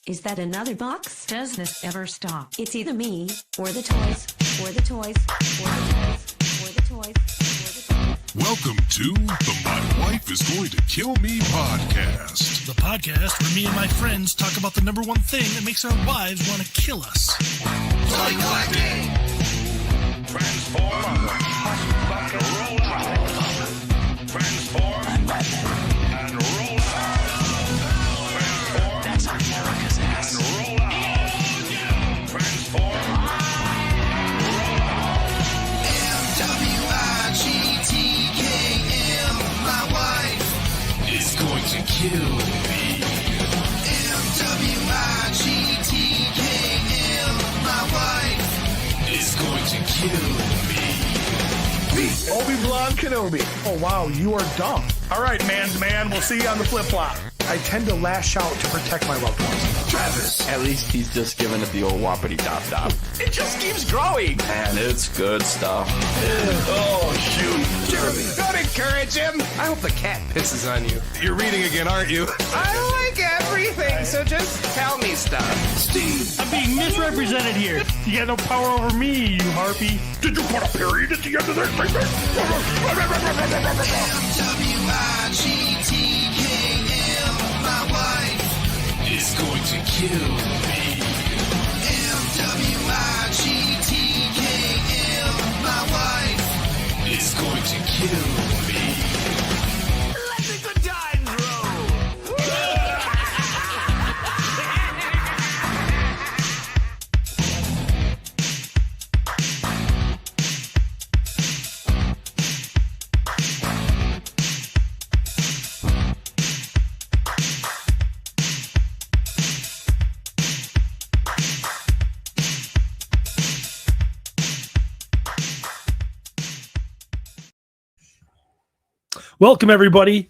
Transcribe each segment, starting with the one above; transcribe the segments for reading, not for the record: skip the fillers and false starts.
Is that another box? Does this ever stop? It's either me, or the toys, or the toys, or the toys, or the toys, or the toys. Welcome to the My Wife is Going to Kill Me podcast. The podcast where me and my friends talk about the number one thing that makes our wives want to kill us. Toy collecting! Transform, roll out. Transform and roll out. Transform. That's America's ass. And roll out. Transform. Roll out. MWIGTKM. My wife Is going to kill me. MWIGTKM. My wife Is going to kill me. Obi-Wan Kenobi. Oh, wow, you are dumb. All right, man's man, we'll see you on the flip-flop. I tend to lash out to protect my loved ones. Travis. At least he's just giving it the old whoppity dop. It just keeps growing. And it's good stuff. Oh, shoot. Jeremy, don't encourage him. I hope the cat pisses on you. You're reading again, aren't you? I like everything, so just tell me stuff. Steve. I'm being misrepresented here. You got no power over me, you harpy. Did you put a period at the end of that statement? MWIGTKM. My wife Is going to kill me. MWIGTKM. My wife Is going to kill me. Let the good times roll. Welcome, everybody,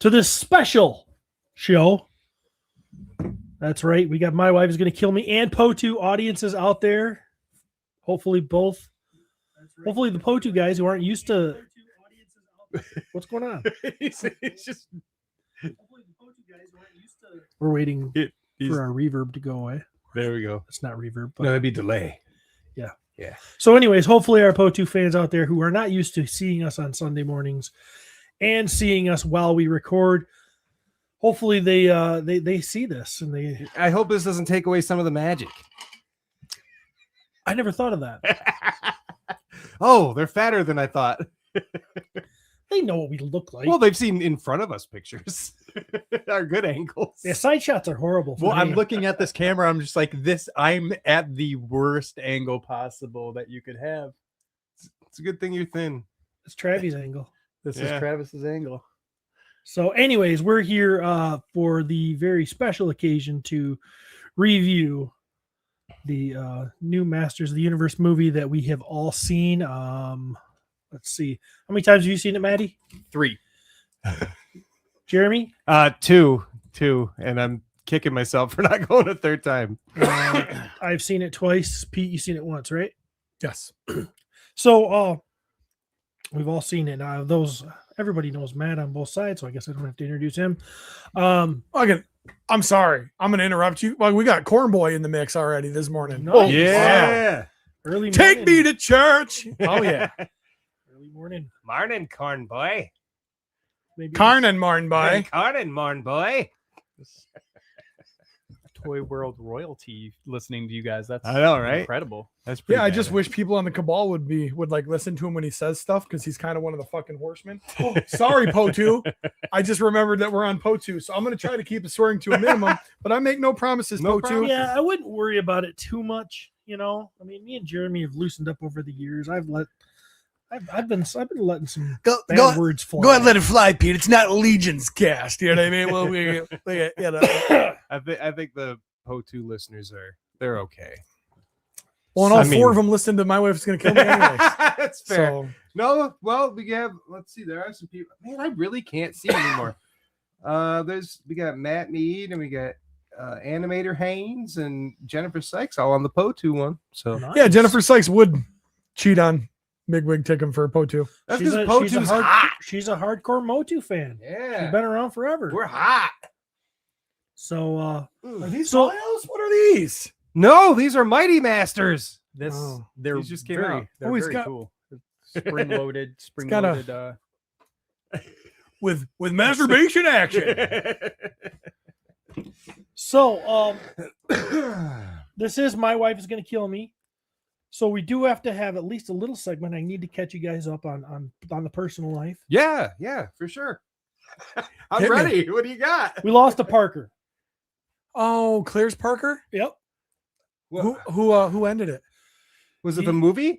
to this special show. That's right. We got My Wife is Going to Kill Me and POTU audiences out there. Hopefully both. Hopefully the POTU guys who aren't used to... What's going on? It's just We're waiting he's- for our reverb to go away. there we go. It's not reverb, but... No, it'd be delay. So anyways, hopefully our POTU fans out there who are not used to seeing us on Sunday mornings and seeing us while we record, hopefully they see this and they... I hope this doesn't take away some of the magic. I never thought of that. Oh, they're fatter than I thought. They know what we look like. Well, they've seen in front of us pictures. Our good angles. Yeah, side shots are horrible. For Well, I'm me. looking at this camera. I'm just like this. I'm at the worst angle possible that you could have. It's a good thing you're thin. It's Travis' angle. This Yeah. is Travis's angle. So anyways, we're here for the very special occasion to review the new Masters of the Universe movie that we have all seen. Let's see. How many times have you seen it, Maddie? 3. Jeremy? 2, and I'm kicking myself for not going a third time. I've seen it twice. Pete, you've seen it once, right? Yes. So we've all seen it. Everybody knows Matt on both sides, so I guess I don't have to introduce him. Okay, I'm sorry. I'm going to interrupt you. Well, we got Corn Boy in the mix already this morning. No. Yeah. Early Take morning. me to church. Oh, yeah. Early morning. Morning, corn boy. Maybe Karn and Marn Boy. Morning boy. Toy World royalty listening to you guys. That's I know, right? incredible. That's pretty Yeah, I just bad. wish people on the cabal would like listen to him when he says stuff because he's kind of one of the fucking horsemen. Oh, sorry, POTU. I just remembered that we're on POTU, so I'm going to try to keep the swearing to a minimum, but I make no promises, No POTU. promises. Yeah, I wouldn't worry about it too much. You know, I mean, me and Jeremy have loosened up over the years. I've been letting some bad words fly. Go ahead and let it fly, Pete. It's not Legion's cast. You know what I mean? Well, I think the POTU listeners they're okay. Well, and all I mean- four of them listened to My Wife's Going to Kill Me anyways. That's fair. So, No, well, we have. Let's see. There are some people. Man, I really can't see anymore. We got Matt Mead and we got Animator Haynes and Jennifer Sykes all on the POTU one. So Nice. yeah, Jennifer Sykes would cheat on MWIGTKM for POTU. that's She's because a POTU's hot. She's a hardcore Motu fan. Yeah, She's been around forever. we're hot. So Are these So- files? What are these? No, these are Mighty Masters. This Oh. they're These just came very, out. they're he's very got- cool. Spring loaded, got a- With masturbation action. So this is My Wife is Gonna Kill Me. So we do have to have at least a little segment. I need to catch you guys up on the personal life. Yeah, for sure. I'm Hit me. ready. What do you got? We lost to Parker. Oh, Claire's Parker? Yep. Who ended it? Was it the movie?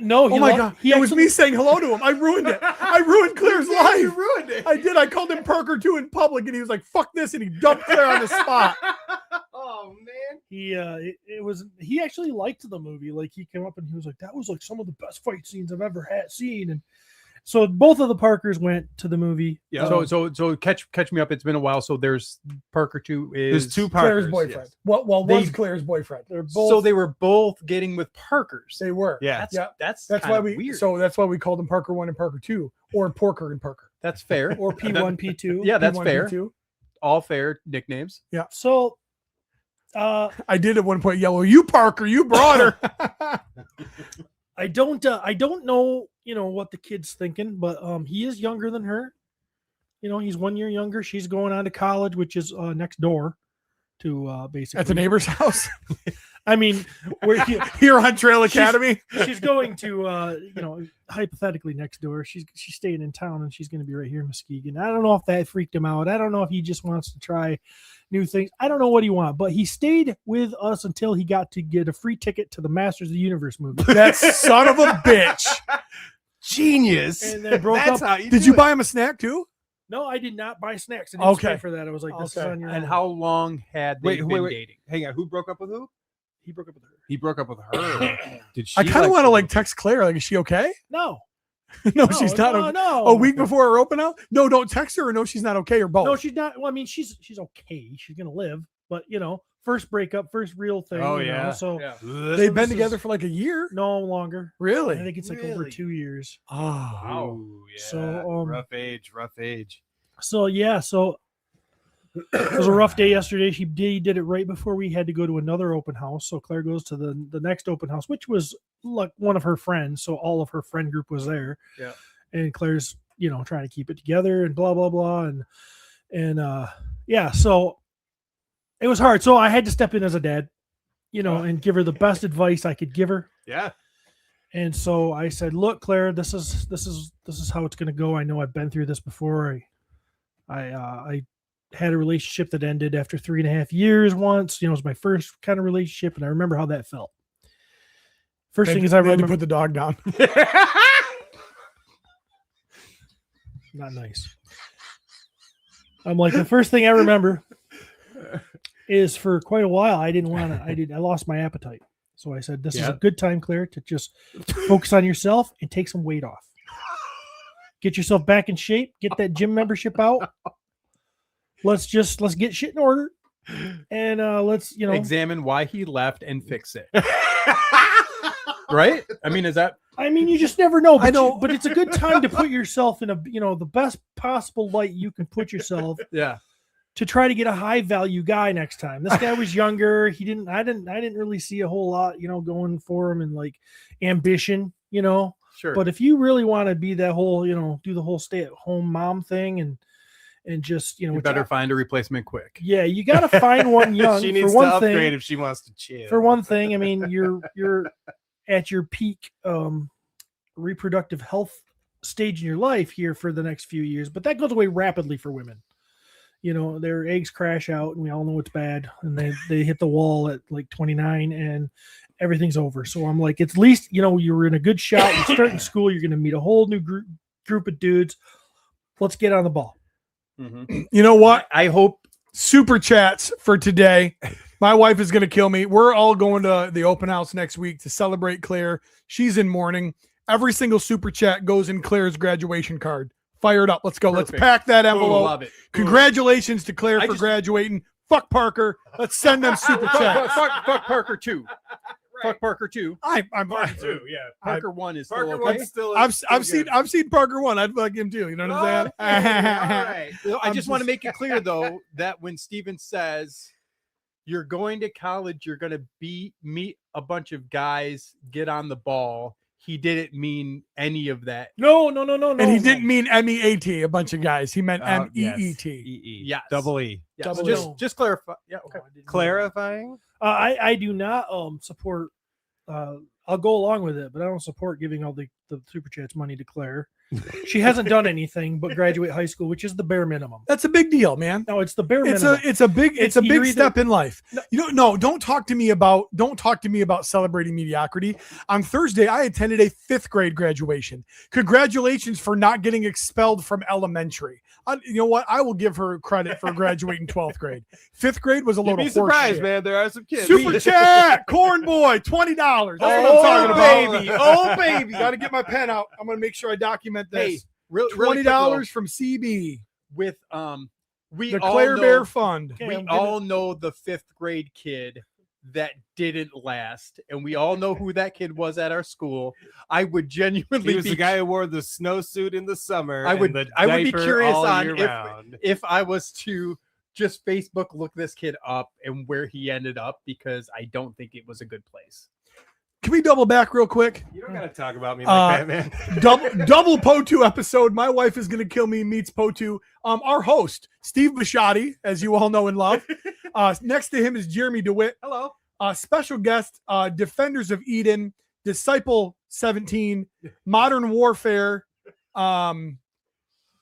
No. Oh my god! He It was actually- me saying hello to him. I ruined it. I ruined Claire's You life. ruined it. I did. I called him Parker too in public, and he was like, "Fuck this," and he dumped Claire on the spot. Oh man. He actually liked the movie. Like he came up and he was like, that was like some of the best fight scenes I've ever seen. And so both of the Parkers went to the movie. Yeah. So catch me up. It's been a while. So there's Parker 2 is There's two Claire's Parkers. boyfriend. yes. Well, They- was Claire's boyfriend. They're both. So they were both getting with Parkers. They were. Yeah. That's That's kinda why we. weird. So that's why we called him Parker 1 and Parker 2, or Porker and Parker. That's fair. or P1, P2. Yeah, that's P1, fair. P2. All fair nicknames. So I did at one point yell, "Well, you Parker, you brought her." I don't know, what the kid's thinking, but he is younger than her. He's 1 year younger. She's going on to college, which is next door to basically At the neighbor's house I mean, we're here on Trail Academy. she's going to hypothetically next door. She's staying in town and she's going to be right here in Muskegon. I don't know if that freaked him out. I don't know if he just wants to try new things. I don't know what he wants, but he stayed with us until he got to get a free ticket to the Masters of the Universe movie. That son of a bitch. Genius. And then broke That's up. how you Did do you it. buy him a snack too? No, I did not buy snacks. I didn't Okay. pay for that. I was like, this is Okay. on your And own. how long had they been dating? Hang on. Who broke up with who? He broke up with her. He broke up with her. Did she? I kind of want to text Claire. Like, is she okay? No. No, she's not. No, okay. no. A week before her open out? No, don't text her, or no, she's not okay, or both. No, she's not. Well, I mean, she's okay. She's gonna live, but first breakup, first real thing. Oh, you know, yeah. So They've been this together is- for like a year. no longer. Really? I think it's like over Really? 2 years. Oh, Wow. Yeah. So, rough age. So yeah, so it was a rough day yesterday. She did it right before we had to go to another open house. So Claire goes to the next open house, which was like one of her friends. So all of her friend group was there. Yeah. And Claire's, trying to keep it together and blah, blah, blah. And yeah, so it was hard. So I had to step in as a dad, and give her the best advice I could give her. Yeah. And so I said, look, Claire, this is how it's going to go. I know I've been through this before. I had a relationship that ended after 3.5 years once. It was my first kind of relationship, and I remember how that felt. First thing is I they had to remember put the dog down. not nice. I'm like, the first thing I remember is for quite a while I lost my appetite. So I said, this is a good time, Claire, to just focus on yourself and take some weight off. Get yourself back in shape, get that gym membership out. Let's get shit in order. And let's, Examine why he left and fix it. Right? I mean, is that you just never know. But I know. but it's a good time to put yourself in the best possible light you can put yourself yeah. to try to get a high value guy next time. This guy was younger. I didn't really see a whole lot, going for him and like ambition, Sure. But if you really want to be that whole, do the whole stay at home mom thing and just, you which better find a replacement quick. yeah, you got to find one young. She needs for one to upgrade thing, if she wants to chill. for one thing, you're at your peak reproductive health stage in your life here for the next few years, but that goes away rapidly for women. Their eggs crash out, and we all know it's bad, and they hit the wall at like 29, and everything's over. So I'm like, at least you're in a good shot. You're starting school. You're going to meet a whole new group of dudes. Let's get on the ball. Mm-hmm. You know what? I hope Super chats for today. My wife is going to kill me. We're all going to the open house next week to celebrate Claire. She's in mourning. Every single super chat goes in Claire's graduation card. Fire it up. Let's go. Perfect. Let's pack that envelope. love it. Congratulations to Claire I for just- graduating. Fuck Parker. Let's send them super chats. Fuck Parker too. Fuck Parker 2. I'm Parker 2, yeah. Parker 1 is Parker still okay. one's still. I've seen Parker 1. I'd like him too. You know what I'm saying? All right. I just want to make it clear though that when Steven says you're going to college, you're going to meet a bunch of guys, get on the ball. He didn't mean any of that. No. And he didn't mean MEAT, a bunch of guys. He meant MEET. Yes. Double E. Yes. Double Just clarify. Yeah. Okay. Clarifying. I do not support. I'll go along with it, but I don't support giving all the super chats money to Claire. She hasn't done anything but graduate high school, which is the bare minimum. That's a big deal, man. No, it's the bare minimum. It's a big either- step in life. Don't talk to me about celebrating mediocrity. On Thursday, I attended a 5th grade graduation. Congratulations for not getting expelled from elementary. You know what? I will give her credit for graduating 12th grade. 5th grade was a You'd load be of horse surprised, shit. man. There are some kids. Super chat, corn boy, $20. That's what I'm talking about, baby. Oh baby, got to get my pen out. I'm gonna make sure I document this. Hey, really $20 from CB with we the all Claire know, Bear Fund. Okay, we I'm gonna- all know the 5th grade kid that didn't last, and we all know who that kid was at our school. I would genuinely He was be the guy who wore the snowsuit in the summer. I would and the be diaper curious all on year round. if I was to just Facebook look this kid up and where he ended up, because I don't think it was a good place. Can we double back real quick? You don't gotta talk about me like that, man. double POTU episode. My wife is gonna kill me meets POTU. Our host Steve Bisciotti, as you all know and love. Next to him is Jeremy DeWitt. Hello. Special guest, Defenders of Eden, Disciple 17, Modern Warfare,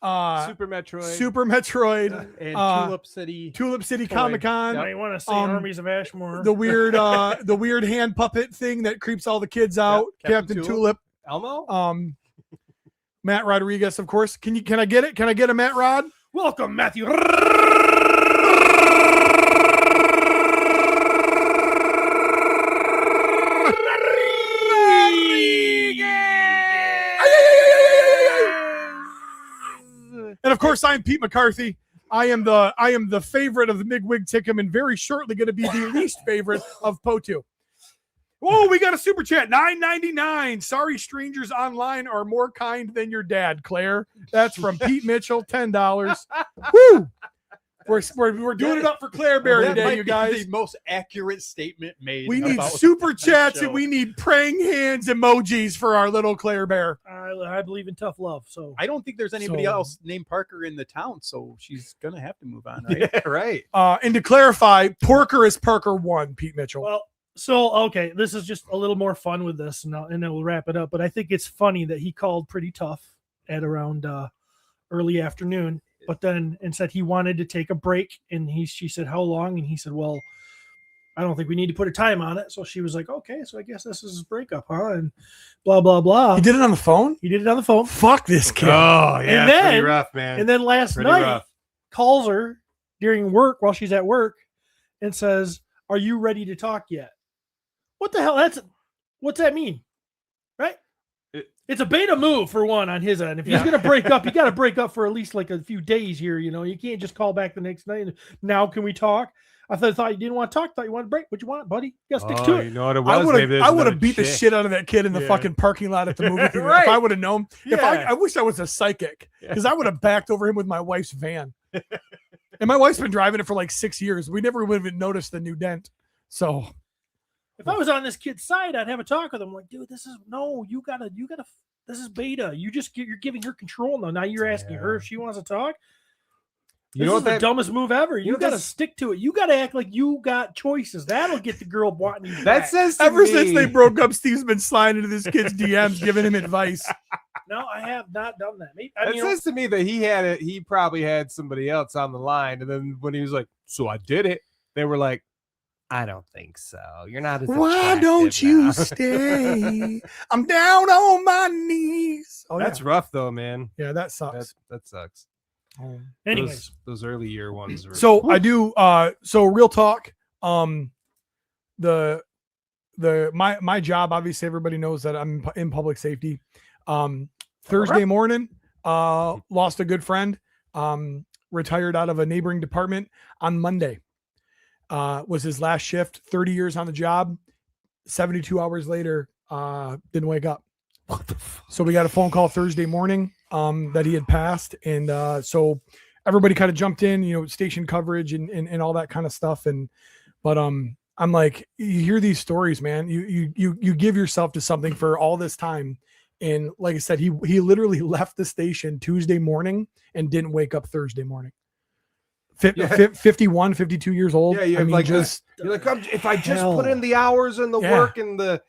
Super Metroid. Super Metroid, And Tulip City Toy. Comic Con. I want to say Um, Armies of Ashmore. The weird hand puppet thing that creeps all the kids out. Captain Captain Tulip. Tulip. Elmo. Matt Rodriguez, of course. Can I get it? Can I get a Matt Rod? Welcome, Matthew. And of course, I'm Pete McCarthy. I am the favorite of the MWIGTKM and very shortly going to be the least favorite of POTU. Oh, we got a super chat, $9.99. Sorry, strangers online are more kind than your dad, Claire. That's from Pete Mitchell, $10. Woo! We're doing it up for Claire Bear That today, might you be guys. the most accurate statement made. We need about super that chats show. and we need praying hands emojis for our little Claire Bear. I believe in tough love. So I don't think there's anybody So- else named Parker in the town, so she's gonna have to move on, right? Yeah, right. And to clarify, Porker is Parker 1, Pete Mitchell. well, so okay, this is just a little more fun with this, and then we'll wrap it up. But I think it's funny that he called pretty tough at around early afternoon, but then and said he wanted to take a break, and she said how long, and he said, well, I don't think we need to put a time on it. So she was like, okay, so I guess this is his breakup, huh? And blah blah blah. He did it on the phone? He did it on the phone. Fuck this kid. Oh yeah, And then- pretty rough, man. And then last Pretty night rough. calls her during work while she's at work and says, "Are you ready to talk yet?" What the hell? What's that mean? Right? It's a beta move for one on his end. If he's gonna break up, you got to break up for at least like a few days here. You know, you can't just call back the next night. And, now can we talk? I thought you didn't want to talk. Thought you wanted to break. What you want, buddy? You got to stick to it. You know what it I was? would Maybe there's have another beat the chick. shit out of that kid in the Yeah. fucking parking lot at the movie theater. Right. If I would have known. If Yeah. I wish I was a psychic because I would have backed over him with my wife's van. And my wife's been driving it for like 6 years. We never would have even noticed the new dent. So If I was on this kid's side, I'd have a talk with him. Like, dude, you gotta. This is beta. You're giving her control now. Now you're asking her if she wants to talk. You This know is what the that? dumbest move ever. you You know got to that's- stick to it. You got to act like you got choices. That'll get the girl wanting you That back. says to ever me, since they broke up, Steve's been sliding into this kid's DMs, giving him advice. No, I have not done that. Maybe, That says to me that he probably had somebody else on the line, and then when he was like, "So I did it," they were like, "I don't think so. You're not as Why attractive don't you now." stay? I'm down on my knees. Oh, That's rough though, man. yeah, that sucks. That sucks. anyways. those early year ones. Were, So I do. So real talk. My job, obviously, everybody knows that I'm in public safety. Thursday morning, lost a good friend. Retired out of a neighboring department on Monday. Was his last shift. 30 years on the job. 72 hours later, didn't wake up. What the fuck? So we got a phone call Thursday morning that he had passed. And so everybody kind of jumped in, station coverage and all that kind of stuff. But I'm like, you hear these stories, man, you give yourself to something for all this time. And like I said, he literally left the station Tuesday morning and didn't wake up Thursday morning. 51, 52 years old. Yeah, you're like, if I just put in the hours and the work and the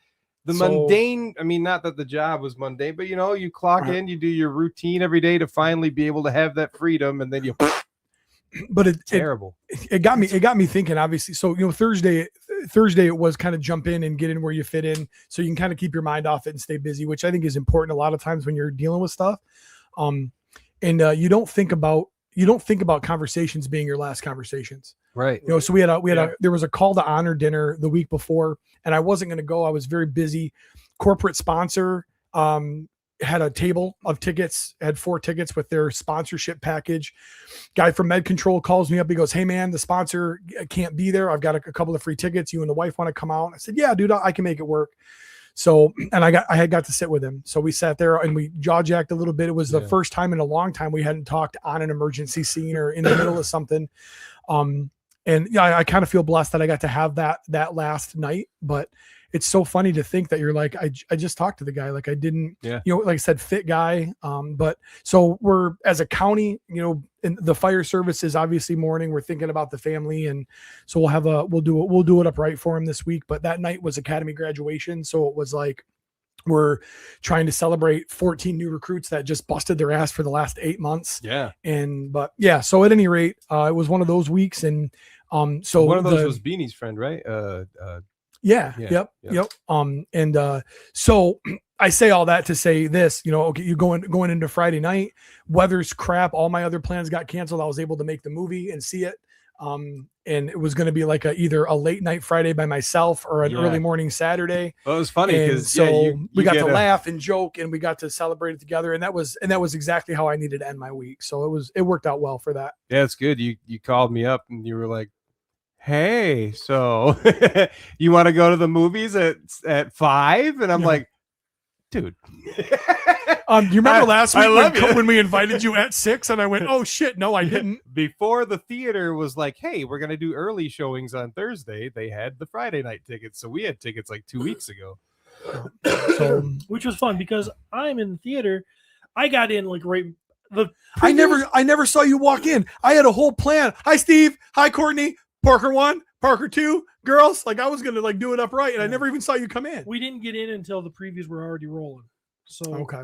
mundane, I mean, not that the job was mundane, but you clock in, you do your routine every day to finally be able to have that freedom, and then you. But terrible. It got me thinking. Obviously, so Thursday it was kind of jump in and get in where you fit in, so you can kind of keep your mind off it and stay busy, which I think is important a lot of times when you're dealing with stuff. And you don't think about conversations being your last conversations. Right. So there was a call to honor dinner the week before, and I wasn't going to go. I was very busy. Corporate sponsor had a table of tickets, had 4 tickets with their sponsorship package. Guy from Med Control calls me up. He goes, "Hey man, the sponsor can't be there. I've got a couple of free tickets. You and the wife want to come out?" I said, "Yeah, dude, I can make it work." So, and I had got to sit with him. So we sat there and we jaw jacked a little bit. It was the first time in a long time we hadn't talked on an emergency scene or in the middle of something. And yeah, I kind of feel blessed that I got to have that last night, but it's so funny to think that you're like, I just talked to the guy. Like I didn't, like I said, fit guy. But so we're, as a county, and the fire service is obviously mourning. We're thinking about the family. And so we'll do it upright for him this week. But that night was academy graduation. So it was like, we're trying to celebrate 14 new recruits that just busted their ass for the last 8 months. Yeah. So at any rate, it was one of those weeks. And so one of those was Beanie's friend, right? Yep. So I say all that to say this, okay, you going into Friday night, weather's crap. All my other plans got canceled. I was able to make the movie and see it. And it was going to be like either a late night Friday by myself or an early morning Saturday. Well, it was funny because we got to laugh and joke and we got to celebrate it together. And that was exactly how I needed to end my week. So it worked out well for that. Yeah, it's good. You called me up and you were like, "Hey, so you want to go to the movies at 5?" And I'm like, "Dude." You remember last week when we invited you at 6 and I went, "Oh shit, no, I didn't." Before the theater was like, "Hey, we're going to do early showings on Thursday," they had the Friday night tickets. So we had tickets like 2 weeks ago. So, which was fun because I'm in the theater. I got in like right. I never saw you walk in. I had a whole plan. Hi, Steve. Hi, Courtney. Parker 1, Parker 2, girls. Like I was gonna do it upright, and I never even saw you come in. We didn't get in until the previews were already rolling. So okay.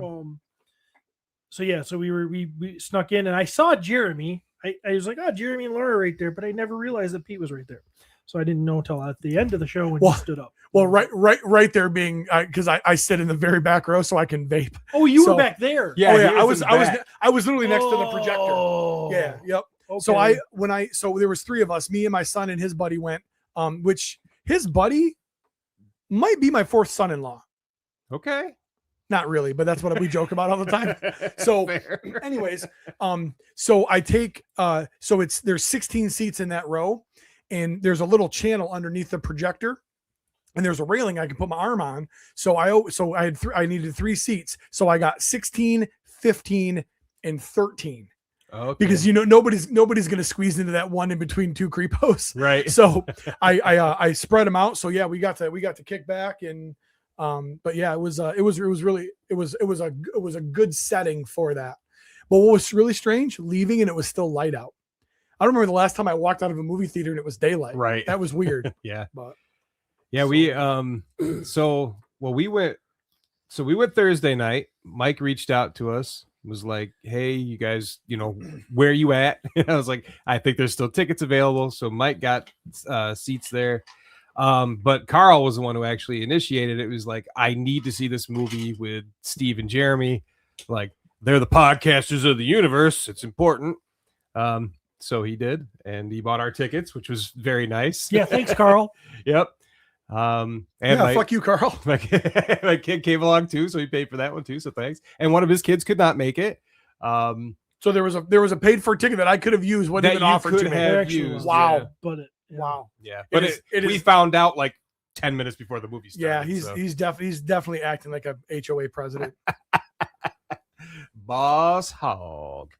So we snuck in, and I saw Jeremy. I was like, "Oh, Jeremy and Laura right there," but I never realized that Pete was right there. So I didn't know until at the end of the show when he stood up. Well, right there being because I sit in the very back row so I can vape. Oh, you were back there. Yeah, I was literally next to the projector. Yeah, yep. Okay. So there was 3 of us, me and my son and his buddy went, which his buddy might be my 4th son-in-law. Okay. Not really, but that's what we joke about all the time. So anyways, so I take, there's 16 seats in that row and there's a little channel underneath the projector and there's a railing I can put my arm on. So I needed 3 seats. So I got 16, 15 and 13. Okay. Because nobody's going to squeeze into that one in between 2 creepos, right? So I spread them out. So yeah, we got to kick back and but yeah, it was a good setting for that. But what was really strange, leaving and it was still light out. I don't remember the last time I walked out of a movie theater and it was daylight. Right, that was weird. Yeah, but yeah, we went Thursday night. Mike reached out to us. Was like, "Hey, you guys, where you at?" And I was like, "I think there's still tickets available." So Mike got seats there. But Carl was the one who actually initiated it. It was like, "I need to see this movie with Steve and Jeremy. Like, they're the podcasters of the universe. It's important." So he did, and he bought our tickets, which was very nice. Yeah, thanks, Carl. Yep. Fuck you, Carl. My kid came along too, so he paid for that one too. So thanks. And one of his kids could not make it. So there was a paid for ticket that I could have used. Wasn't even offered to me. Used, wow. Yeah. But Wow. Yeah. But we found out like 10 minutes before the movie Yeah, started. he's definitely acting like a HOA president. Boss hog.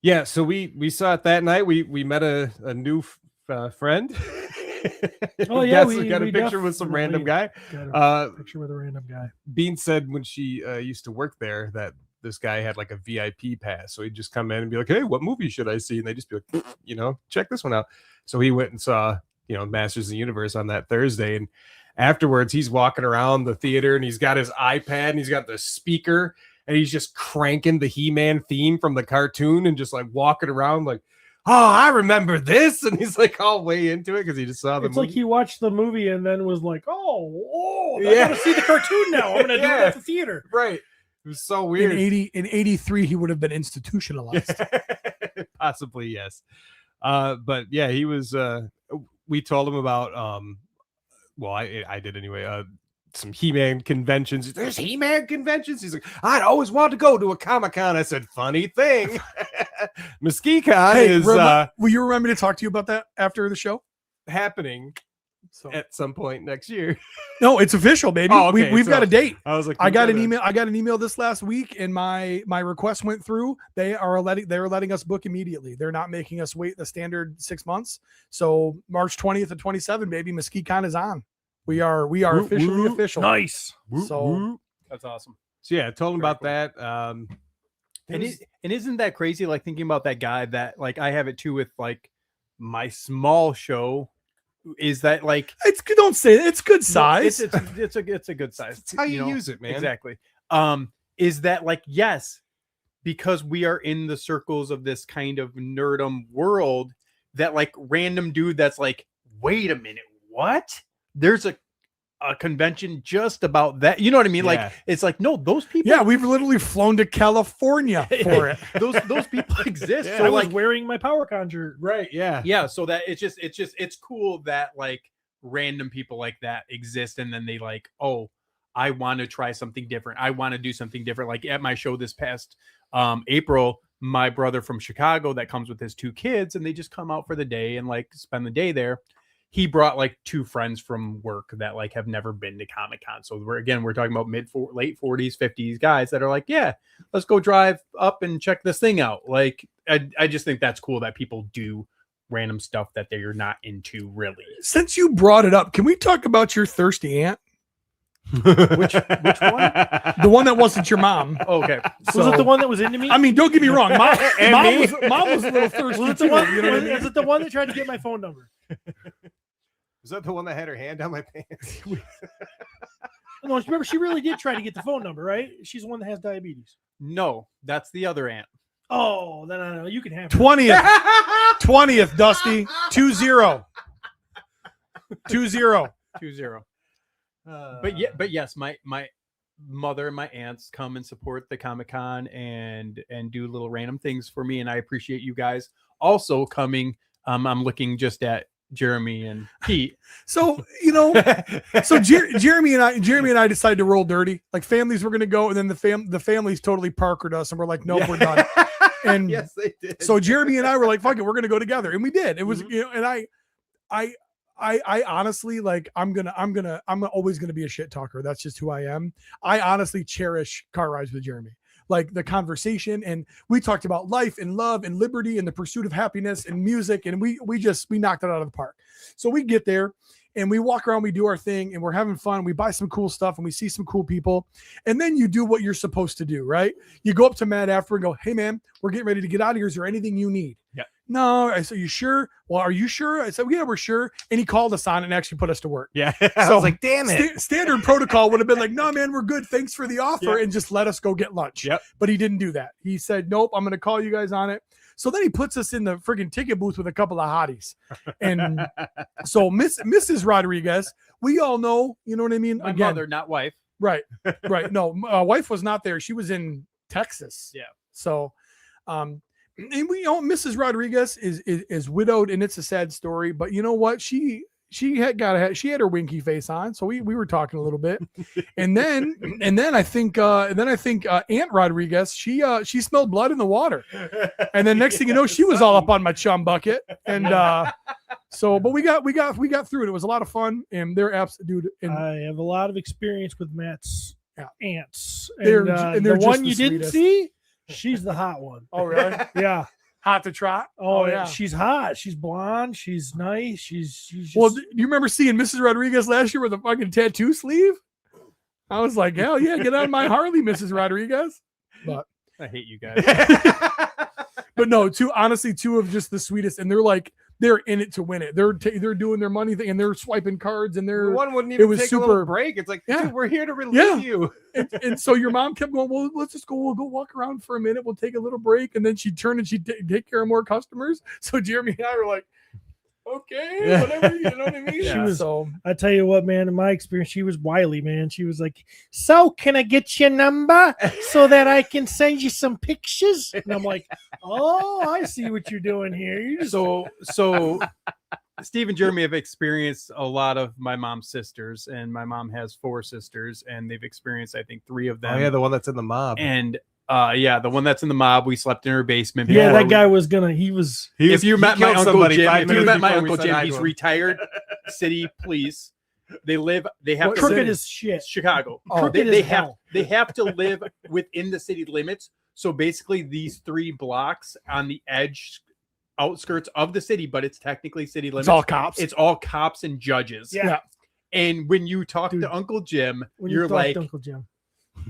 Yeah, so we saw it that night. We met a new friend. Oh yeah, we got a picture with some random guy. Got a picture with a random guy. Bean said when she used to work there that this guy had like a VIP pass, so he'd just come in and be like, "Hey, what movie should I see?" And they just be like, check this one out. So he went and saw Masters of the Universe on that Thursday, and afterwards he's walking around the theater and he's got his iPad and he's got the speaker and he's just cranking the He-Man theme from the cartoon and just like walking around like, "Oh, I remember this," and he's like all way into it because he just saw the It's movie. like he watched the movie and then was like, "Oh, I gotta see the cartoon now. I'm gonna do it at the theater." Right. It was so weird. In 83, he would have been institutionalized. Possibly, yes. But yeah, he was. We told him about. Well, I did anyway. Some He-Man conventions. There's He-Man conventions. He's like, "I'd always wanted to go to a Comic-Con." I said, "Funny thing, MWIGTKM is will you remember me to talk to you about that after the show? happening So at some point next year." no, it's official, baby. Oh, okay, We've so got a date. I was like, I got an email. I got an email this last week, and my request went through. They are letting us book immediately. They're not making us wait the standard 6 months. So March 20th and 27, baby, MWIGTKM is on. We are Whoop, officially whoop. official. Nice. So That's awesome. So yeah, I told him Very about cool. that. And isn't that crazy? Like thinking about that guy that like I have it too with like my small show. Is that like don't say it. It's good no, size. it's a good size. It's how you use it, man. Exactly. Is that like yes, because we are in the circles of this kind of nerdum world that like random dude that's like, wait a minute, what? There's a convention just about that. You know what I mean? Yeah. Like it's like no, those people. Yeah, we've literally flown to California for it. those people exist. Yeah. So I was like wearing my PowerCon shirt. Right. Yeah. yeah, so that it's cool that like random people like that exist, and then they like, oh, I want to try something different. I want to do something different. Like at my show this past April, my brother from Chicago that comes with his 2 kids, and they just come out for the day and like spend the day there. He brought like 2 friends from work that like have never been to Comic-Con. So we're talking about late 40s, 50s guys that are like, yeah, let's go drive up and check this thing out. Like, I just think that's cool that people do random stuff that they're not into really. Since you brought it up, can we talk about your thirsty aunt? Which one? The one that wasn't your mom. Okay. Was it the one that was into me? I mean, don't get me wrong. Mom me? was a little thirsty. was it the too, one? you know what I mean? Is it the one that tried to get my phone number? Was that the one that had her hand down my pants? No, remember she really did try to get the phone number, right? She's the one that has diabetes. No, that's the other aunt. Oh, then I know you can have her. 20th, Dusty. 2-0. 2-0. 2-0. But yes, my mother and my aunts come and support the Comic-Con and do little random things for me, and I appreciate you guys also coming. I'm looking just at Jeremy and Pete. So, Jeremy and I decided to roll dirty. Like families were going to go, and then the families totally parkered us, and we're like, nope, we're done. And yes, they did. so Jeremy and I were like, fuck it, we're going to go together, and we did. It was, and I honestly like, I'm always going to be a shit talker. That's just who I am. I honestly cherish car rides with Jeremy. Like the conversation, and we talked about life and love and liberty and the pursuit of happiness and music, and we knocked it out of the park. So we get there and we walk around, we do our thing, and we're having fun. We buy some cool stuff and we see some cool people, and then you do what you're supposed to do, right? You go up to Matt after and go, "Hey man, we're getting ready to get out of here. Is there anything you need?" Yeah. No, I said, "You sure?" "Well, are you sure?" I said, "Yeah, we're sure." And he called us on it and actually put us to work. Yeah. I So was like, damn it. Standard protocol would have been like, "No, man, we're good. Thanks for the offer," and just let us go get lunch. Yep. But he didn't do that. He said, "Nope, I'm going to call you guys on it." So then he puts us in the friggin' ticket booth with a couple of hotties. And so Mrs. Rodriguez, we all know, you know what I mean? My mother, not wife. Right. No, wife was not there. She was in Texas. Yeah. So, and we know Mrs. Rodriguez is widowed, and it's a sad story. But you know what? She had her winky face on, so we were talking a little bit, and then I think Aunt Rodriguez she smelled blood in the water, and then next thing you know, she was all up on my chum bucket, and So, but we got through it. It was a lot of fun, and they're dude. And I have a lot of experience with Matt's aunts. They're And they're the just one the you didn't sweetest. see, she's the hot one. Oh, really? Yeah. Hot to trot. Oh, yeah. she's hot. She's blonde. She's nice. She's just, Well, do you remember seeing Mrs. Rodriguez last year with a fucking tattoo sleeve? I was like, hell yeah, get on my Harley, Mrs. Rodriguez. But I hate you guys. but no, two of just the sweetest, and they're in it to win it. They're doing their money thing, and they're swiping cards, and they're One wouldn't even was take a super- little break. It's like, Yeah. dude, we're here to relieve Yeah. you. and so your mom kept going, well, let's just go. We'll go walk around for a minute. We'll take a little break. And then she'd turn and she'd take care of more customers. So Jeremy and I were like, okay, whatever. You know what I mean? She was- So I tell you what, man, in my experience, she was wily, man. She was like, so can I get your number so that I can send you some pictures? And I'm like, oh, I see what you're doing here. You just So Steve and Jeremy have experienced a lot of my mom's sisters, and my mom has 4 sisters, and they've experienced, I think, 3 of them. Oh yeah, the one that's in the mob. And the one that's in the mob, we slept in her basement. yeah, before that guy was gonna. He was. If you met my killed Uncle somebody Jim, 5 if you minutes met my before we Uncle said hi Jim, to he's him. retired city police. They have What to Crooked city? as shit. Chicago. Oh, Crooked they as have hell. they have to live within the city limits. So basically, these 3 blocks on the outskirts of the city, but it's technically city limits. it's all cops. It's all cops and judges. Yeah. And when you talk Dude, to Uncle Jim, When you're you talked like, to Uncle Jim.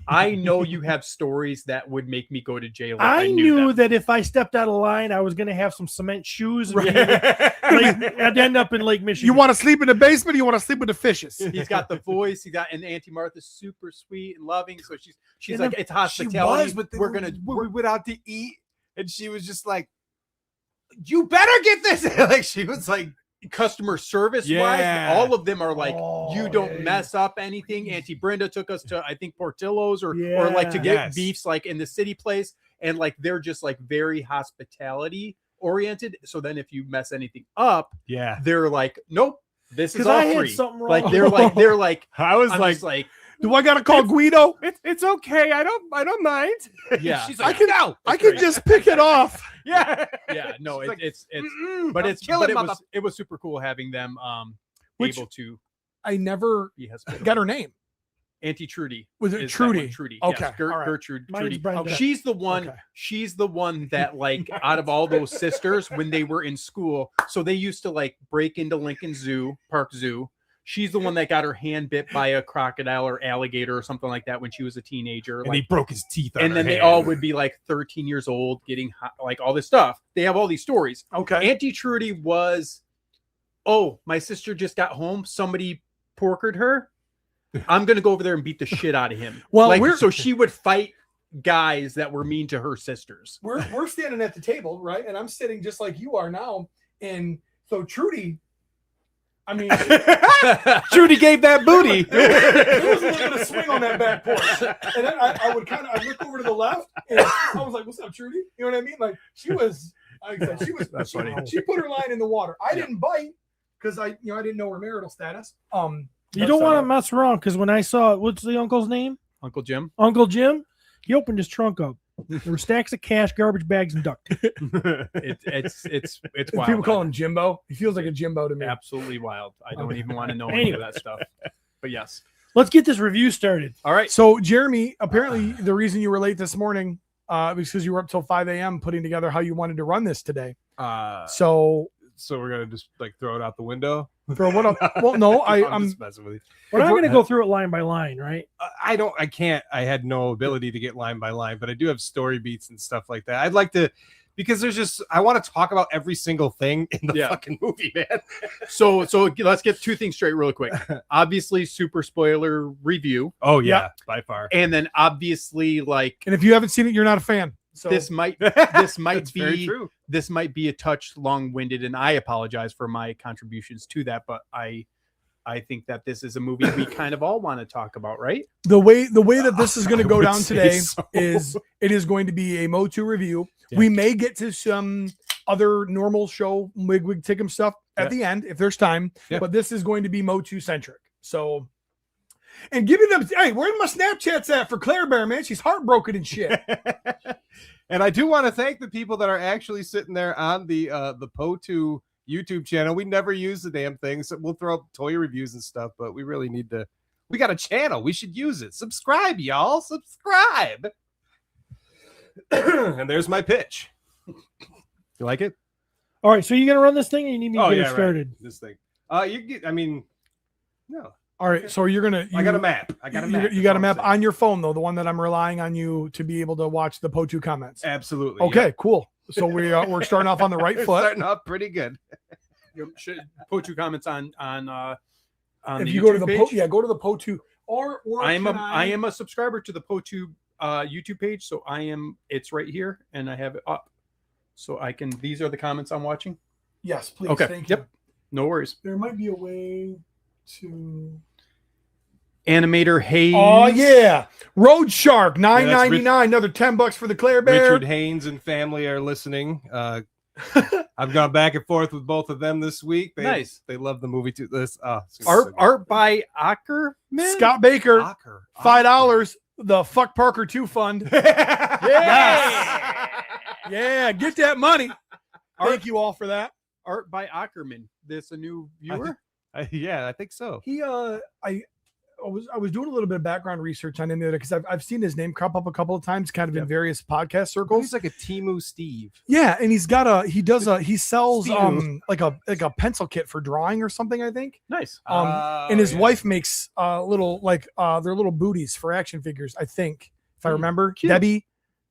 I know you have stories that would make me go to jail. If I knew knew them. that if I stepped out of line, I was gonna have some cement shoes. And I'd end up in Lake Michigan. you want to sleep in the basement? Or you want to sleep with the fishes? He's got the voice. And Auntie Martha's super sweet and loving. So she's And like, it's She hospitality. was, but then we're gonna. we went out to eat, and she was just like, "You better get this." Like she was like, Customer service Yeah. wise, all of them are like, Oh, you don't yeah. mess up anything. Auntie Brenda took us to, I think, Portillo's or like to Yeah. get Yes. beefs like in the city place, and like they're just like very hospitality oriented. So then if you mess anything up, "Yeah." they're like, nope, this is because all I had free. something wrong. Like they're like, I was I'm like, just like, Do I gotta call Guido? "It's okay. I don't mind." yeah, She's I like, can "No." I can just pick it off. Yeah. yeah, no, She's like, it's "Mm-mm, but I'm it's killing but mother-" it was super cool having them Which- able to I never be hospitable. got her name. Auntie Trudy. Was it is that one, Trudy? Trudy. Okay, Yes, all right. Gertrude. Mine's Trudy. Brenda. She's the one. Okay. She's the one that like out of all those sisters when they were in school. So they used to like break into Lincoln Park Zoo. She's the one that got her hand bit by a crocodile or alligator or something like that when she was a teenager. And like, he broke his teeth. On and her then they hand. all would be like 13 years old, getting like all this stuff. They have all these stories. Okay. Auntie Trudy was, oh, my sister just got home. Somebody porkered her. I'm gonna go over there and beat the shit out of him. Well, like, we're- so she would fight guys that were mean to her sisters. We're standing at the table, right? And I'm sitting just like you are now. And so Trudy, I mean, Trudy gave that booty. there was a little bit of swing on that back porch. And then I would I look over to the left and I was like, "What's up, Trudy?" You know what I mean? Like she was, like I said, That's funny. she put her line in the water. I didn't bite because I didn't know her marital status. You don't want to mess around because when I saw what's the uncle's name? Uncle Jim. Uncle Jim. He opened his trunk up. There were stacks of cash, garbage bags, and duct tape. It's wild. People call him Jimbo. He feels like a Jimbo to me. absolutely wild. I don't even want to know any Anyway. of that stuff. But yes. Let's get this review started. All right. So Jeremy, apparently the reason you were late this morning was because you were up till 5 a.m. putting together how you wanted to run this today. So So we're gonna just like throw it out the window. for what? Well, no, I'm just messing with you. We're not going to go through it line by line, right? I can't. I had no ability to get line by line, but I do have story beats and stuff like that. I'd like to, because I want to talk about every single thing in the Yeah. fucking movie, man. So let's get 2 things straight really quick. Obviously, super spoiler review, Oh yeah, by far. and then obviously like and if you haven't seen it, you're not a fan. So this might That's very be true. this might be a touch long-winded, and I apologize for my contributions to that, but I think that this is a movie we kind of all want to talk about, right? the way that this is going to I go would down say today so. is it is going to be a MOTU review. Yeah. We may get to some other normal show MWIGTKM stuff at Yeah. the end if there's time, Yeah. but this is going to be MOTU centric. So, and give me them. Hey, where my Snapchats at for Claire Bear, man? She's heartbroken and shit. And I do want to thank the people that are actually sitting there on the POTU YouTube channel. We never use the damn thing, so we'll throw up toy reviews and stuff. But we really need to. We got a channel. We should use it. Subscribe, y'all. Subscribe. And there's my pitch. You like it? All right, so you gonna run this thing, and you need me to get it started? Right. This thing. You get. I mean, no. All right, so you're gonna. I got a map. I got a map. You got a map on your phone though, the one that I'm relying on you to be able to watch the POTU comments. Absolutely. Okay, cool. So we're starting off on the right foot. Starting off pretty good. POTU comments on If the you go to YouTube the page. go to the POTU or I am a subscriber to the POTU YouTube page, so it's right here and I have it up. So I can these are the comments I'm watching. Yes, please. Okay. Thank you. Yep. No worries. There might be a way to Animator Hayes. Oh yeah. Road Shark, that's $9.99, another $10 for the Claire Bear. Richard Haynes and family are listening. I've gone back and forth with both of them this week. Nice. They love the movie too. This Art by Ackerman. Scott Baker, Ocker. $5. The Fuck Parker 2 fund. Yes. Yeah, get that money. Thank you all for that. Art by Ackerman. This a new viewer? Yeah, I think so. He I was doing a little bit of background research on him the other because I've seen his name crop up a couple of times kind of in various podcast circles. He's like a Temu Steve. Yeah, and he sells like a pencil kit for drawing or something, I think. Nice. And his wife makes little their little booties for action figures, I think, if I remember. Cute.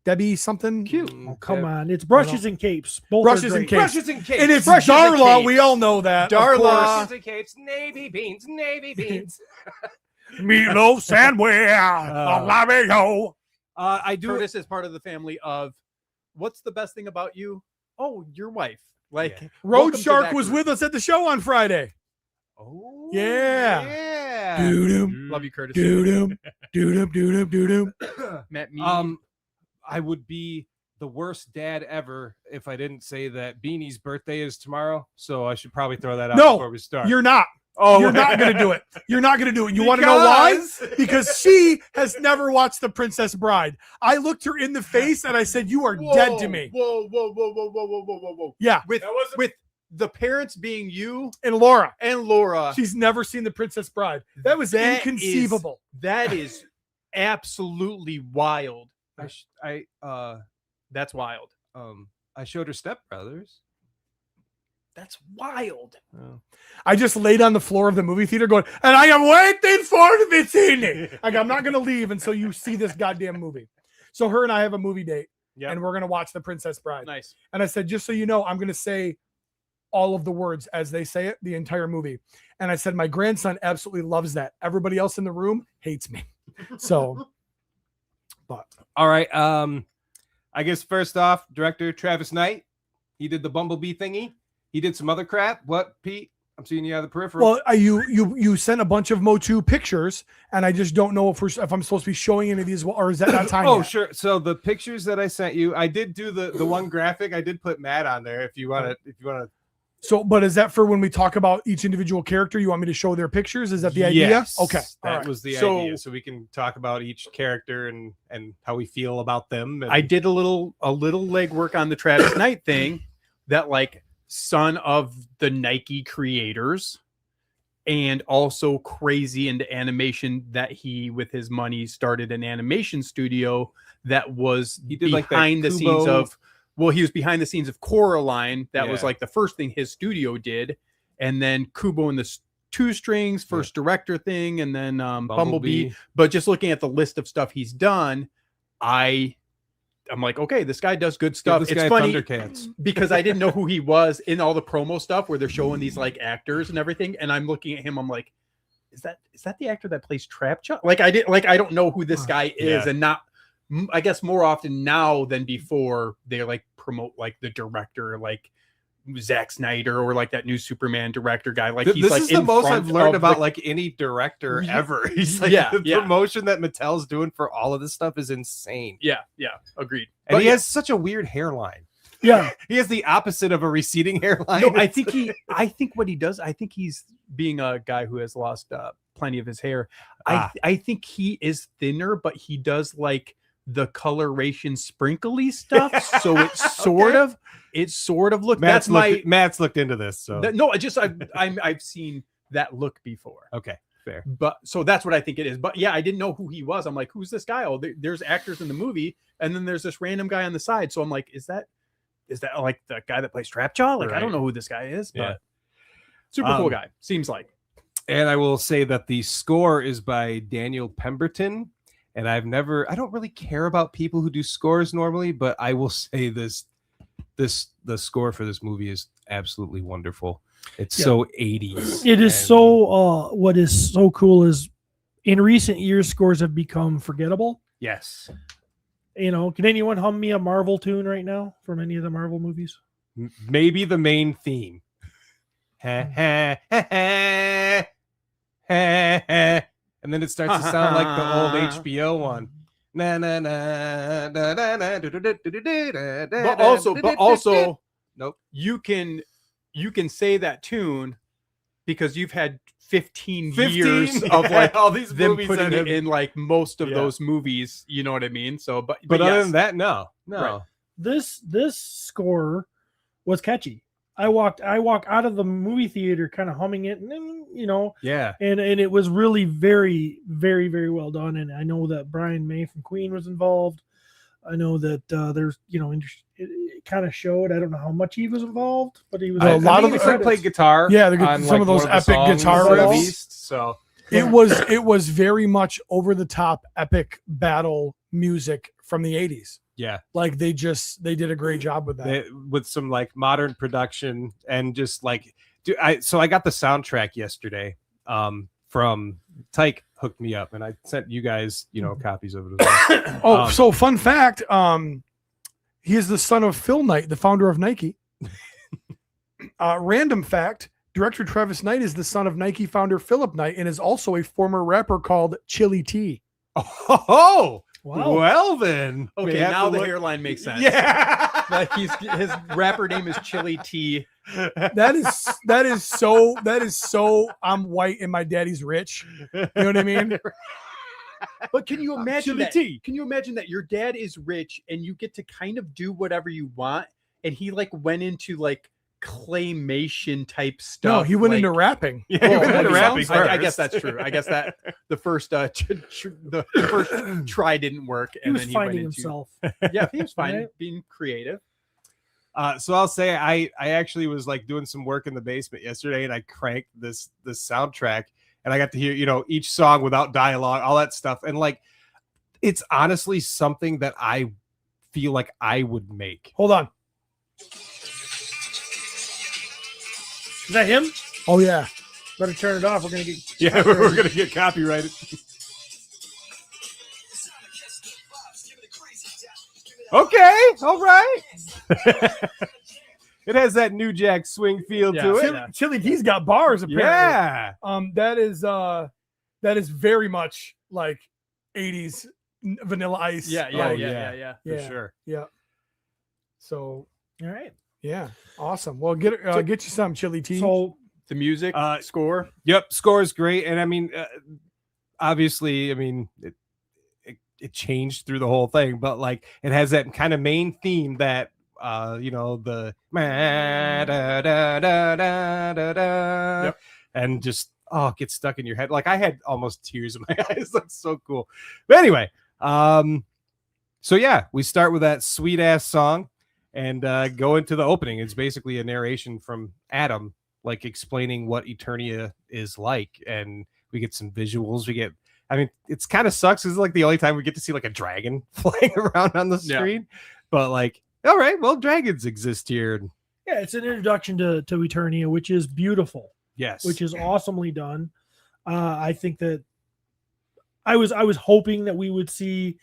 Debbie something. Cute. Oh, come on, it's brushes and capes. Both Brushes are and great. capes. Brushes and capes. And it's Brushes and Darla, capes. we all know that. of Darla. course. Brushes and capes. Navy beans. Navy beans. Meatloaf sandwich. I do. Curtis is part of the family of what's the best thing about you? Oh, your wife. Like Road welcome to Shark that was group. with us at the show on Friday. Oh Yeah. yeah. Doo-doom, Love you, Curtis. doo-doom, doo-doom, doo-doom, doo-doom. Matt Mead. I would be the worst dad ever if I didn't say that Beanie's birthday is tomorrow. So I should probably throw that out No, before we start. You're not. You're not going to do it. You're not going to do it. You want to know why? Because she has never watched The Princess Bride. I looked her in the face and I said, "You are dead to me." Whoa. Yeah. With the parents being you And Laura. and Laura. She's never seen The Princess Bride. That was inconceivable. That is absolutely wild. That's wild. I showed her Step Brothers. That's wild. I just laid on the floor of the movie theater going, and I am waiting for the scene. Like, I'm not going to leave until you see this goddamn movie. So her and I have a movie date, and we're going to watch The Princess Bride. Nice. And I said, just so you know, I'm going to say all of the words as they say it, the entire movie. And I said, my grandson absolutely loves that. Everybody else in the room hates me. So, but All right. I guess first off, director Travis Knight. He did the Bumblebee thingy. He did some other crap. What, Pete? I'm seeing you out of the peripheral. well, you sent a bunch of Motu pictures, and I just don't know if I'm supposed to be showing any of these, or is that not time? Oh, yet? sure. So the pictures that I sent you, I did do the one graphic. I did put Matt on there. If you want to. So, but is that for when we talk about each individual character? You want me to show their pictures? Is that the idea? Yes, Okay. that All right. was the So- idea. So we can talk about each character and how we feel about them. And I did a little legwork on the Travis Knight thing, that like son of the Nike creators and also crazy into animation, that he with his money started an animation studio that was He did, like, that behind the scenes Kubo- of he was behind the scenes of Coraline. That was Yeah. like the first thing his studio did, and then Kubo and the Two Strings, first director thing, and then Bumblebee. But just looking at the list of stuff he's done, I'm like, okay, this guy does good stuff. This It's guy funny Thundercats. because I didn't know who he was in all the promo stuff where they're showing these like actors and everything, and I'm looking at him, I'm like, is that the actor that plays Trap Chuck? Like I don't know who this guy is, Yeah. and not, I guess more often now than before they like promote like the director, like Zack Snyder, or like that new Superman director guy. Like he's this like is the in most front I've learned of about the- like any director ever. He's like, Yeah, the yeah. promotion that Mattel's doing for all of this stuff is insane. yeah, agreed. And But he yeah. has such a weird hairline. Yeah. He has the opposite of a receding hairline. No, I think what he does, I think he's being a guy who has lost plenty of his hair. I think he is thinner, but he does like the coloration sprinkly stuff. So it sort of looked. Matt's looked into this. So No, I've seen that look before. okay, fair. But so that's what I think it is. But yeah, I didn't know who he was. I'm like, who's this guy? Oh, there's actors in the movie, and then there's this random guy on the side. So I'm like, is that like the guy that plays Trapjaw? Like, I don't know who this guy is, but Yeah. super cool guy. Seems like. And I will say that the score is by Daniel Pemberton. And I don't really care about people who do scores normally, but I will say the score for this movie is absolutely wonderful. It's so 80s. It is so what is so cool is in recent years scores have become forgettable. Yes. Can anyone hum me a Marvel tune right now from any of the Marvel movies? Maybe the main theme. And then it starts to sound like the old HBO one. Na na na na na na. But also, nope. You can say that tune because you've had 15 years of like all these them movies putting that it have- in like most of Yeah. those movies. You know what I mean? So, but But other yes. than that, no. Right. This score was catchy. I walked out of the movie theater kind of humming it, and then, Yeah. and it was really very, very, very well done. And I know that Brian May from Queen was involved. I know that there's, it kind of showed. I don't know how much he was involved, but he was A lot of the the- played guitar. Yeah, on, some of those one epic the songs guitar at riffs. least, so It was very much over the top epic battle music from the 80s. yeah, Like they did a great job with that. with some like modern production and just like, I got the soundtrack yesterday. From Tyke hooked me up, and I sent you guys, copies of it as well. So fun fact, he is the son of Phil Knight, the founder of Nike. Random fact, director Travis Knight is the son of Nike founder Philip Knight and is also a former rapper called Chili T. Oh, Wow. well then. Okay, We have now to the look- hairline makes sense. Yeah. Like his rapper name is Chili T. That is so I'm white and my daddy's rich. You know what I mean? But can you imagine Chili that? T. Can you imagine that your dad is rich and you get to kind of do whatever you want? And he like went into like claymation type stuff. No, he went like- into rapping. Yeah, he went into okay, rapping I guess first. that's true. I guess that the first the first try didn't work, He and was then he went finding into himself. yeah, he was fine Right. being creative. So I'll say I actually was like doing some work in the basement yesterday, and I cranked this soundtrack, and I got to hear each song without dialogue, all that stuff, and like it's honestly something that I feel like I would make. Hold on. Is that him? Oh yeah. Better turn it off. We're gonna get Yeah, we're gonna get copyrighted. Okay, all right. It has that New Jack Swing feel Yeah, to it. yeah. Chili T's got bars apparently. Yeah. That is very much like 80s Vanilla Ice. Yeah, For Yeah. sure. Yeah. So all right. yeah, awesome. Well, get you some Chili T. So The music score. Yep, score is great, and I mean, obviously, I mean, it changed through the whole thing, but like it has that kind of main theme that the Yep. and just it gets stuck in your head. Like I had almost tears in my eyes. That's so cool. But anyway, so yeah, we start with that sweet ass song and go into the opening. It's basically a narration from Adam, like explaining what Eternia is like, and we get some visuals. It's kind of sucks. It's like the only time we get to see like a dragon flying around on the Yeah. screen, but like, all right, well, dragons exist here. yeah, it's an introduction to Eternia, which is beautiful, Yes, which is awesomely done. I think that I was hoping that we would see,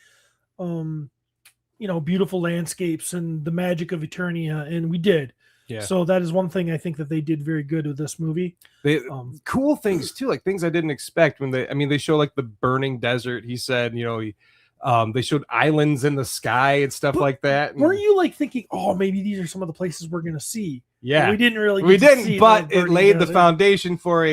beautiful landscapes and the magic of Eternia, and we did. Yeah. So that is one thing I think that they did very good with this movie. they cool things too, like things I didn't expect when they show like the burning desert. He said, they showed islands in the sky and stuff like that. And, Weren't you like thinking, oh, maybe these are some of the places we're gonna see? yeah, We didn't really. we get to didn't, see but the it burning laid the desert. foundation for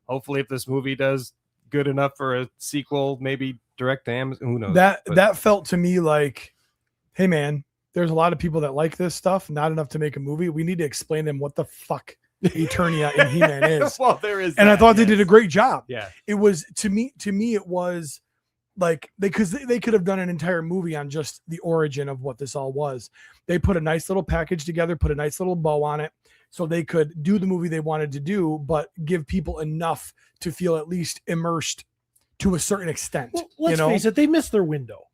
hopefully if this movie does good enough for a sequel, maybe direct to Amazon. Who knows? That felt to me like, hey man, there's a lot of people that like this stuff, not enough to make a movie. We need to explain them what the fuck Eternia and He-Man is. Well, there is, and I that, thought they yes. did a great job. Yeah, It was to me it was like they could have done an entire movie on just the origin of what this all was. They put a nice little package together, put a nice little bow on it, so they could do the movie they wanted to do, but give people enough to feel at least immersed to a certain extent. Well, let's face it, they missed their window.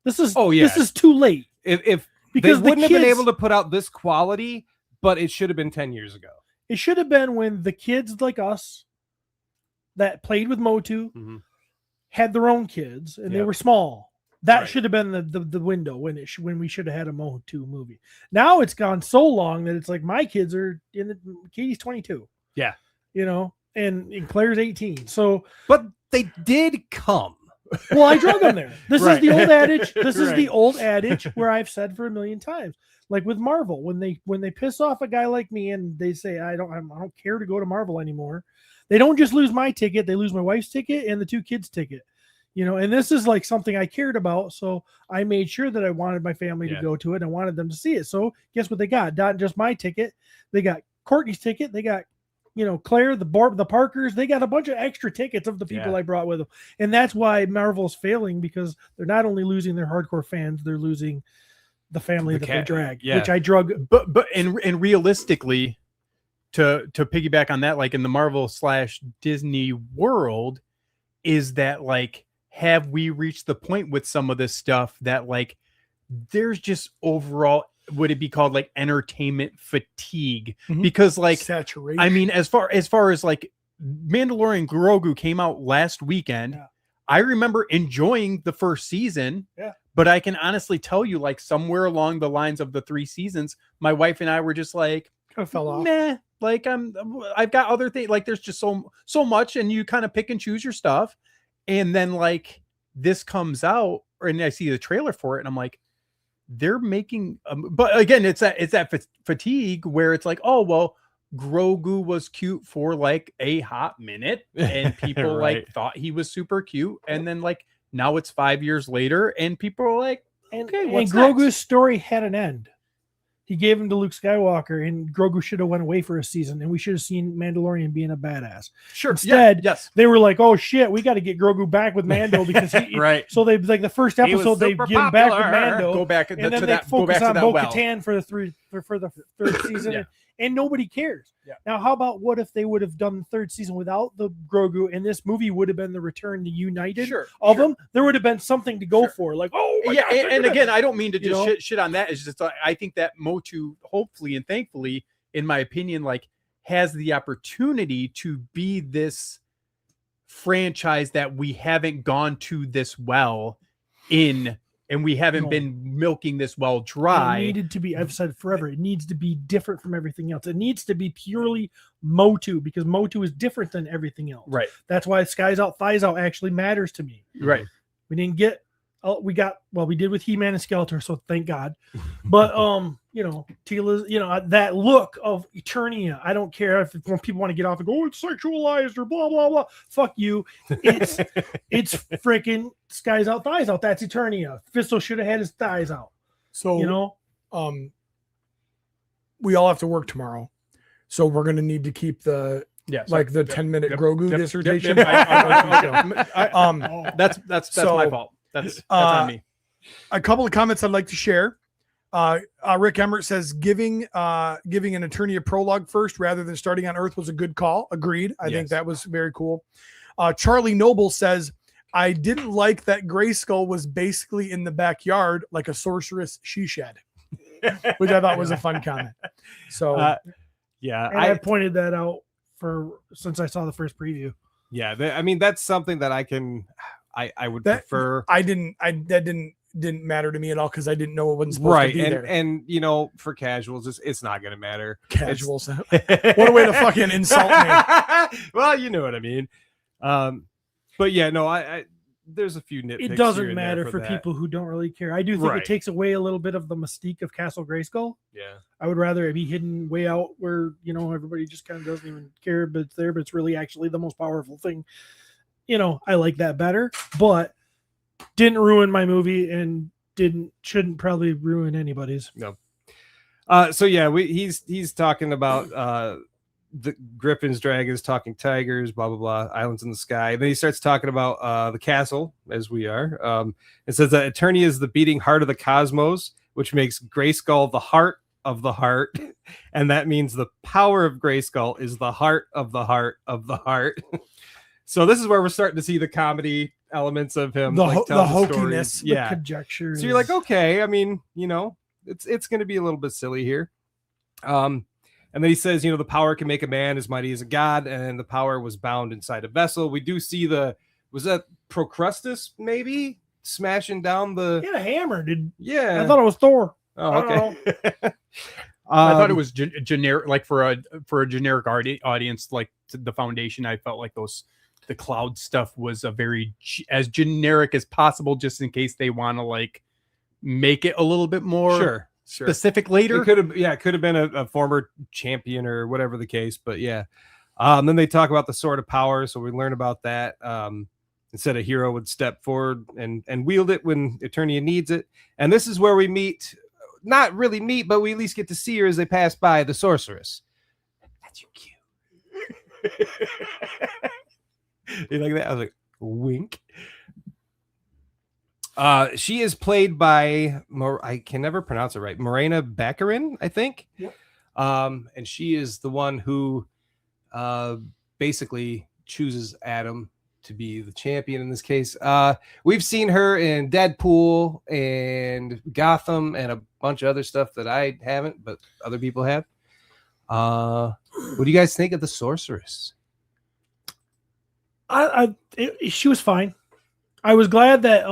This is Oh, yeah. this is too late. If Because they the wouldn't have been kids- able to put out this quality, but it should have been 10 years ago. It should have been when the kids like us that played with Motu Mhm. had their own kids and they Yep. were small. That Right. should have been the window when when we should have had a Motu movie. Now it's gone so long that it's like my kids are in the Katie's 22. Yeah. You know, and Claire's 18. So But they did come. well, I drug them there. This is Right. the old adage. This is the Right. old adage where I've said for a million times. Like with Marvel, when they piss off a guy like me and they say I don't care to go to Marvel anymore, they don't just lose my ticket, they lose my wife's ticket and the two kids' ticket. You know, and this is like something I cared about, so I made sure that I wanted my family to go to it. I wanted them to see it. So guess what they got? Not just my ticket, they got Courtney's ticket, they got Claire, the Parkers, they got a bunch of extra tickets of the people I brought with them. And that's why Marvel's failing, because they're not only losing their hardcore fans, they're losing the family that they drag, which I drug. But and realistically, to piggyback on that, like in the Marvel / Disney world, is that like, have we reached the point with some of this stuff that like there's just overall, would it be called like entertainment fatigue? Mhm. Because like Saturation. I mean, as far as like Mandalorian Grogu came out last weekend, Yeah. I remember enjoying the first season. Yeah. But I can honestly tell you, like somewhere along the lines of the 3 seasons, my wife and I were just like, kind of fell off. meh. Like I've got other things. Like there's just so much, and you kind of pick and choose your stuff. And then like this comes out, and I see the trailer for it, and I'm like, they're making. But again, it's that fatigue where it's like, oh well, Grogu was cute for like a hot minute, and people Right. like thought he was super cute, and then like now it's 5 years later, and people are like, okay, And what's Grogu's next? story had an end. He gave him to Luke Skywalker, and Grogu should have went away for a season, and we should have seen Mandalorian being a badass. Sure. Instead, yes. they were like, "Oh shit, we got to get Grogu back with Mando because he." Right. So they like the first He was episode they super get him back with popular. Mando, Go back and to then they that. Go focus back to on that well. Bo-Katan for the third season, Yeah. and nobody cares. Yeah. Now, how about what if they would have done the third season without the Grogu, and this movie would have been the return to United Sure, of sure. them? There would have been something to go Sure. for, like, oh my Yeah, God, they're and gonna- again, I don't mean to you just know? shit on that. It's just I think that Motu, hopefully and thankfully, in my opinion, like has the opportunity to be this franchise that we haven't gone to this well in, and we haven't No. been milking this well It dry. needed to be, I've said forever, it needs to be different from everything else. It needs to be purely Motu, because Motu is different than everything else. Right, That's why Skies Out, Thighs Out actually matters to me. right. We didn't get, we did with He-Man and Skeletor, so thank God. But, Tila's, that look of Eternia, I don't care if when people want to get off and go, oh, it's sexualized or blah, blah, blah. Fuck you. It's freaking Skies Out, Thighs Out. That's Eternia. Fisto should have had his thighs out, So we all have to work tomorrow, so we're gonna need to keep the Yes, like the 10-minute Grogu yep, dissertation. yep, I- that's So, my fault. That's uh, on me. A couple of comments I'd like to share. Rick Emmert says giving an attorney a prologue first rather than starting on Earth was a good call. Agreed. I think Yes. that was very cool. Charlie Noble says, I didn't like that Grayskull was basically in the backyard like a sorceress she shed, which I thought was a fun comment. So Yeah, and I pointed that out since I saw the first preview. yeah. I mean, that's something that I would That- prefer. that didn't matter to me at all because I didn't know it wasn't supposed Right, to be there. and for casuals, it's not going to matter. Casuals. What a way to fucking insult me. Well, you know what I mean. But yeah, no, I there's a few nitpicks. It here doesn't and there matter for that. people who don't really care. I do think Right. it takes away a little bit of the mystique of Castle Grayskull. Yeah, I would rather it be hidden way out where, everybody just kind of doesn't even care, but it's there, but it's really actually the most powerful thing I like that better, but didn't ruin my movie and shouldn't probably ruin anybody's. No. So yeah, he's talking about the griffins, dragons, talking tigers, blah blah blah, islands in the sky. And then he starts talking about the castle, as we are. It says that Eternia is the beating heart of the cosmos, which makes Grayskull the heart of the heart, and that means the power of Grayskull is the heart of the heart of the heart. So this is where we're starting to see the comedy elements of him, The telling hokiness, stories. the conjecture. So you're like, okay, I mean, it's going to be a little bit silly here. And then he says, the power can make a man as mighty as a god, and the power was bound inside a vessel. We do see was that Procrustes maybe smashing down the. He had a hammer, dude. Yeah, I thought it was Thor. Oh, okay. I thought it was generic, like for a generic audience, like the Foundation. I felt like the cloud stuff was a very as generic as possible, just in case they want to like make it a little bit more sure. specific later. It could have been a former champion or whatever the case, but yeah. Then they talk about the sword of power, so we learn about that. Instead, a hero would step forward and wield it when Eternia needs it. And this is where we not really meet, but we at least get to see her as they pass by, the sorceress. That's your cue. You like that? I was like, wink. She is played by I can never pronounce it right. Morena Baccarin, I think. Yep. And she is the one who basically chooses Adam to be the champion in this case. We've seen her in Deadpool and Gotham and a bunch of other stuff that I haven't, but other people have. What do you guys think of the sorceress? She was fine. I was glad that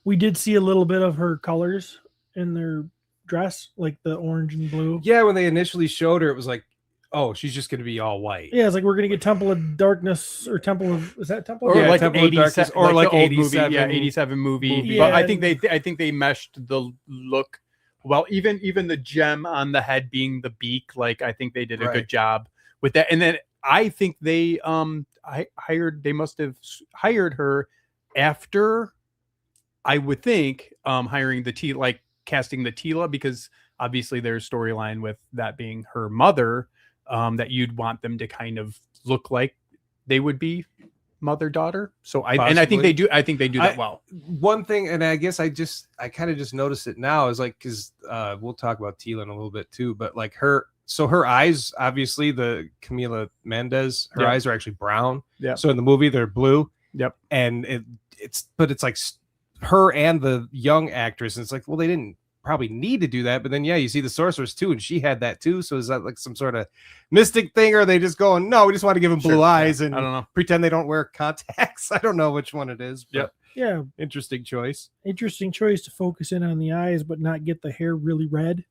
we did see a little bit of her colors in their dress, like the orange and blue. Yeah, when they initially showed her, it was like, oh, she's just going to be all white. Yeah, it's like we're going to get Temple of Darkness or Temple of, is that Temple? Or Yeah, like Temple of Darkness, or like the old 87 movie, 87 movie. movie. But Yeah. I think they meshed the look well. Even the gem on the head being the beak, like I think they did a Right. good job with that. And then I think they they must have hired her after, I would think, hiring casting the Tila, because obviously there's storyline with that being her mother, that you'd want them to kind of look like they would be mother-daughter. So I think they do that well. One thing, and I guess I kind of just noticed it now, is like, because we'll talk about Tila in a little bit too, but like her eyes, obviously the Camila Mendez, her eyes are actually brown. Yeah. So in the movie they're blue. Yep. And it's like her and the young actress, and it's like, well, they didn't probably need to do that, but then you see the sorceress too, and she had that too. So is that like some sort of mystic thing, or are they just going, no, we just want to give them blue eyes and I don't know, pretend they don't wear contacts? I don't know which one it is. But Yeah. interesting choice To focus in on the eyes, but not get the hair really red.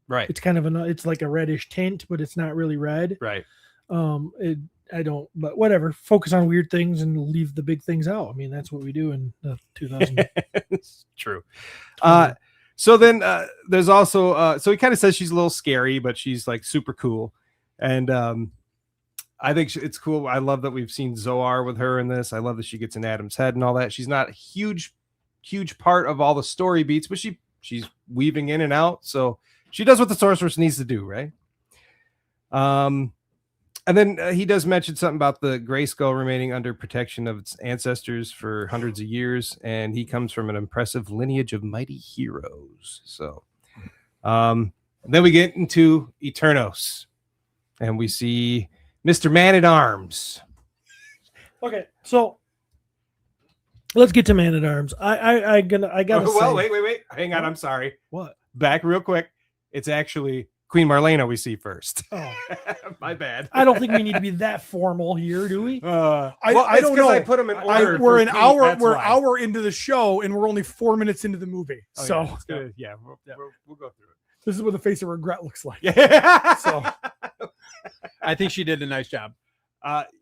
Right. It's kind of it's like a reddish tint, but it's not really red. Right. But whatever. Focus on weird things and leave the big things out. I mean, that's what we do in 2000. It's true. So then there's also so he kind of says she's a little scary, but she's like super cool. And I think it's cool. I love that we've seen Zoar with her in this. I love that she gets in Adam's head and all that. She's not a huge part of all the story beats, but she's weaving in and out. So she does what the sorceress needs to do, right? And then he does mention something about the Grayskull remaining under protection of its ancestors for hundreds of years, and he comes from an impressive lineage of mighty heroes. So then we get into Eternos, and we see Mr. Man-at-Arms. Okay, so let's get to Man-at-Arms. I gotta say. Well, wait. Hang on, I'm sorry. What? Back real quick. It's actually Queen Marlena we see first. Oh. My bad. I don't think we need to be that formal here, do we? I don't know. I put them in order. We're an hour. That's We're why. hour into the show, and we're only 4 minutes into the movie. Oh, So yeah, it's gonna, we'll go through this is what the face of regret looks like. it. Yeah. So I think she did a nice job.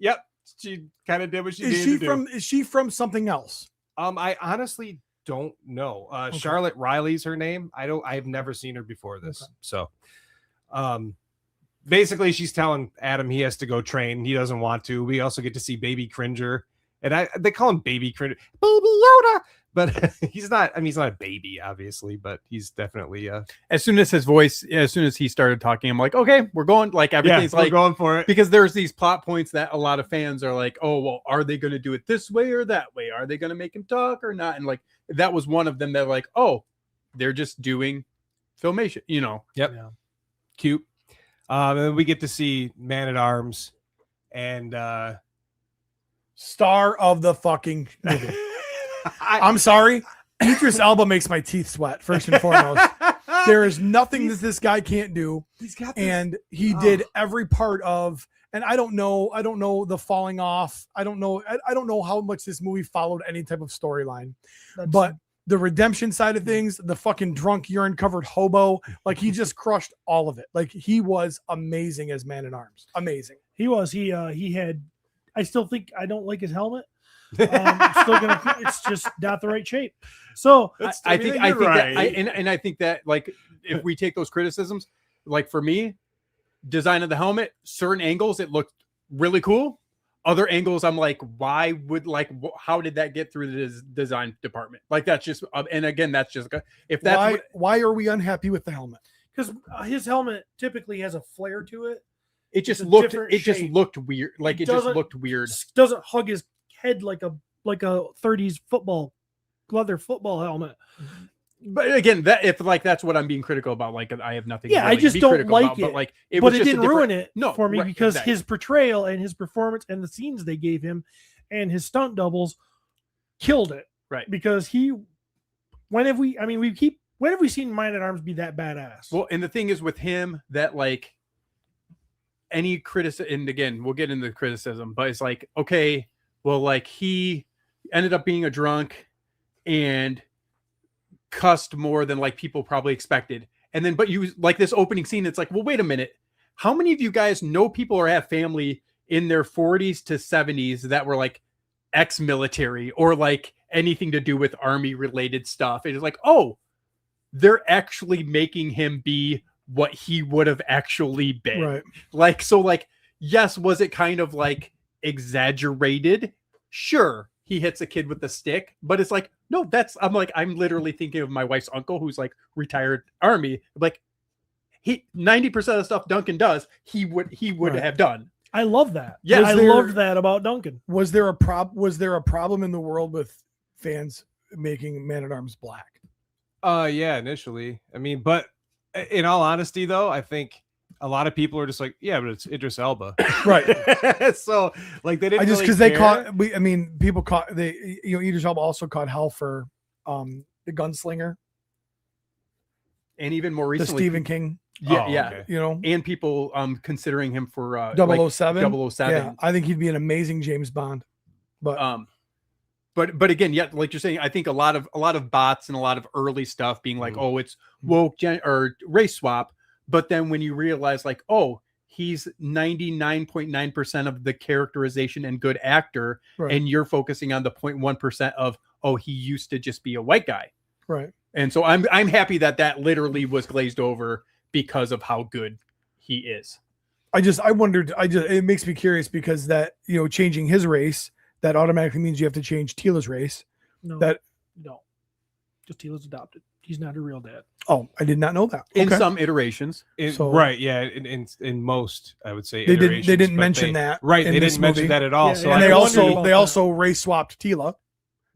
Yep. She kind of did what she is needed she to from? do. Is she from something else? I honestly don't know. Charlotte Riley's her name. I've never seen her before this. Okay. So basically she's telling Adam he has to go train. He doesn't want to. We also get to see Baby Cringer And they call him Baby Critter, Baby Yoda, but he's not. I mean, he's not a baby, obviously, but he's definitely. As soon as he started talking, I'm like, okay, we're going. Like everything's we're like going for it. because there's these plot points that a lot of fans are like, oh, well, are they going to do it this way or that way? Are they going to make him talk or not? And like that was one of them that like, oh, they're just doing filmation, you know. Yep. Yeah. Cute. And then we get to see Man-at-Arms and Star of the fucking movie. I'm sorry. Idris Elba makes my teeth sweat, first and foremost. There is nothing that this guy can't do. He's got this, And he did every part of, and I don't know the falling off. I don't know how much this movie followed any type of storyline. But the redemption side of things, the fucking drunk urine covered hobo, like he just crushed all of it. Like he was amazing as Man-at-Arms. Amazing. He was. He had. I still think I don't like his helmet. I'm still gonna. It's just not the right shape. So I think I think that like if we take those criticisms, like for me, design of the helmet, certain angles it looked really cool. Other angles, I'm like, why would how did that get through the design department? Like that's just, and again, that's just if that's why are we unhappy with the helmet? Because his helmet typically has a flare to it. It just It's a looked different just shape. looked weird. Like it just looked weird. Doesn't hug his head like a 30s leather football helmet. But again, that if like that's what I'm being critical about, like I have nothing. Yeah, really I just to be don't critical like about, it. But like, but it didn't ruin it for me right, because exactly. his portrayal and his performance and the scenes they gave him and his stunt doubles killed it. Right. Because when have we seen Man-at-Arms be that badass? Well, and the thing is with him that like any criticism, and again, we'll get into the criticism, but it's like, okay, well, like he ended up being a drunk and cussed more than like people probably expected. And then, but you like this opening scene, it's like, well, wait a minute. How many of you guys know people or have family in their 40s to 70s that were like ex-military or like anything to do with army related stuff? It's like, oh, they're actually making him be what he would have actually been. Right. Like, so like, yes, was it kind of like exaggerated? Sure. He hits a kid with a stick, but it's like, no, I'm literally thinking of my wife's uncle who's like retired army. Like 90% of the stuff Duncan does, he would Right. have done. I love that. Yeah, I love that about Duncan. Was there a problem in the world with fans making Man-at-Arms black? Yeah, initially. I mean, but in all honesty, though, I think a lot of people are just like, yeah, but it's Idris Elba, Right. So like they didn't. I just really because they care. caught. People caught. Idris Elba also caught hell for the Gunslinger, And even more the recently, Stephen King. yeah, Oh, yeah. okay. You know, And people of bots and a lot of early stuff being like, oh, it's woke or race swap. But then when you realize like, oh, he's 99.9% of the characterization and good actor. Right. And you're focusing on the 0.1% of, oh, he used to just be a white guy. right. And so I'm happy that literally was glazed over because of how good he is. It makes me curious because that, changing his race, that automatically means you have to change Tila's race. No, That- no, just Tila's adopted. He's not a real dad. Oh, I did not know that. In Okay. some iterations. So- Right, yeah, in most, I would say They iterations, didn't but mention that Right, in they this didn't mention movie. that at all. Yeah, so yeah, And I they wondered also about they that. also race swapped Tila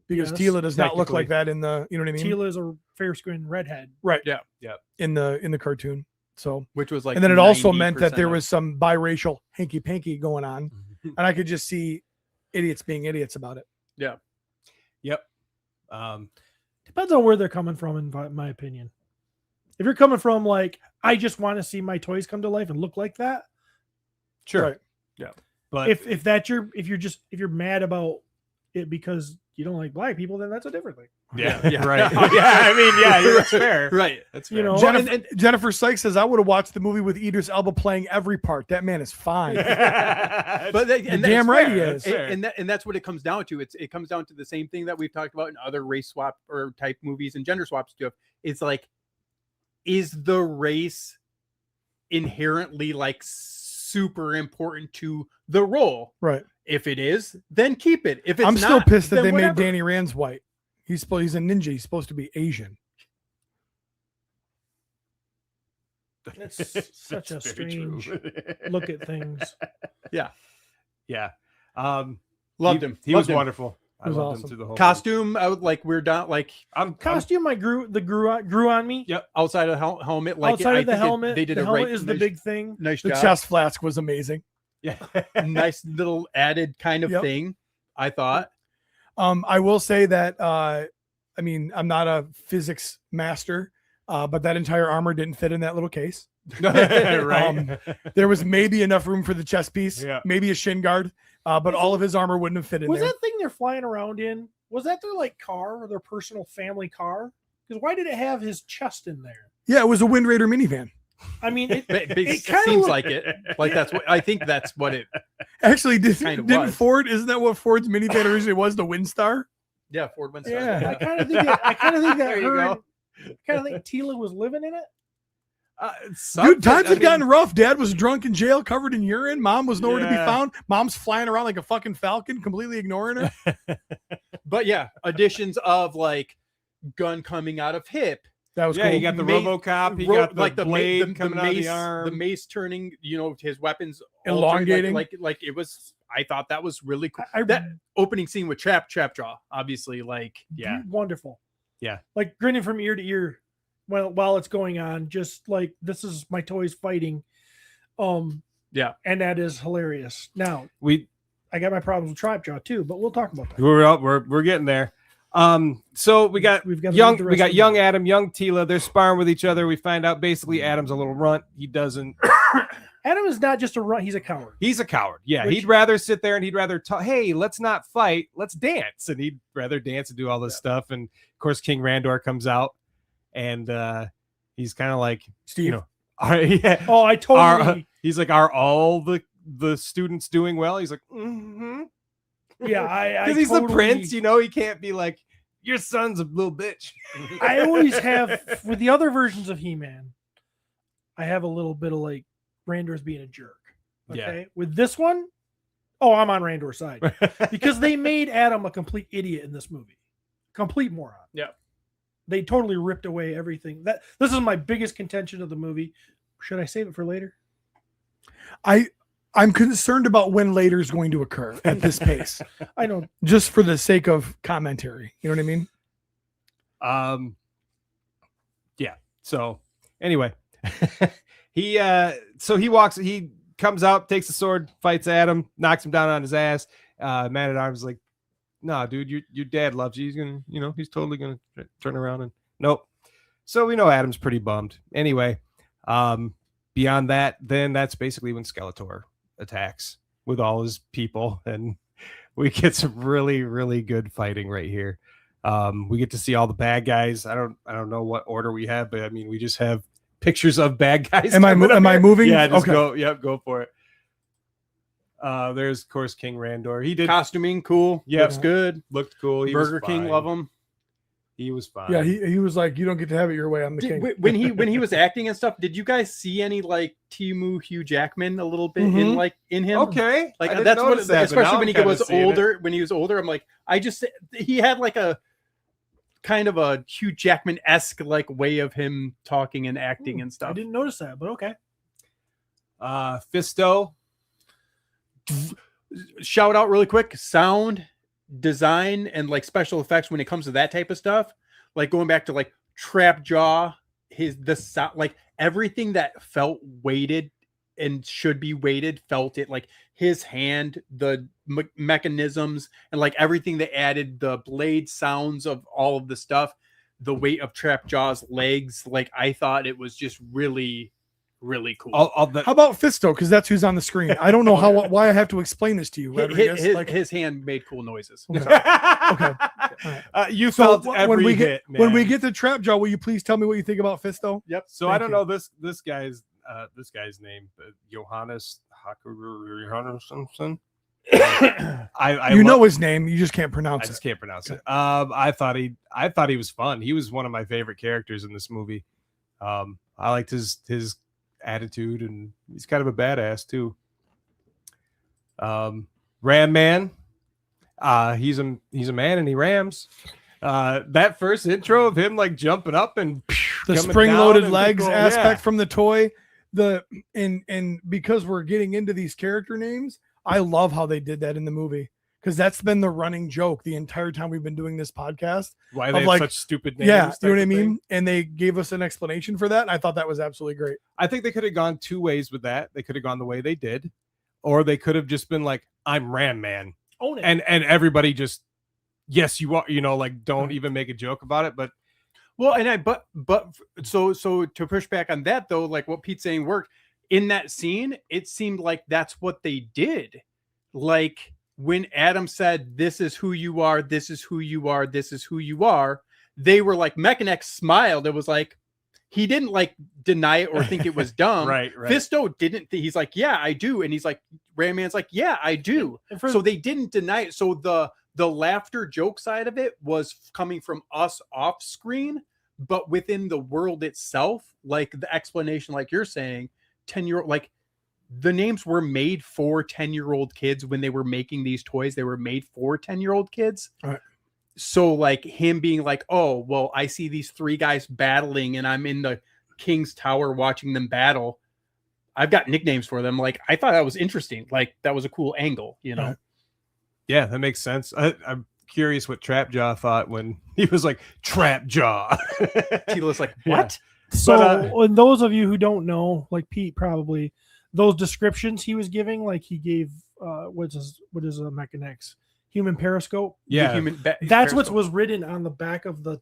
because Yes. Tila does not look Technically. like that in the, you know what I mean? Tila is a fair-skinned redhead. Right. Yeah. In the cartoon. So, Which was like, and then it also meant that 90% there of- was some biracial hanky panky going on, and I could just see idiots being idiots about it. Yep. Depends on where they're coming from, in my opinion. If you're coming from like, I just want to see my toys come to life and look like that. Sure. Right. But If you're mad about it because you don't like black people, then that's a different thing. yeah, Yeah. right. Yeah, I mean, yeah, that's fair. Right. That's You fair. know, Jennifer Sykes says, I would have watched the movie with Idris Elba playing every part. That man is fine. But You're damn right he is. And that's what it comes down to. It comes down to the same thing that we've talked about in other race swap or type movies and gender swap stuff. It's like, is the race inherently like super important to the role. Right. If it is, then keep it. If it's I'm still not, pissed that then they whatever. made Danny Rand's white. He's a ninja. He's supposed to be Asian. It's such a That's very true. strange look at things. Yeah. Loved him. He Loved was him. wonderful. I was loved awesome. him through the whole Costume, I would like. We're not like Costume, grew on me. Yep. outside of the helmet. Like Outside I of the think helmet, they did the a helmet right. is the nice, big thing. nice The job. chest flask was amazing. Yeah. Nice little added kind of Yep. thing. I thought. I will say that I mean, I'm not a physics master, but that entire armor didn't fit in that little case. Right. There was maybe enough room for the chest piece, Yeah. maybe a shin guard, but all of his armor wouldn't have fit in Was there. that thing they're flying around in? Was that their like car or their personal family car? Because why did it have his chest in there? Yeah, it was a Wind Raider minivan. I mean, it It kinda seems looked- like it. Like that's what I think. That's what it. Actually, Kind of didn't was. Ford? Isn't that what Ford's minivan originally was? The Windstar. Yeah, Ford went. Yeah. I kind of think that. I kind of think that There you her. go. Kind of think Tila was living in it. Dude, times had gotten rough. Dad was drunk in jail, covered in urine. Mom was nowhere to be Yeah. found. Mom's flying around like a fucking falcon, completely ignoring her. But yeah, additions of like gun coming out of hip. That was Yeah, cool. you got the Mace- RoboCop. You ro- got the like the ma- blade the coming out of mace, the arm. the mace turning. You know, his weapons Elongating. altering, like it was. I thought that was really cool. I That opening scene with Trapjaw, obviously, like Yeah. wonderful. Yeah. Like grinning from ear to ear while it's going on, just like this is my toys fighting. Yeah. And that is hilarious. Now We I got my problems with Trapjaw too, but we'll talk about that. we're getting there. So we got We've got to young read the we rest got of young them. Adam, young Tila. They're sparring with each other. We find out basically Adam's a little runt. He doesn't. Adam is not just a run; he's a coward. He's a coward. Yeah, Which- he'd rather sit there and he'd rather talk. Hey, let's not fight. Let's dance. And he'd rather dance and do all this stuff. And of course, King Randor comes out, and he's kind of like, Steve. you know, yeah, Oh, I totally. he's like, are all the students doing well? He's like, mm-hmm. Yeah, I Because he's totally, the prince, you know. He can't be like, your son's a little bitch. I always have with the other versions of He-Man. I have a little bit of like Randor's being a jerk. Yeah. Okay, with this one, oh, I'm on Randor's side because they made Adam a complete idiot in this movie, complete moron. Yeah. They totally ripped away everything. This is my biggest contention of the movie. Should I save it for later? I'm concerned about when later is going to occur at this pace, I don't. just for the sake of commentary. You know what I mean? Yeah. So anyway, he comes out, takes the sword, fights Adam, knocks him down on his ass. Man-at-Arms is like, nah, dude, your dad loves you. He's gonna, you know, he's totally gonna turn around and nope. So we know Adam's pretty bummed. Anyway, beyond that, then that's basically when Skeletor attacks with all his people, and we get some really, really good fighting right here. We get to see all the bad guys. I don't know what order we have, but I mean, we just have pictures of bad guys. Am I coming up here. moving? Yeah, just Okay. go. Yep, go for it. There's of course King Randor. He did costuming, cool. Yeah. Looks good. looked cool. He was Burger King, fine. love him. He was fine. Yeah, he was like, you don't get to have it your way. I'm the king. When he was acting and stuff, did you guys see any like Temu Hugh Jackman a little bit Mhm. in him? Okay. Like I didn't that's what, notice that, but now especially when I'm he kinda was seeing it. older. When he was older, I'm like, he had like a kind of a Hugh Jackman-esque like way of him talking and acting and I stuff. didn't notice that, but okay. Fisto. Shout out really quick, sound design and like special effects when it comes to that type of stuff, like going back to like Trapjaw, the sound, like everything that felt weighted and should be weighted felt it, like his hand, the mechanisms, and like everything that added the blade sounds of all of the stuff, the weight of Trapjaw's legs. Like I thought it was just really, really cool. All the How about Fisto? Because that's who's on the screen. I don't know why I have to explain this to you. Rodriguez. His hand made cool noises. Okay. You So felt when every we hit, get when we man. get to Trapjaw, will you please tell me what you think about Fisto? Yep. So I Thank don't you. know this guy's name, Johannes Johannesson. I You know love- his name, you just can't I pronounce it. just can't pronounce it. I thought he was fun. He was one of my favorite characters in this movie. I liked his attitude, and he's kind of a badass too. Ram Man, he's a man and he rams. That first intro of him like jumping up and The coming spring-loaded down and legs going- aspect from the toy, and because we're getting into these character names, I love how they did that in the movie, because that's been the running joke the entire time we've been doing this podcast. Why of they have like, such stupid names. Yeah, you know type what I of mean? thing. And they gave us an explanation for that. And I thought that was absolutely great. I think they could have gone two ways with that. They could have gone the way they did, or they could have just been like, "I'm Ram Man," Own it. and everybody just, yes, you are, like don't even make a joke about it. But Well, and so to push back on that though, like what Pete's saying worked in that scene. It seemed like that's what they did. Like when Adam said, "This is who you are. This is who you are. This is who you are," they were like, Mechaneck smiled. It was like he didn't like deny it or think it was dumb. right. Fisto didn't think, he's like, "Yeah, I do," and he's like, Ram Man's like, "Yeah, I do." And for- So they didn't deny it. So the laughter joke side of it was coming from us off screen, but within the world itself, like the explanation, like you're saying, 10-year-old, like the names were made for 10-year-old kids when they were making these toys. They were made for 10-year-old kids. Right. So like him being like, "Oh, well, I see these three guys battling and I'm in the King's Tower watching them battle. I've got nicknames for them." Like, I thought that was interesting. Like, that was a cool angle, you know? Right. Yeah, that makes sense. I'm curious what Trapjaw thought when he was like Trapjaw. Tila's like, Yeah. "What?" So, But, and those of you who don't know, like Pete probably, those descriptions he was giving, like he gave, what is a Mechanex? Human periscope. Yeah, The human That's what periscope, was written on the back of the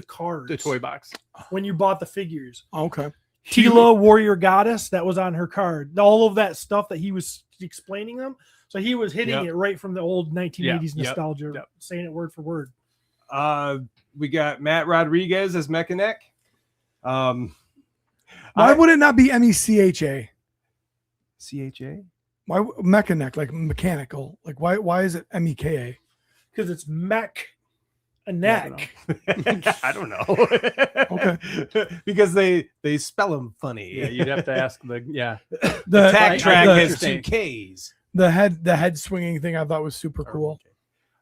cards. the toy box. when you bought the figures. Okay. Tila, warrior goddess, that was on her card. All of that stuff that he was explaining them. So he was hitting Yep. it right from the old 1980s Yep. nostalgia, Yep. saying it word for word. we got Matt Rodriguez as Mechaneck. Why I- would it not be MECHA? CHA. Why Mechaneck, like mechanical? Like why is it MEKA? Because it's mech a neck. I don't know. Okay. Because they spell them funny. Yeah, you'd have to ask the, yeah. The Tack I track know what has you're two saying. Ks. the head swinging thing I thought was super cool.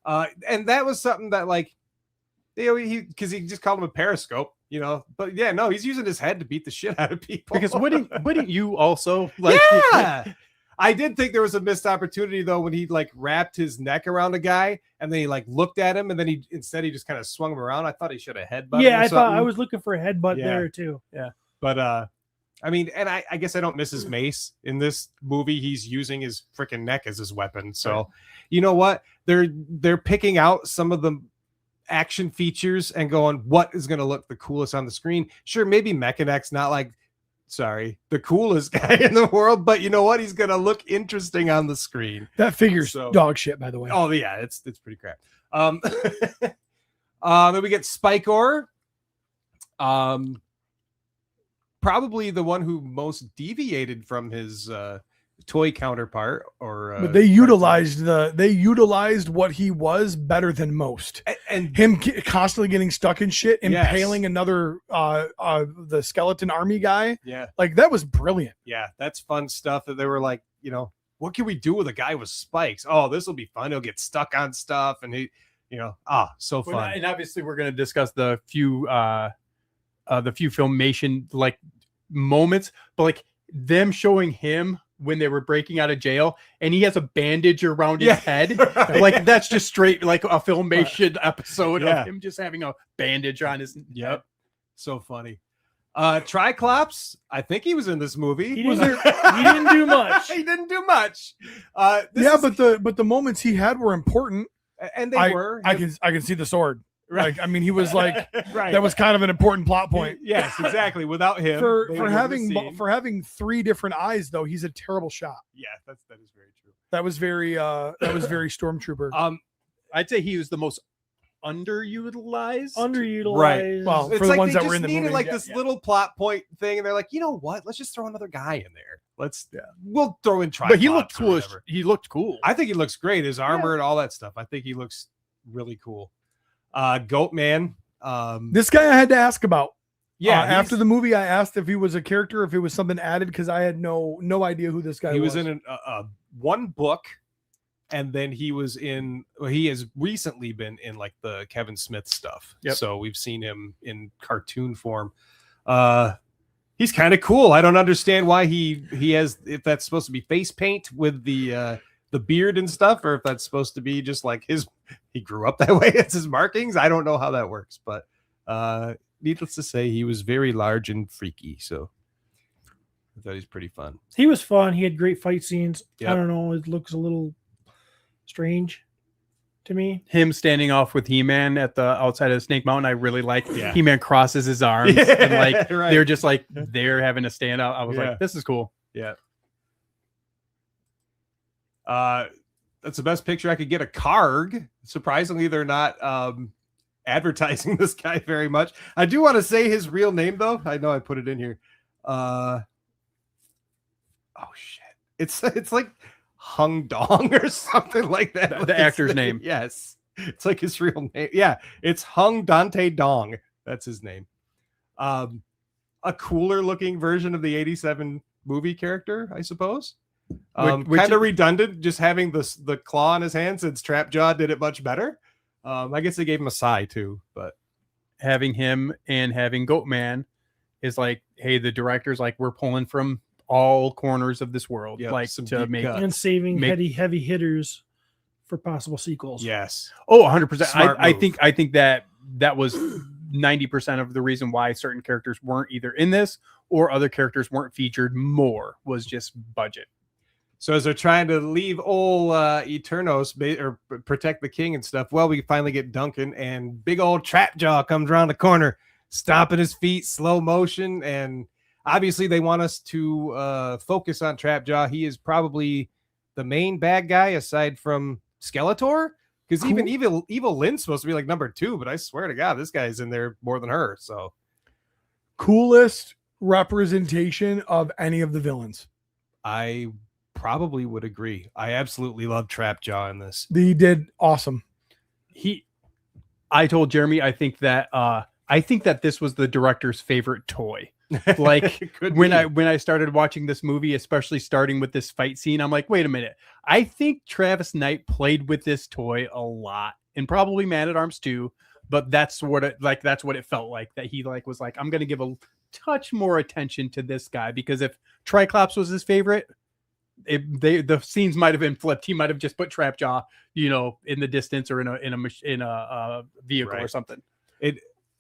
And that was something that like because he just called him a periscope, but yeah, no, he's using his head to beat the shit out of people. Because wouldn't you also like? Yeah. I did think there was a missed opportunity though when he like wrapped his neck around a guy and then he like looked at him and then he just kind of swung him around. I thought he should have headbutted. Yeah, him or I thought I something. was looking for a headbutt Yeah. there too. But I mean, and I guess I don't miss his mace in this movie. He's using his freaking neck as his weapon. So you know what? They're picking out some of the action features and going, what is going to look the coolest on the screen? Sure, maybe Mechaneck's not like, the coolest guy in the world, but you know what? He's going to look interesting on the screen. That figure's So- dog shit, by the way. Oh yeah, it's pretty crap. Then we get Spikor. Probably the one who most deviated from his toy counterpart, or But they utilized what he was better than most. and Him constantly getting stuck in shit, Yes. impaling another the skeleton army guy. yeah, Like that was brilliant. that's fun stuff. That they were like, what can we do with a guy with spikes? Oh, this will be fun. He'll get stuck on stuff, and he, so Well, fun. and obviously we're going to discuss the few filmation like moments, but like them showing him when they were breaking out of jail and he has a bandage around his head. Like that's just straight like a filmation episode Yeah. of him just having a bandage on his Yep, so funny. Triclops, I think he was in this movie. He didn't do much. He didn't do much. But the moments he had were important. And they I were. I can see the sword. Right. Like I mean, he was like right. that was kind of an important plot point. Yes, exactly. Without him, For they wouldn't have having seen. for having three different eyes though, he's a terrible shot. Yeah, that is very true. That was very stormtrooper. I'd say he was the most underutilized. Underutilized. Well, It's for the like ones they that were just in the needed movie. like Yeah, this yeah. little plot point thing, and they're like, you know what? Let's just throw another guy in there. We'll throw in Triclops. But he looked or cool. whatever. He looked cool. I think he looks great. His armor and all that stuff. I think he looks really cool. Goat Man. This guy I had to ask about. Yeah, after the movie, I asked if he was a character, if it was something added, because I had no idea who this guy was. He was in one book, and then he was in. Well, he has recently been in like the Kevin Smith stuff. Yep. So we've seen him in cartoon form. He's kind of cool. I don't understand why he has, if that's supposed to be face paint with the beard and stuff, or if that's supposed to be just like he grew up that way. It's his markings. I don't know how that works, but needless to say, he was very large and freaky. So I thought he's pretty fun. He was fun. He had great fight scenes. Yep. I don't know. It looks a little strange to me. Him standing off with He-Man at the outside of Snake Mountain, I really like. Yeah. He-Man crosses his arms and like right. they're just like they're having to stand out. I was like, this is cool. Yeah. That's the best picture I could get. A Karg. Surprisingly, they're not advertising this guy very much. I do want to say his real name though. I know I put it in here. Oh shit. It's like Hung Dong or something like that. The actor's name. Yes. It's like his real name. Yeah, it's Hung Dante Dong. That's his name. A cooler looking version of the 87 movie character, I suppose. Kind of redundant, just having the claw in his hand, since Trapjaw did it much better. I guess they gave him a sigh too, but having him and having Goatman is like, hey, the director's like, we're pulling from all corners of this world, Yep, like some to deep make cuts. And saving heavy hitters for possible sequels. yes. Oh, 100%. Smart I move. think that was 90% of the reason why certain characters weren't either in this or other characters weren't featured more was just budget. So as they're trying to leave old Eternos or protect the king and stuff, well, we finally get Duncan, and big old Trapjaw comes around the corner, stomping his feet, slow motion, and obviously they want us to focus on Trapjaw. He is probably the main bad guy aside from Skeletor, because even Evil Lynn's supposed to be like number 2, but I swear to God, this guy's in there more than her. So Coolest representation of any of the villains. I probably would agree. I absolutely love Trapjaw in this. He did awesome. I told Jeremy, I think that this was the director's favorite toy. Like when I started watching this movie, especially starting with this fight scene, I'm like, wait a minute. I think Travis Knight played with this toy a lot, and probably Man-at-Arms too. But that's what it felt like, that he like was like, I'm going to give a touch more attention to this guy, because if Triclops was his favorite, the scenes might have been flipped. He might have just put Trapjaw, in the distance or in a vehicle or something.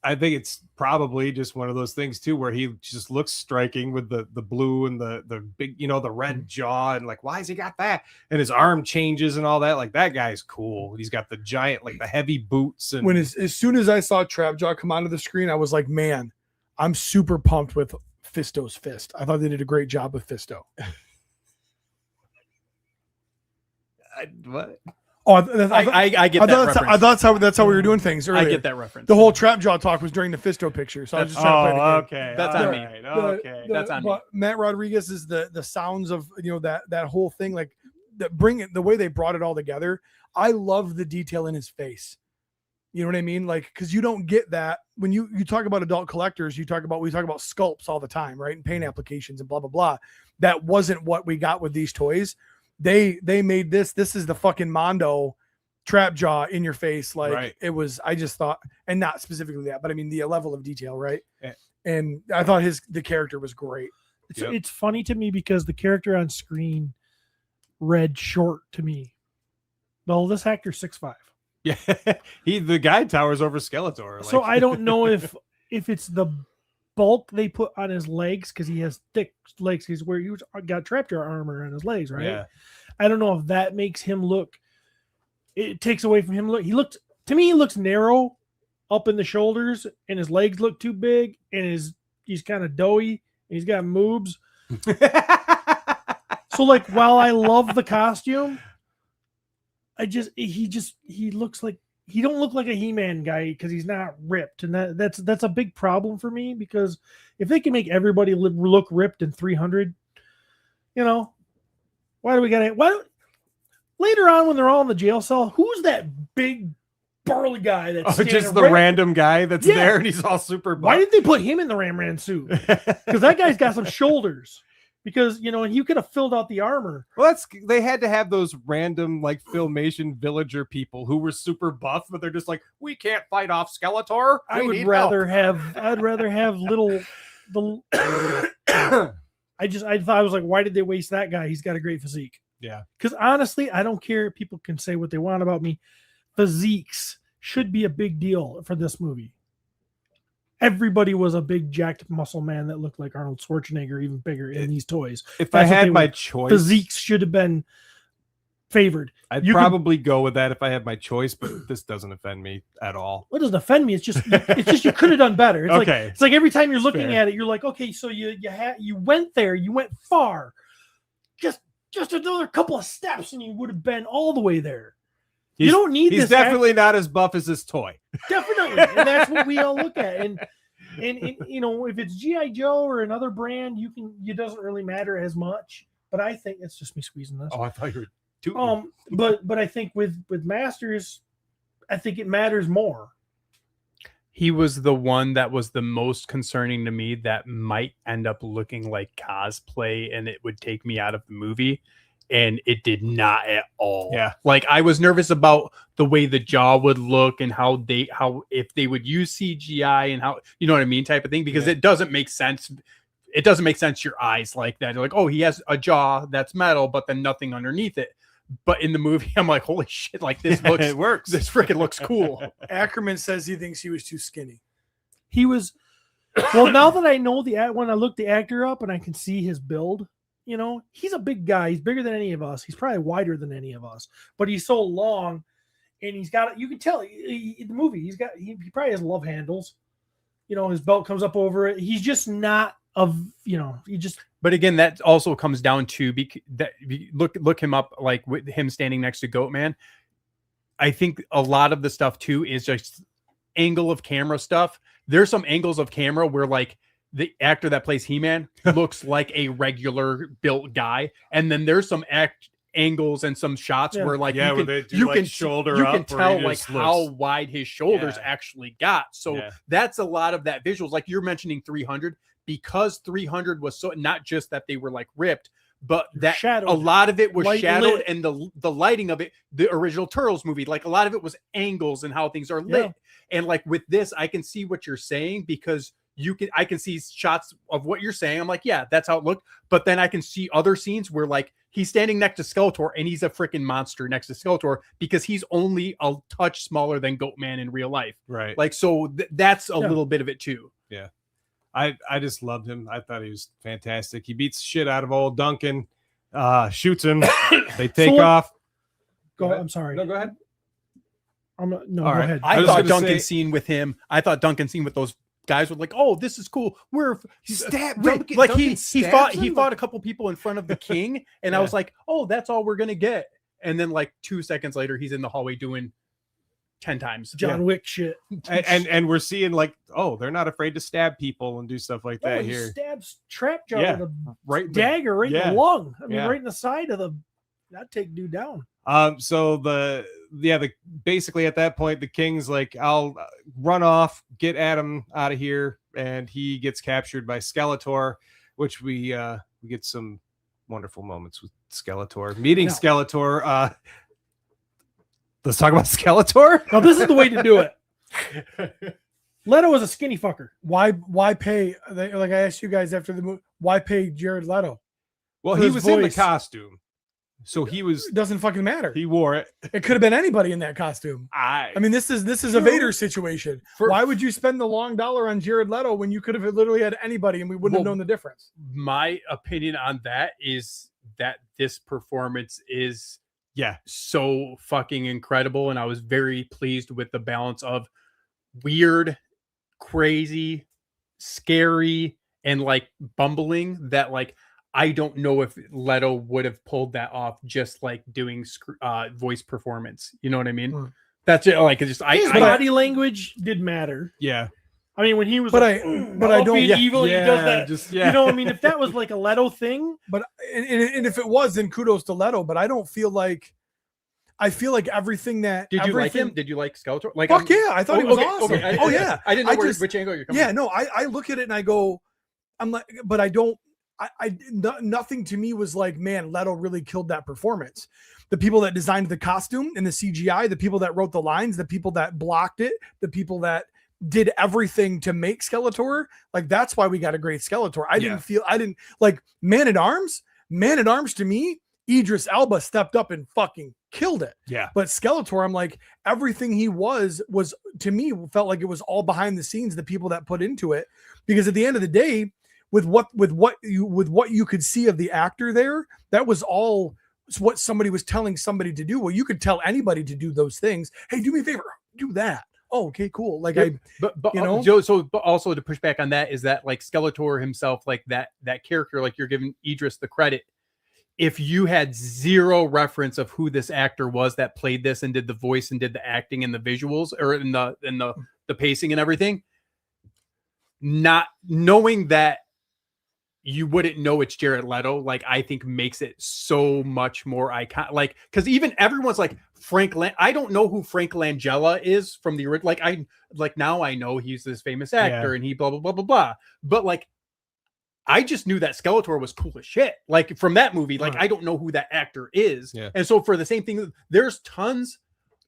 I think it's probably just one of those things too, where he just looks striking with the blue and the big, the red jaw, and like, why has he got that? And his arm changes and all that. Like, that guy's cool. He's got the giant, like the heavy boots. And As soon as I saw Trapjaw come onto the screen, I was like, man, I'm super pumped with Fisto's fist. I thought they did a great job with Fisto. What? Oh, I get that reference. I thought that's how we were doing things earlier. I get that reference. The whole Trapjaw talk was during the Fisto picture, so I was just trying to play the game. Okay. That's all on me. right, okay. That's on me. But Matt Rodriguez is the sounds of that whole thing, like the way they brought it all together. I love the detail in his face. You know what I mean? Like, because you don't get that when you talk about adult collectors. We talk about sculpts all the time, right? And paint applications and blah blah blah. That wasn't what we got with these toys. They made this. This is the fucking Mondo Trapjaw in your face. Like, right. It was. I just thought, and not specifically that, but I mean the level of detail, right? Yeah. And I thought the character was great. It's funny to me because the character on screen read short to me. Well, this actor's 6'5". Yeah, the guy towers over Skeletor. So I don't know if it's the bulk they put on his legs, because he has thick legs. He's got Trapjaw armor on his legs, right? Yeah. I don't know if that makes him look. It takes away from him. He looks narrow up in the shoulders, and his legs look too big, and he's kind of doughy, and he's got moobs. So like, while I love the costume, he looks like he don't look like a He-Man guy because he's not ripped, and that's a big problem for me, because if they can make everybody look ripped in 300, why do we got to? Later on when they're all in the jail cell, who's that big burly guy that's Oh, standing just the right- random guy that's Yeah. there and he's all super buff. Why did they put him in the Ram suit? Because that guy's got some shoulders. Because and he could have filled out the armor. Well, they had to have those random like Filmation villager people who were super buff, but they're just like, we can't fight off Skeletor. I We would need rather help." have. I'd rather have little. I thought I was like, why did they waste that guy? He's got a great physique. Yeah. Because honestly, I don't care. People can say what they want about me. Physiques should be a big deal for this movie. Everybody was a big jacked muscle man that looked like Arnold Schwarzenegger, even bigger in these toys. If I That's what had they my were. choice, Physiques should have been favored. I'd You could- probably go with that if I had my choice, but this doesn't offend me at all. What doesn't offend me? It's just you could have done better. It's Okay. like it's like every time you're looking Fair. at it, you're like, okay, so you went there, you went far, just another couple of steps, and you would have been all the way there. You don't need He's this. definitely not as buff as this toy. Definitely, and that's what we all look at. And if it's GI Joe or another brand, it doesn't really matter as much. But I think it's just me squeezing this. Oh, I thought you were tooting. But I think with Masters, I think it matters more. He was the one that was the most concerning to me that might end up looking like cosplay and it would take me out of the movie. And it did not at all. Yeah. Like I was nervous about the way the jaw would look and how if they would use CGI and how, you know what I mean, type of thing, because it doesn't make sense. It doesn't make sense. Your eyes like that. You're like, oh, he has a jaw that's metal, but then nothing underneath it. But in the movie, I'm like, holy shit, like this looks, It works. This freaking looks cool. Ackerman says he thinks he was too skinny. He was well. Now that I know when I look the actor up and I can see his build, he's a big guy. He's bigger than any of us. He's probably wider than any of us. But he's so long, and he's got. You can tell in the movie he probably has love handles. His belt comes up over it. He's just not he just. But again, that also comes down to look him up, like with him standing next to Goatman. I think a lot of the stuff too is just angle of camera stuff. There's some angles of camera where like the actor that plays He-Man looks like a regular built guy, and then there's some angles and some shots where like where they do, you like, can shoulder you up can where tell he like just how looks- wide his shoulders actually got. So that's a lot of that visuals. Like you're mentioning 300, because 300 was so not just that they were like ripped, but that Shadowed. a lot of it was Light shadowed lit. and the lighting of it, the original Turtles movie, like a lot of it was angles and how things are lit. Yeah. And like with this, I can see what you're saying because I can see shots of what you're saying. I'm like, yeah, that's how it looked. But then I can see other scenes where like he's standing next to Skeletor and he's a freaking monster next to Skeletor because he's only a touch smaller than Goatman in real life. Right. Like, so that's a little bit of it too. Yeah. I just loved him. I thought he was fantastic. He beats shit out of old Duncan, shoots him. They take off. Go. I'm sorry. No, go ahead. No, All go right. ahead. I was thought gonna Duncan's say- scene with him. I thought Duncan's scene with those guys were like, oh, this is cool. He Duncan stabs him? fought a couple people in front of the king, and I was like, oh, that's all we're gonna get. And then like 2 seconds later, he's in the hallway doing 10 times. John Wick shit. And we're seeing like, oh, they're not afraid to stab people and do stuff like that He here. stabs Trapjaw Yeah. with a Right in the- dagger right in yeah. the lung. I mean, Yeah. right in the side of that take dude down. So basically at that point, the king's like, I'll run off, get Adam out of here, and he gets captured by Skeletor, which we get some wonderful moments with Skeletor. Meeting No. Skeletor. Let's talk about Skeletor. Now this is the way to do it. Leto was a skinny fucker. Why pay? Like I asked you guys after the movie, why pay Jared Leto? Well, For he his was in the voice. costume, so he was. It doesn't fucking matter. He wore it. It could have been anybody in that costume. I mean, this is a Vader situation. Why would you spend the long dollar on Jared Leto when you could have literally had anybody and we wouldn't have known the difference? My opinion on that is that this performance is so fucking incredible, and I was very pleased with the balance of weird, crazy, scary, and like bumbling that like I don't know if Leto would have pulled that off just like doing voice performance. You know what I mean? That's it. Like it's just His body language did matter. Yeah. I mean, when he was, But like, I don't. being evil. He does that. Just You know, I mean, if that was like a Leto thing, But and if it was, then kudos to Leto. But I don't feel like I feel like everything that Did you like everything- him? Did you like Skeletor? Like, Fuck yeah, I thought he was awesome. Okay. Oh yeah, I didn't know I just- which angle you're coming. yeah. No, I look at it and I go, I'm like, but I don't. Nothing to me was like, man, Leto really killed that performance. The people that designed the costume and the CGI, the people that wrote the lines, the people that blocked it, the people that did everything to make Skeletor, like that's why we got a great Skeletor. I didn't like Man at Arms to me, Idris Elba stepped up and fucking killed it. Yeah. But Skeletor, I'm like, everything he was to me felt like it was all behind the scenes, the people that put into it. Because at the end of the day, with what you could see of the actor there, that was all what somebody was telling somebody to do. Well, you could tell anybody to do those things. Hey, do me a favor, do that. Oh, okay, cool. Like but you know, but also to push back on that is that like Skeletor himself, like that character, like you're giving Idris the credit. If you had zero reference of who this actor was that played this and did the voice and did the acting and the visuals or in the pacing and everything, not knowing that you wouldn't know it's Jared Leto, like I think makes it so much more iconic. Like, because even everyone's like I don't know who Frank Langella is from the original. Like now I know he's this famous actor and he blah blah blah blah blah. But like, I just knew that Skeletor was cool as shit. Like from that movie, like I don't know who that actor is. Yeah. And so for the same thing, there's tons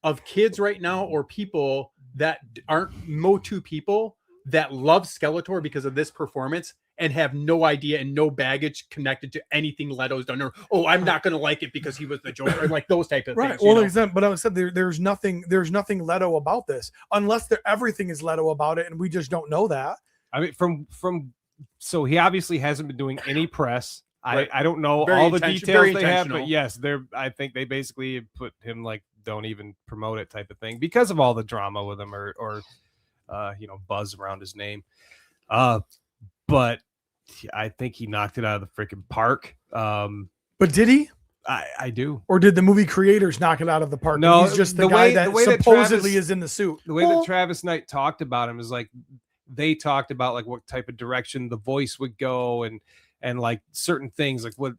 of kids right now or people that aren't MOTU people that love Skeletor because of this performance and have no idea and no baggage connected to anything Leto's done. Or, I'm not going to like it because he was the Joker, or like those type of things. Well, but I said there's nothing Leto about this, unless everything is Leto about it, and we just don't know that. I mean, so he obviously hasn't been doing any press. Right. I don't know Very all the very details they have, intentional. but yes, I think they basically put him like don't even promote it type of thing because of all the drama with him or buzz around his name. But I think he knocked it out of the freaking park. But did he? I do. Or did the movie creators knock it out of the park? No, He's just the guy that supposedly is in the suit. The way that Travis Knight talked about him is like they talked about like what type of direction the voice would go and like certain things, like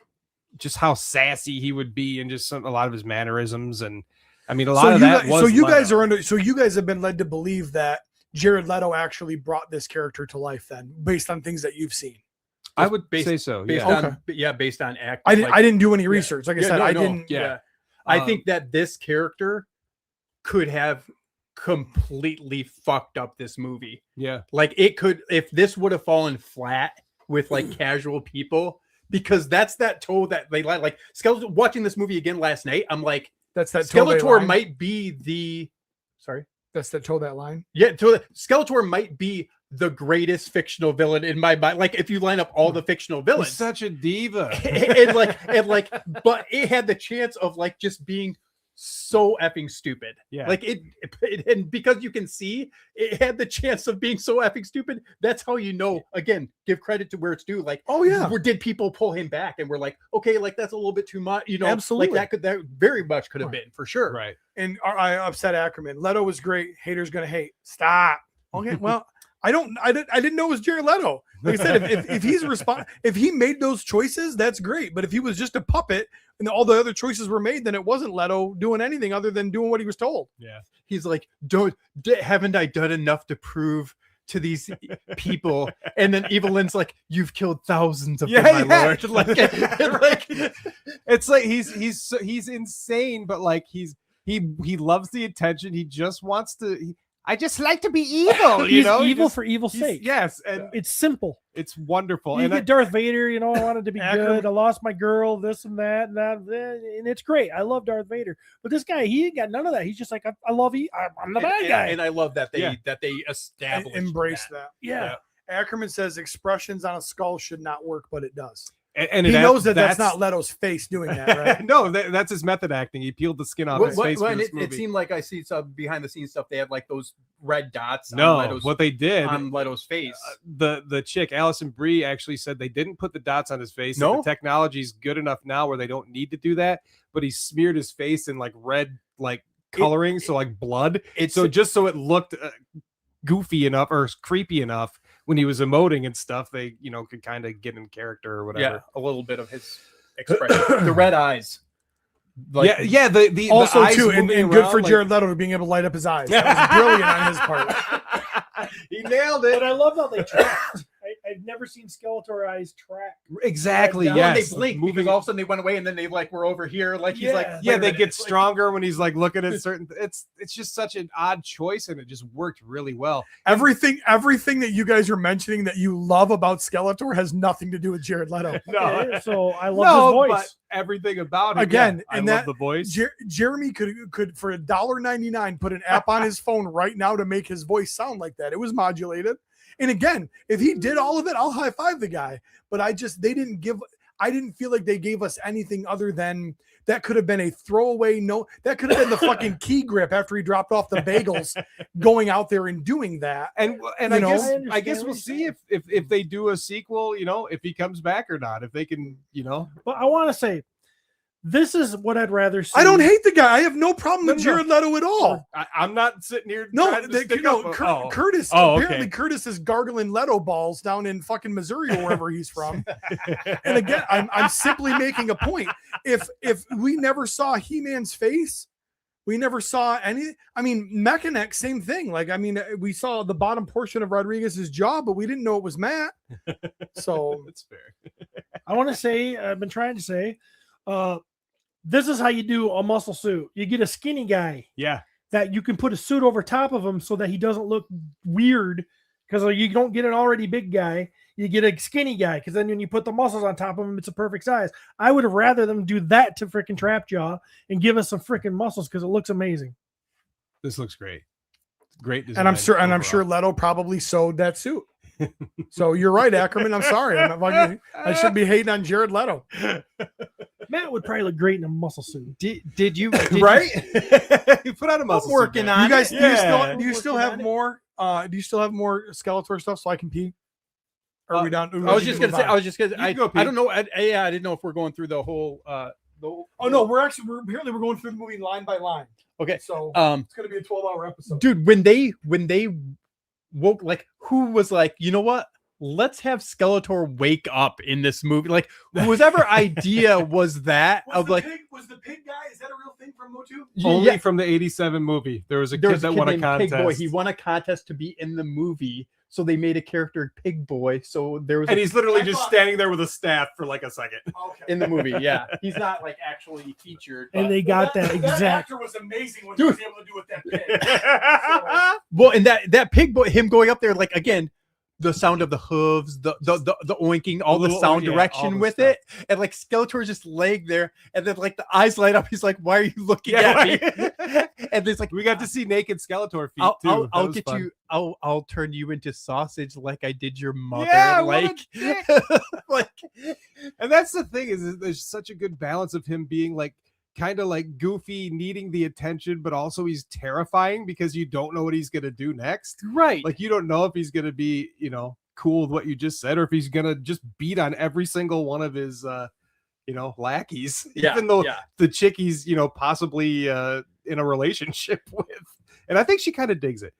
just how sassy he would be and just a lot of his mannerisms. And I mean, a lot of that was you Leto. you guys have been led to believe that Jared Leto actually brought this character to life then, based on things that you've seen. I would say so. Based on acting. I didn't do any research. Like I said, I didn't. Yeah. I think that this character could have completely fucked up this movie. Yeah. Like it could, if this would have fallen flat with like casual people, because that's that toe that they like Skeletor. Watching this movie again last night, I'm like, that's that Skeletor might be the. Sorry. That's that toe that line. Yeah, Skeletor might be the greatest fictional villain in my mind. Like if you line up all the fictional villains, he's such a diva, but it had the chance of like just being so effing stupid. Yeah, like it and because you can see it had the chance of being so effing stupid. That's how you know. Again, give credit to where it's due. Like, oh yeah, did people pull him back and we're like, okay, like that's a little bit too much. You know, absolutely. Like that very much could have been for sure. Right. And I upset Ackerman. Leto was great. Haters gonna hate. Stop. Okay. Well, I didn't know it was Jared Leto. Like I said, if he's if he made those choices, that's great. But if he was just a puppet and all the other choices were made, then it wasn't Leto doing anything other than doing what he was told. Yeah. He's like, haven't I done enough to prove to these people? And then Evelyn's like, you've killed thousands of them, my lord. Like it's like he's insane, but like he loves the attention. He just wants to. I just like to be evil, He's evil for evil's sake. Yes, and it's simple. It's wonderful. You and get Darth Vader, I wanted to be good. I lost my girl, this and that, and it's great. I love Darth Vader, but this guy, he ain't got none of that. He's just like, I love you. I'm the bad guy, and I love that they established embrace that. Yeah. Ackerman says expressions on a skull should not work, but it does. And he knows that's not Leto's face doing that, right? No, that's his method acting. He peeled the skin off his face. It seemed like I see some behind the scenes stuff. They had like those red dots. No, on Leto's, what they did on Leto's face. The chick Allison Brie actually said they didn't put the dots on his face. No, the technology's good enough now where they don't need to do that. But he smeared his face in like red, like coloring, so like blood. Just so it looked goofy enough or creepy enough. When he was emoting and stuff, they, could kind of get in character or whatever. Yeah, a little bit of his expression. The red eyes. Like, yeah. The Also, eyes too, and moving good around, for like- Jared Leto being able to light up his eyes. That was brilliant on his part. He nailed it. But I love how they tracked. I've never seen Skeletor eyes track. Exactly. Yeah, yeah, Yes. they blink Moving because all of a sudden they went away and then they like were over here. Like he's like, Yeah, wait a they minute, get it's like- stronger when he's like looking at certain. It's just such an odd choice, and it just worked really well. Everything that you guys are mentioning that you love about Skeletor has nothing to do with Jared Leto. Okay, so I love his voice. but everything about it. Again, yeah, and I love that- the voice. Jeremy could for $1.99 put an app on his phone right now to make his voice sound like that. It was modulated. And again, if he did all of it, I'll high five the guy. But I didn't feel like they gave us anything other than that could have been a throwaway. No, that could have been the fucking key grip after he dropped off the bagels, going out there and doing that. And You I know? guess I I guess understand we'll what see you're if they do a sequel. If he comes back or not. If they can, But I want to say, this is what I'd rather see. I don't hate the guy. I have no problem with No. Jared Leto at all. I'm not sitting here. No, trying to stick up. Curtis. Oh, okay. Apparently, Curtis is gargling Leto balls down in fucking Missouri or wherever he's from. And again, I'm simply making a point. If we never saw He-Man's face, we never saw any. I mean, Mechanic, same thing. Like, I mean, we saw the bottom portion of Rodriguez's jaw, but we didn't know it was Matt. So That's fair. I want to say, I've been trying to say, this is how you do a muscle suit. You get a skinny guy Yeah. that you can put a suit over top of him so that he doesn't look weird, because you don't get an already big guy. You get a skinny guy, because then when you put the muscles on top of him, it's a perfect size. I would have rather them do that to freaking Trapjaw and give us some freaking muscles, because it looks amazing. This looks great. Great design. and I'm sure overall. Leto probably sewed that suit. So you're right, Ackerman. I'm sorry. I should be hating on Jared Leto. Matt would probably look great in a muscle suit. Did you Right? You put out a muscle. I'm working on You guys, it. do you still have more? Do you still have more Skeletor stuff so I can pee? Or are we done? I was just gonna say. I can go, I Pete. don't know. I didn't know if we're going through the whole. Oh no, we're apparently we're going through the movie line by line. Okay. So it's gonna be a 12-hour episode. Dude, when they woke, like, who was like, you know what? Let's have Skeletor wake up in this movie. Like, whoever idea was that of like, was the pig guy? Is that a real thing from MOTU? Only from the '87 movie. There was a there kid was a that kid won a named contest. Pig Boy. He won a contest to be in the movie, so they made a character Pig Boy. So there was, and he's literally I just thought- standing there with a staff for like a second. Okay. in the movie. Yeah, he's not like actually featured. And but- they got that That exact. actor was amazing what he was able to do with that pig. Well, and that Pig Boy, him going up there, like, again, the sound of the hooves, the oinking, all the Little- sound yeah, all direction the with stuff. it, and like Skeletor's just laying there, and then like the eyes light up. He's like, "Why are you looking Yeah, at me?" And there's like, We got to see naked Skeletor feet too. That I'll was get fun. you. I'll turn you into sausage like I did your mother. Yeah, what a like, dick. like, And that's the thing is there's such a good balance of him being like kind of like goofy, needing the attention, but also he's terrifying because you don't know what he's gonna do next. right. Like you don't know if he's gonna be, cool with what you just said, or if he's gonna just beat on every single one of his lackeys, even though the chick he's possibly in a relationship with. And I think she kind of digs it.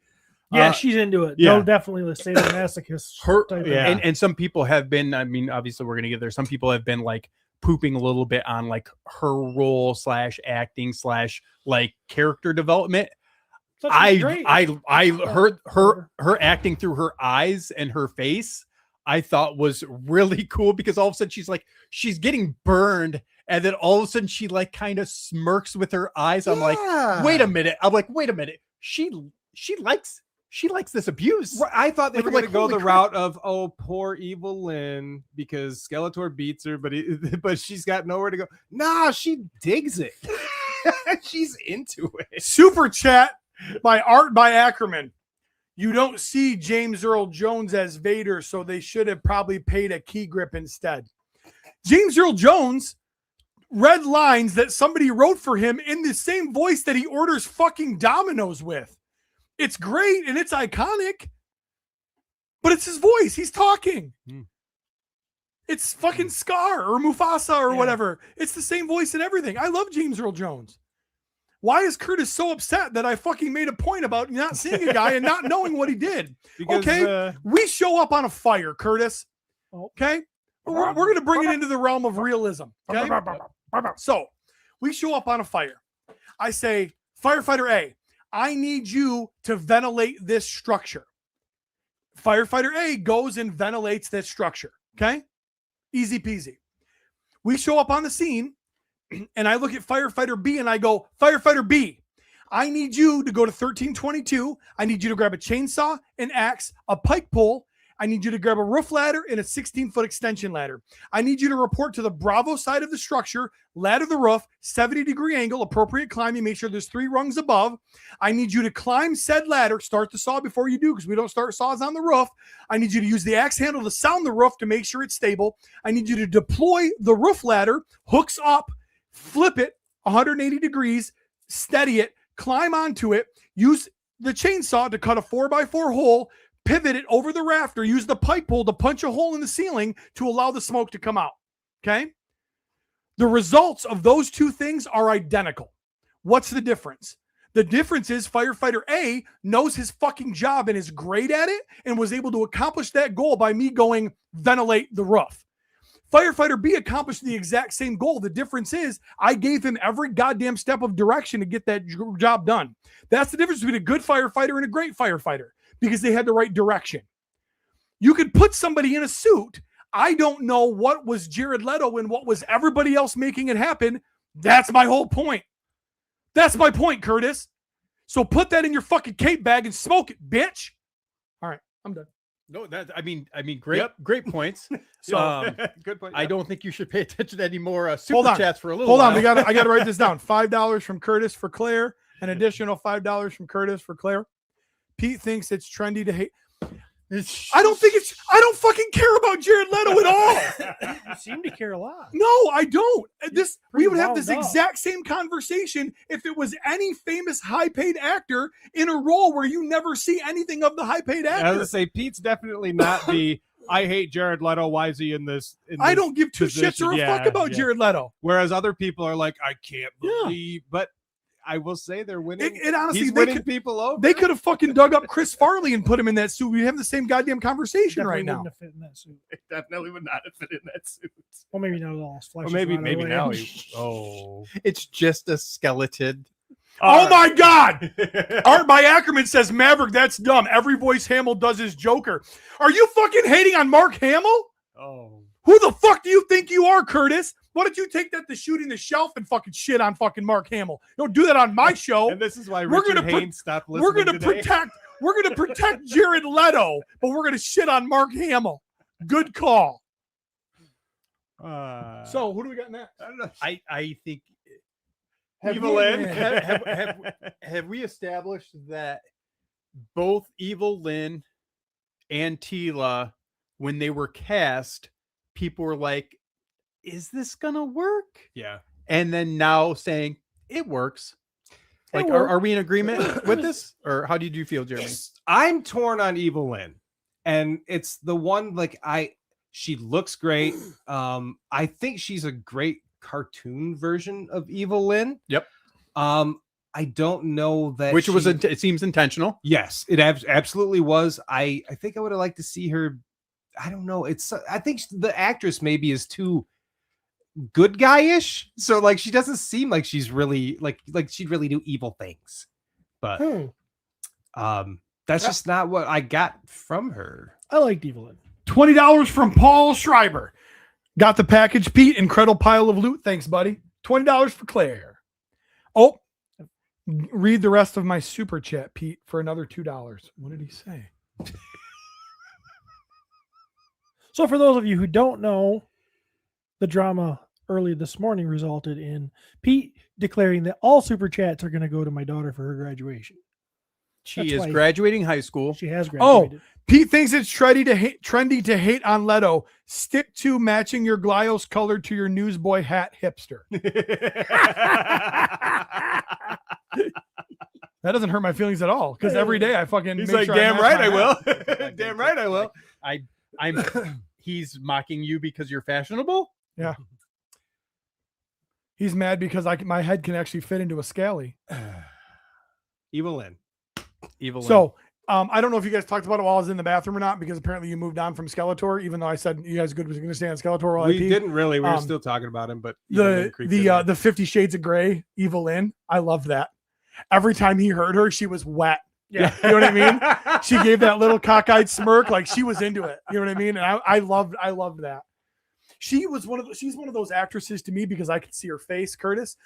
Yeah, she's into it. yeah. No, definitely the sadomasochist. Her, type of- yeah. and some people have been, I mean, obviously we're gonna get there. Some people have been like pooping a little bit on like her role / acting / like character development. So she's great. I heard her acting through her eyes and her face, I thought was really cool, because all of a sudden she's getting burned, and then all of a sudden she like kind of smirks with her eyes. I'm like, wait a minute. She likes this abuse. Right, I thought they Like, were I'm going like, to go holy the crap. route of, oh, poor evil Lynn, because Skeletor beats her, but she's got nowhere to go. Nah, she digs it. She's into it. Super chat by Art by Ackerman. You don't see James Earl Jones as Vader, so they should have probably paid a key grip instead. James Earl Jones read lines that somebody wrote for him in the same voice that he orders fucking Domino's with. It's great and it's iconic, but it's his voice. He's talking. It's fucking Scar or Mufasa or whatever. It's the same voice and everything. I love James Earl Jones. Why is Curtis so upset that I fucking made a point about not seeing a guy and not knowing what he did? Because, Okay, we show up on a fire, Curtis. Okay, we're going to bring it into the realm of realism. Okay, so We show up on a fire. I say, firefighter A, I need you to ventilate this structure. Firefighter A goes and ventilates that structure. Okay? Easy peasy. We show up on the scene and I look at firefighter B and I go, firefighter B, I need you to go to 1322. I need you to grab a chainsaw, an axe, a pike pole. I need you to grab a roof ladder and a 16-foot extension ladder. I need you to report to the Bravo side of the structure, ladder the roof, 70-degree angle, appropriate climbing, make sure there's 3 rungs above. I need you to climb said ladder, start the saw before you do, because we don't start saws on the roof. I need you to use the axe handle to sound the roof to make sure it's stable. I need you to deploy the roof ladder, hooks up, flip it 180 degrees, steady it, climb onto it, use the chainsaw to cut a 4x4 hole, pivot it over the rafter, use the pipe pole to punch a hole in the ceiling to allow the smoke to come out. Okay? The results of those 2 things are identical. What's the difference? The difference is firefighter A knows his fucking job and is great at it and was able to accomplish that goal by me going ventilate the roof. Firefighter B accomplished the exact same goal. The difference is I gave him every goddamn step of direction to get that job done. That's the difference between a good firefighter and a great firefighter, because they had the right direction. You could put somebody in a suit. I don't know what was Jared Leto and what was everybody else making it happen. That's my whole point. That's my point, Curtis. So put that in your fucking cape bag and smoke it, bitch. All right, I'm done. No, I mean, great points. So Good point. I don't think you should pay attention to any more super chats for a little Hold while. on, I got to write this down. $5 from Curtis for Claire. An additional $5 from Curtis for Claire. Pete thinks it's trendy to hate. I don't fucking care about Jared Leto at all. You seem to care a lot. No, I don't. We would have wound this up. exact same conversation if it was any famous high-paid actor in a role where you never see anything of the high-paid I was actor. gonna say Pete's definitely not the I hate Jared Leto. Why is he in this? I don't give 2 shits or a fuck about Jared Leto. Whereas other people are like, I can't believe, but I will say they're winning. It honestly, he's winning people over. They could have fucking dug up Chris Farley and put him in that suit. We have the same goddamn conversation Definitely right now. wouldn't have fit in that suit. It definitely would not have fit in that suit. Well, maybe not all his flesh. Or is maybe rotted away. now. It's just a skeleton. Oh my God! Art by Ackerman says Maverick. That's dumb. Every voice Hamill does is Joker. Are you fucking hating on Mark Hamill? Oh, Who the fuck do you think you are, Curtis? Why don't you take that to shooting the shelf and fucking shit on fucking Mark Hamill? Don't do that on my show. and this is why We're Richard gonna put- Haynes stopped listening. We're gonna today. protect Jared Leto, but we're gonna shit on Mark Hamill. Good call. So who do we got next? I don't know. I think Evil Lynn. have we established that both Evil Lynn and Tila, when they were cast, people were like, is this gonna work? Yeah. And then now saying it works. Like, worked. are we in agreement with this? Or how did you feel, Jeremy? I'm torn on Evil Lynn, and it's the one she looks great. I think she's a great cartoon version of Evil Lynn. Yep. I don't know that Which was it seems intentional. Yes, it absolutely was. I think I would have liked to see her. I don't know. I think the actress maybe is too good guy-ish. So like she doesn't seem like she's really like she'd really do evil things. But that's just not what I got from her. I liked Evil Lynn. $20 from Paul Schreiber. Got the package, Pete. Incredible pile of loot. Thanks, buddy. $20 for Claire. Oh, read the rest of my super chat, Pete, for another $2. What did he say? So for those of you who don't know, the drama early this morning resulted in Pete declaring that all super chats are going to go to my daughter for her graduation. She That's is why- graduating high school. She has Oh, graduated. Pete thinks it's trendy to hate on Leto. Stick to matching your Glyos color to your newsboy hat, hipster. That doesn't hurt my feelings at all because every day I fucking. He's make like, sure damn match right my I will. hat." Damn right I will. I'm he's mocking you because you're fashionable. Yeah. He's mad because my head can actually fit into a scally. Evil Lynn. Evil Lynn. So I don't know if you guys talked about it while I was in the bathroom or not, because apparently you moved on from Skeletor, even though I said you guys was going to stay on Skeletor. While We I peed. didn't really. We were still talking about him, but The 50 Shades of Grey, Evil Lynn. I love that. Every time he heard her, she was wet. Yeah, you know what I mean. She gave that little cockeyed smirk, like she was into it. You know what I mean? And I loved that. She's one of those actresses to me because I could see her face, Curtis.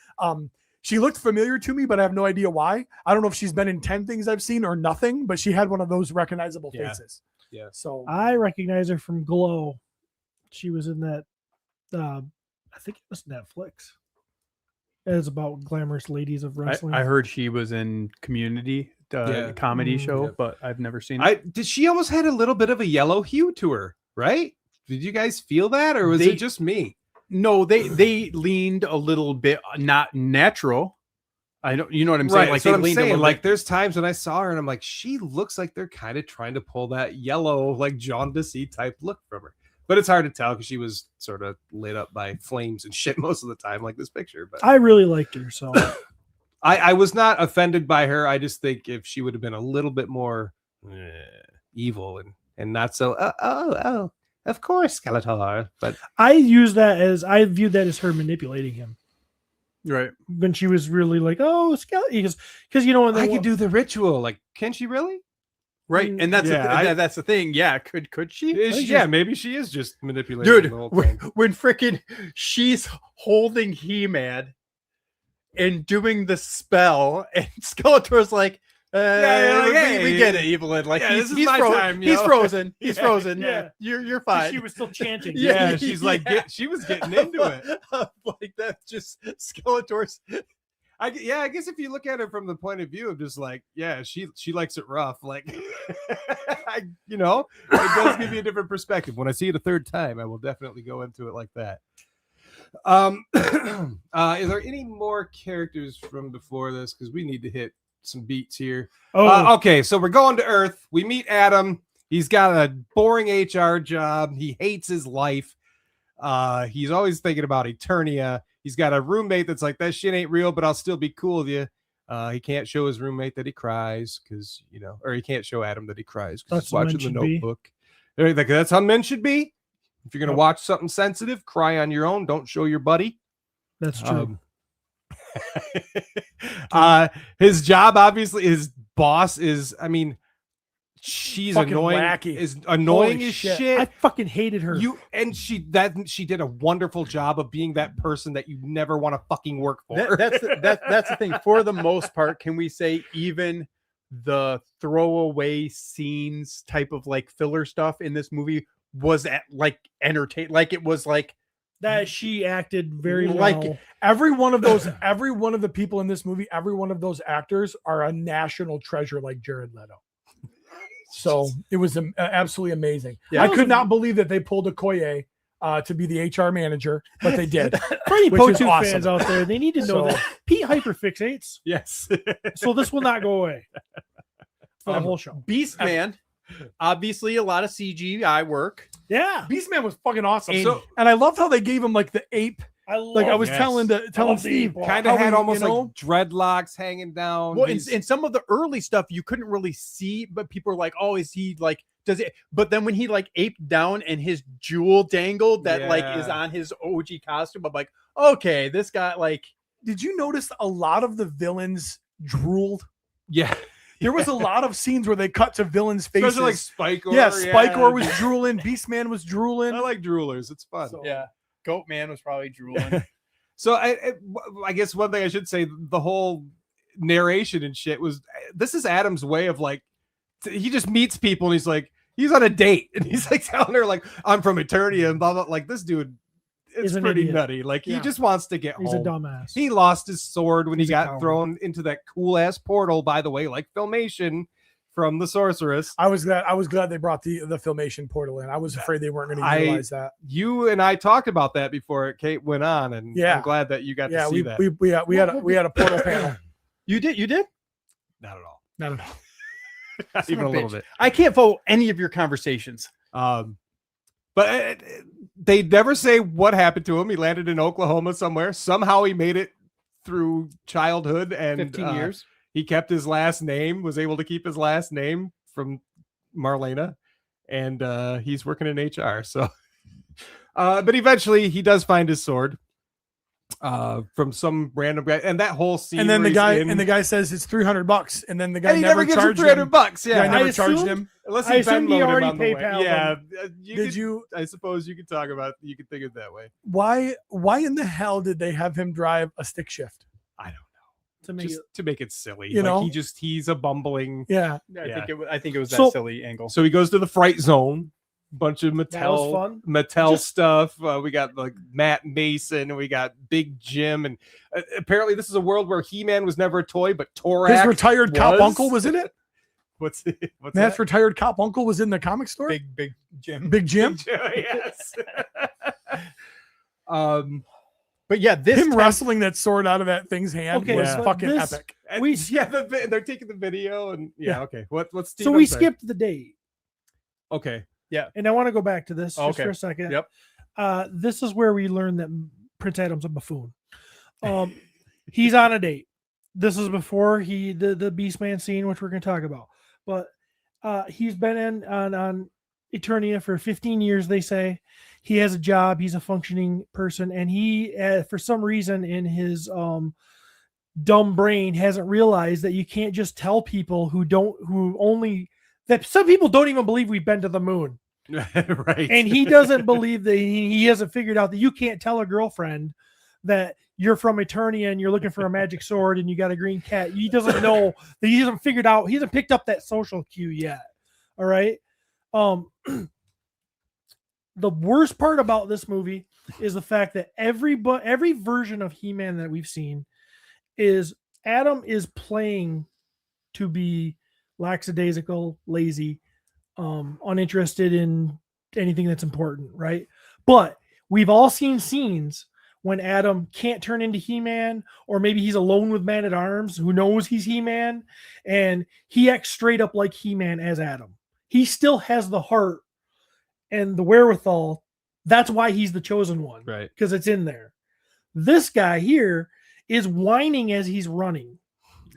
She looked familiar to me, but I have no idea why. I don't know if she's been in 10 things I've seen or nothing, but she had one of those recognizable faces. Yeah. So I recognize her from Glow. She was in that. I think it was Netflix. It was about glamorous ladies of wrestling. I heard she was in Community, comedy show, but I've never seen it. Did she almost had a little bit of a yellow hue to her, right? Did you guys feel that, or was it just me? No, they leaned a little bit not natural. I don't, you know what I'm saying? Right, Like so they I'm leaned a saying, little like bit. there's times when I saw her and I'm like, she looks like they're kind of trying to pull that yellow, like jaundice-y type look from her. But it's hard to tell because she was sort of lit up by flames and shit most of the time, like this picture. But I really liked her, so I was not offended by her. I just think if she would have been a little bit more evil and not so of course Skeletor. But I viewed that as her manipulating him. Right. When she was really like, oh, Skeletor, because you know, I could do the ritual. Like, can she really? Right, and that's that's the thing. Yeah, could she? Maybe she is just manipulating. Dude, the whole thing. when freaking she's holding He-Man and doing the spell, and Skeletor's like, we get it, Evelyn. Like this is my time. He's frozen. He's frozen. Yeah. You're fine. She was still chanting. Yeah, she's like, she was getting into it. Like that's just Skeletor's. I guess if you look at it from the point of view of just like, yeah, she likes it rough. Like, it does give you a different perspective. When I see it a third time, I will definitely go into it like that. Is there any more characters from before this? Because we need to hit some beats here. Okay, so we're going to Earth. We meet Adam. He's got a boring HR job. He hates his life. He's always thinking about Eternia. He's got a roommate that's like, that shit ain't real, but I'll still be cool with you. He can't show his roommate that he cries because, or he can't show Adam that he cries because he's watching The Notebook. That's how men should be. If you're going to watch something sensitive, cry on your own. Don't show your buddy. That's true. His job, obviously, his boss is, she's fucking annoying. wacky. Is annoying Holy as shit. shit. I fucking hated her. She did a wonderful job of being that person that you never want to fucking work for. That's the thing. For the most part, can we say even the throwaway scenes type of like filler stuff in this movie was entertain? Like it was like that she acted very like well. every one of the people in this movie, every one of those actors are a national treasure like Jared Leto. So it was absolutely amazing. Yeah. I could not believe that they pulled Okoye to be the HR manager, but they did. For any which is POTU awesome. fans out there, they need to know that Pete hyperfixates. Yes. So this will not go away for the whole show. Beastman. Obviously, a lot of CGI work. Yeah. Beastman was fucking awesome. And- And I loved how they gave him like the ape. I was telling Steve, kind of had almost like dreadlocks hanging down. Well, in some of the early stuff, you couldn't really see, but people were like, "Oh, is he like? Does it?" But then when he like aped down and his jewel dangled that like is on his OG costume, I'm like, okay, this guy like. Did you notice a lot of the villains drooled? Yeah. There was a lot of scenes where they cut to villains' faces. Especially like Spikor. Yeah, Spikor was drooling. Beastman was drooling. I like droolers. It's fun. So- Yeah. Goatman was probably drooling. So I guess one thing I should say, the whole narration and shit was, this is Adam's way of like, he just meets people and he's like, he's on a date and he's like telling her like, I'm from Eternia and blah, blah. Like this dude, it's pretty nutty. Like he just wants to get He's home. a dumbass. He lost his sword when He's he a got coward. thrown into that cool ass portal, by the way, like Filmation from the Sorceress. I was glad they brought the Filmation portal in. I was afraid they weren't going to utilize that. You and I talked about that before Kate went on, and I'm glad that you got to see that. We had a portal panel. You did? Not at all. Not at all. Not even a little bit. I can't follow any of your conversations. But they never say what happened to him. He landed in Oklahoma somewhere. Somehow he made it through childhood and 15 years. He kept his last name, was able to keep his last name from Marlena, and he's working in HR. So, but eventually he does find his sword from some random guy, and that whole scene. And then the where he's guy says it's $300, and then the guy and he never gives him charged him. $300. Yeah, I never I charged assumed- him. Unless I assumed he Venmo'd him already on the way. PayPal'd Yeah, Did you? I suppose you could talk about. You could think of it that way. Why in the hell did they have him drive a stick shift? I don't know. To make Just to make it silly, You know? he's a bumbling. Yeah. Yeah. I think it was that So- silly angle. So he goes to the fright zone. Bunch of That was fun. Mattel Just- stuff. We got like Matt Mason, and we got Big Jim, and apparently this is a world where He-Man was never a toy, but Torak. His retired cop was. uncle was in it. What's Matt's that? retired cop uncle was in the comic store. Big Jim. Big Jim. Yes. But yeah, this Him time- wrestling that sword out of that thing's hand Okay, was so fucking this- epic. And We- they're taking the video, and Yeah. okay. What's So we skipped the date, Okay. and I want to go back to this just Okay. for a second. Yep. This is where we learned that Prince Adam's a buffoon. He's on a date. This is before the Beastman scene, which we're going to talk about. But he's been on Eternia for 15 years, they say. He has a job. He's a functioning person. And he, for some reason in his dumb brain, hasn't realized that you can't just tell people that some people don't even believe we've been to the moon. Right. And he doesn't believe that he hasn't figured out that you can't tell a girlfriend that you're from Eternia and you're looking for a magic sword and you got a green cat. He doesn't know that he hasn't figured out, he hasn't picked up that social cue yet. All right. The worst part about this movie is the fact that every version of He-Man that we've seen is Adam is playing to be lackadaisical, lazy, uninterested in anything that's important, right? But we've all seen scenes when Adam can't turn into He-Man, or maybe he's alone with Man-at-Arms who knows he's He-Man, and he acts straight up like He-Man as Adam. He still has the heart and the wherewithal. That's why he's the chosen one, Right. because it's in there. This guy here is whining as he's running.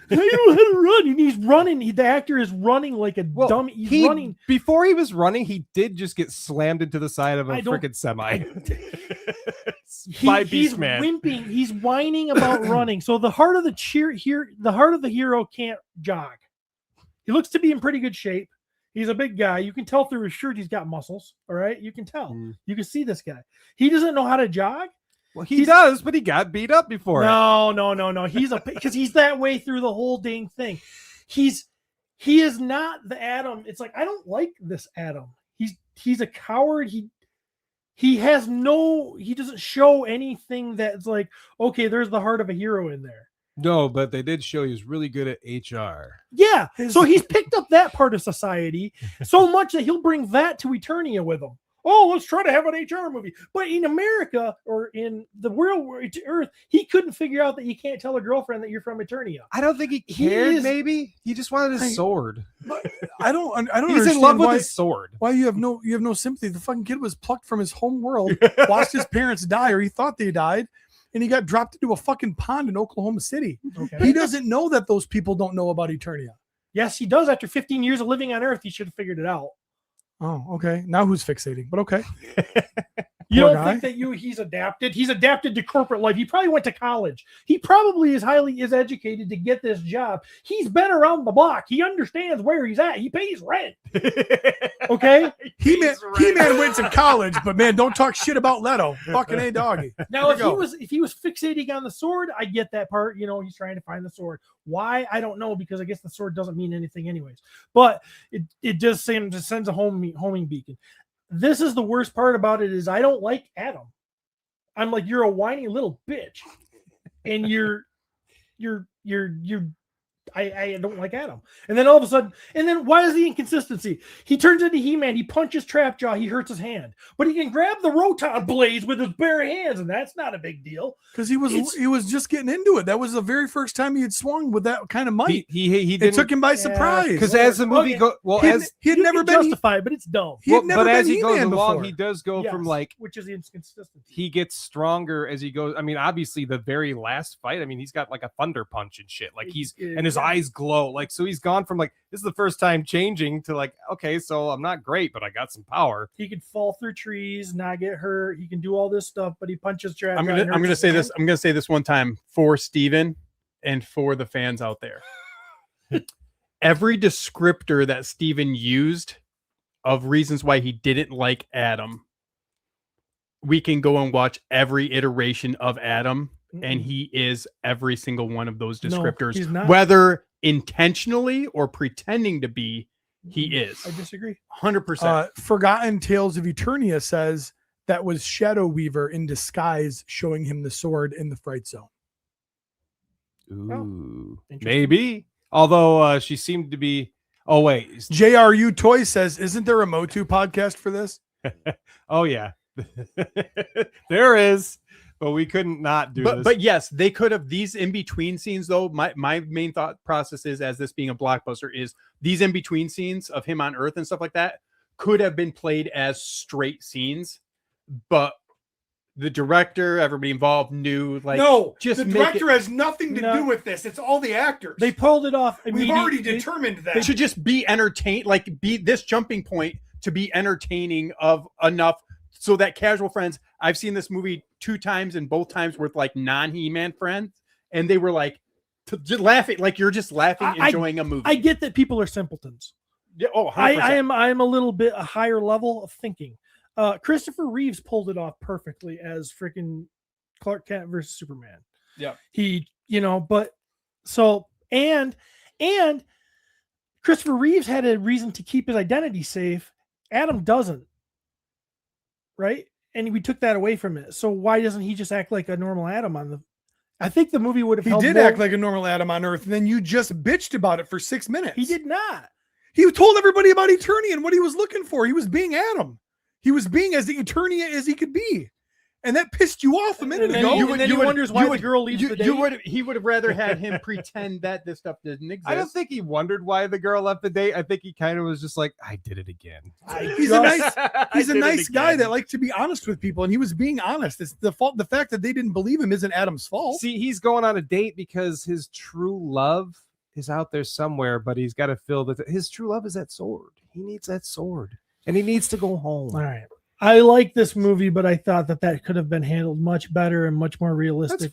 I don't know how to run. And he's running. The actor is running like a dummy. He's running. Before he was running, he did just get slammed into the side of a I don't- freaking semi. He's wimping. He's whining about running. So the heart of the hero can't jog. He looks to be in pretty good shape. He's a big guy. You can tell through his shirt he's got muscles. All right, you can tell. You can see this guy. He doesn't know how to jog. Well, he does, but he got beat up before. No. He's because he's that way through the whole dang thing. He is not the Adam. It's like, I don't like this Adam. He's a coward. He doesn't show anything that's like, okay, there's the heart of a hero in there. No, but they did show he was really good at HR. Yeah. So he's picked up that part of society so much that he'll bring that to Eternia with him. Oh, let's try to have an HR movie. But in America, or in the world where Earth, he couldn't figure out that you can't tell a girlfriend that you're from Eternia. I don't think he cared. Maybe he just wanted his sword. I don't He's in understand love with why, his sword. why you have no sympathy. The fucking kid was plucked from his home world, watched his parents die, or he thought they died, and he got dropped into a fucking pond in Oklahoma City. Okay. He doesn't know that those people don't know about Eternia. Yes, he does. After 15 years of living on Earth, he should have figured it out. Oh, okay. Now who's fixating? But okay. You Poor don't guy. think that he's adapted? He's adapted to corporate life. He probably went to college. He probably is highly educated to get this job. He's been around the block. He understands where he's at. He pays rent. Okay. He-Man went to college, but man, don't talk shit about Leto. Fucking A doggy. Now, There if you go. he was fixating on the sword, I get that part. You know, he's trying to find the sword. Why? I don't know, because I guess the sword doesn't mean anything anyways. But it does sends a homing beacon. This is the worst part about it is I don't like Adam. I'm like, you're a whiny little bitch, and I don't like Adam. And then all of a sudden, and then why is the inconsistency? He turns into He-Man, he punches Trapjaw, he hurts his hand, but he can grab the Roton blades with his bare hands, and that's not a big deal. Because he was just getting into it. That was the very first time he had swung with that kind of might. He it didn't, took him by surprise. because as the movie goes, he had You never can been justify it, but it's dumb. He had never but been as he goes He-Man along, before. he does go from Yes, like, which is the inconsistency. he gets stronger as he goes. I mean, obviously the very last fight, I mean, he's got like a thunder punch and shit. Like he's and his eyes glow. Like, so he's gone from like, this is the first time changing to like, okay, so I'm not great, but I got some power. He could fall through trees, not get hurt. He can do all this stuff, but he punches trash. I'm gonna say this. I'm gonna say this one time for Steven and for the fans out there. Every descriptor that Steven used of reasons why he didn't like Adam, we can go and watch every iteration of Adam, and he is every single one of those descriptors, he's not. whether intentionally or pretending to be. He is. I disagree. 100%. Forgotten Tales of Eternia says that was Shadow Weaver in disguise showing him the sword in the Fright Zone. Ooh, maybe. Although she seemed to be. Oh wait, JRU Toy says, "Isn't there a MOTU podcast for this?" Oh yeah, there is, but we couldn't not do this. But yes, they could have these in between scenes though. My main thought process is, as this being a blockbuster, is these in between scenes of him on Earth and stuff like that could have been played as straight scenes, but the director, everybody involved knew like No, just the make director it, has nothing to do with this. It's all the actors. They pulled it off. We've already determined that. it should just be entertain, like be this jumping point to be entertaining of enough so that casual friends. I've seen this movie 2 times and both times with like non-He-Man friends, and they were like just laughing, like you're just laughing, enjoying a movie. I get that people are simpletons. Yeah, oh, 100%. I am a little bit a higher level of thinking. Christopher Reeves pulled it off perfectly as freaking Clark Kent versus Superman. Yeah. He, but so and Christopher Reeves had a reason to keep his identity safe. Adam doesn't. Right? And we took that away from it. So why doesn't he just act like a normal Adam on the I think the movie would have He did act like a normal Adam on Earth, and then you just bitched about it for 6 minutes. He did not. He told everybody about Eternia and what he was looking for. He was being Adam. He was being as the Eternia as he could be. And that pissed you off a minute ago. He wonders why the girl leaves the date. He would have rather had him pretend that this stuff didn't exist. I don't think he wondered why the girl left the date. I think he kind of was just like, I did it again. He's a nice guy that likes to be honest with people, and he was being honest. It's the fault. The fact that they didn't believe him isn't Adam's fault. See, he's going on a date because his true love is out there somewhere, but he's got to feel that his true love is that sword. He needs that sword, and he needs to go home. All right. I like this movie, but I thought that could have been handled much better and much more realistic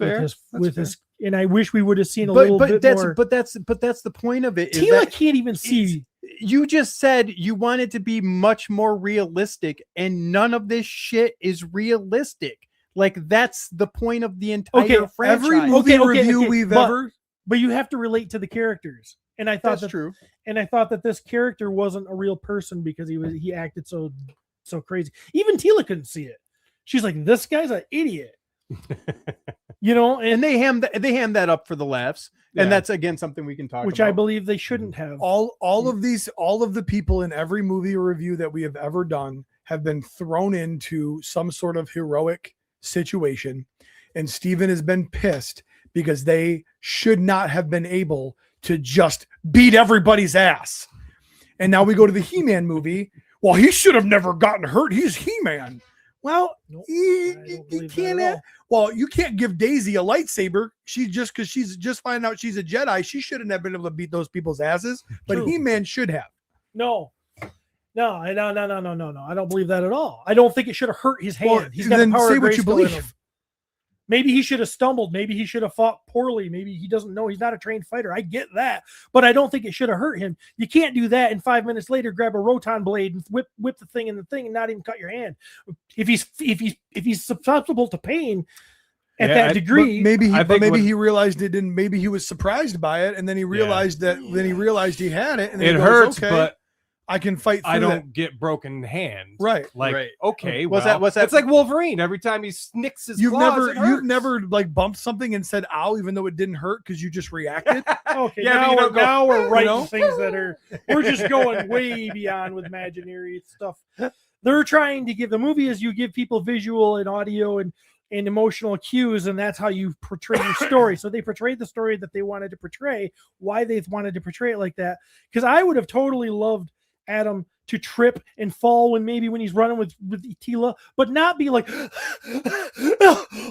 with his. And I wish we would have seen a little bit more. But that's the point of it. Tila can't even see. You just said you wanted to be much more realistic, and none of this shit is realistic. Like that's the point of the entire franchise. Every movie review we've ever. But you have to relate to the characters, and I thought that's true. And I thought that this character wasn't a real person because he acted so crazy. Even Tila couldn't see it. She's like, this guy's an idiot. And they ham that up for the laughs. Yeah. And that's again something we can talk which about. I believe they shouldn't have. All of the people in every movie review that we have ever done have been thrown into some sort of heroic situation. And Steven has been pissed because they should not have been able to just beat everybody's ass. And now we go to the He-Man movie. Well, he should have never gotten hurt. He's He-Man. Well, you can't. Well, you can't give Daisy a lightsaber. Because she's just finding out she's a Jedi. She shouldn't have been able to beat those people's asses. But True. He-Man should have. No. I don't believe that at all. I don't think it should have hurt his hand. Well, He's got the power say of what you Grayskull in him. believe. Maybe he should have stumbled. Maybe he should have fought poorly. Maybe he doesn't know. He's not a trained fighter. I get that. But I don't think it should have hurt him. You can't do that and 5 minutes later grab a Roton blade and whip the thing in the thing and not even cut your hand. If he's susceptible to pain at that degree. Maybe he realized it didn't. Maybe he was surprised by it, and then he realized that. Then he realized he had it, and then it hurts, okay, but I can fight through I don't that. get broken hands. Right. Like, right. Okay. What's that? It's like Wolverine. Every time he snicks his claws, you've never like bumped something and said ow, even though it didn't hurt because you just reacted. Okay. Yeah, now we're writing things that we're just going way beyond with imaginary stuff. They're trying to give the movie as you give people visual and audio and emotional cues, and that's how you portray your story. So they portrayed the story that they wanted to portray, why they wanted to portray it like that. Because I would have totally loved Adam to trip and fall when he's running with Tila, but not be like,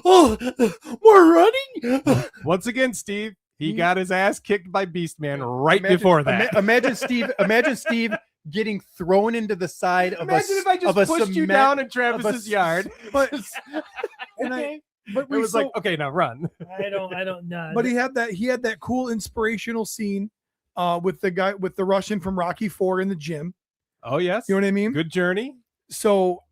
oh, we're running. Once again, Steve, He got his ass kicked by Beastman right Imagine- before that. Imagine Steve getting thrown into the side of Imagine a if I just of a pushed you cement- down in of a Travis's s- yard. But but It we was like, okay, now run. I don't know. but he had that cool inspirational scene with the Russian from Rocky IV in the gym. Oh yes, You know what I mean? good journey. So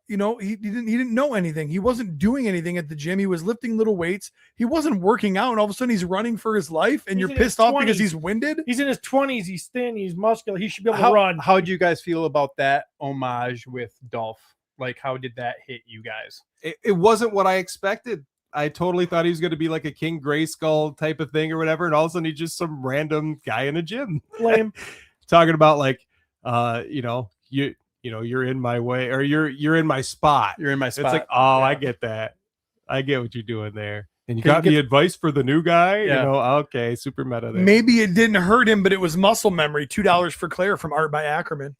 he didn't know anything. He wasn't doing anything at the gym. He was lifting little weights. He wasn't working out, and all of a sudden he's running for his life, and He's you're in his pissed off because 20s. he's winded. He's in his 20s. He's thin. He's muscular. He should be able to run. How do you guys feel about that homage with Dolph? Like, how did that hit you guys? It wasn't what I expected. I totally thought he was going to be like a King Grayskull type of thing or whatever, and all of a sudden he's just some random guy in a gym Lame. talking about like, you're in my way, or you're in my spot. You're in my spot. It's like, oh, I get that. I get what you're doing there. And you Can you got any advice for the new guy? Yeah. Okay, super meta there. Maybe it didn't hurt him, but it was muscle memory. $2 for Claire from Art by Ackerman.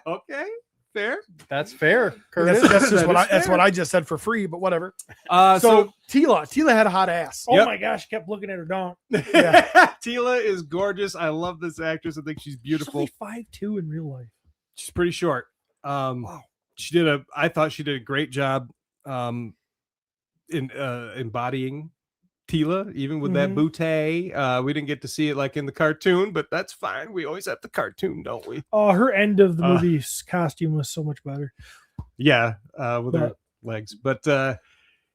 Okay, fair. That's fair, Curtis. That's just what That is that's what I just said for free, but whatever. So So Tila had a hot ass. Oh Yep. my gosh, kept looking at her donk. Tila is gorgeous. I love this actress. I think she's beautiful. She's only 5'2" in real life. She's pretty short. I thought she did a great job in embodying Tila, even with that bootay. We didn't get to see it like in the cartoon, but that's fine. We always have the cartoon, don't we? Oh, her end of the movie's costume was so much better. Yeah, with her legs. But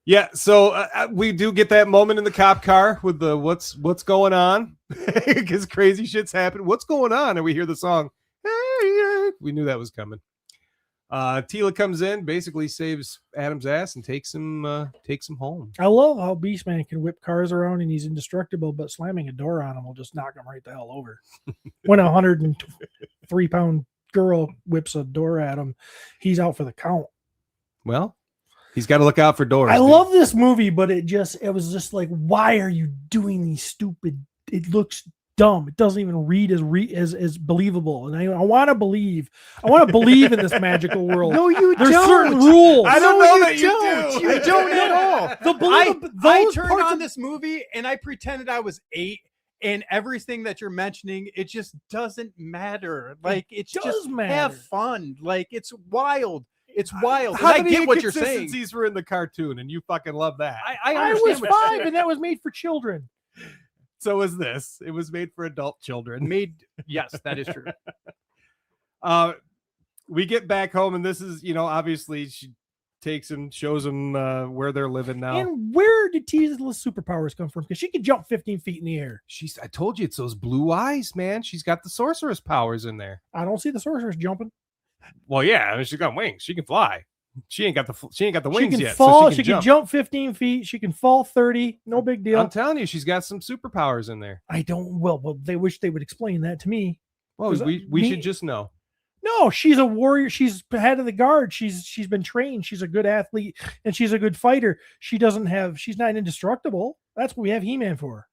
yeah, so we do get that moment in the cop car with the what's going on, because crazy shit's happening. What's going on? And we hear the song. We knew that was coming. Tila comes in, basically saves Adam's ass and takes him home. I love how Beastman can whip cars around and he's indestructible, but slamming a door on him will just knock him right the hell over. When a 103-pound girl whips a door at him, he's out for the count. Well, he's got to look out for doors. I dude. love this movie, but it was just like, why are you doing these stupid? It looks dumb. It doesn't even read as believable. And I want to believe. I want to believe in this magical world. No, you There's don't. certain rules. I don't know that you don't. do. You don't at all. I turned parts on of- this movie and I pretended I was 8, and everything that you're mentioning, it just doesn't matter. Like, it's does just matter. have fun. Like, it's wild. It's wild. How And I many get what you're saying. inconsistencies were in the cartoon, and you fucking love that. I I understand was what- 5, and that was made for children. So is this. It was made for adult children. Yes, that is true. We get back home, and this is, obviously she takes him, shows him where they're living now. And where did Tila's superpowers come from? Because she could jump 15 feet in the air. I told you, it's those blue eyes, man. She's got the sorceress powers in there. I don't see the sorceress jumping. Well, yeah, I mean, she's got wings. She can fly. She ain't got the wings She can yet. fall. So she can jump 15 feet. She can fall 30. No big deal. I'm telling you, she's got some superpowers in there. I don't. Well, they wish they would explain that to me. Well, 'Cause we should just know. No, she's a warrior. She's head of the guard. She's been trained. She's a good athlete and she's a good fighter. She's not indestructible. That's what we have He-Man for.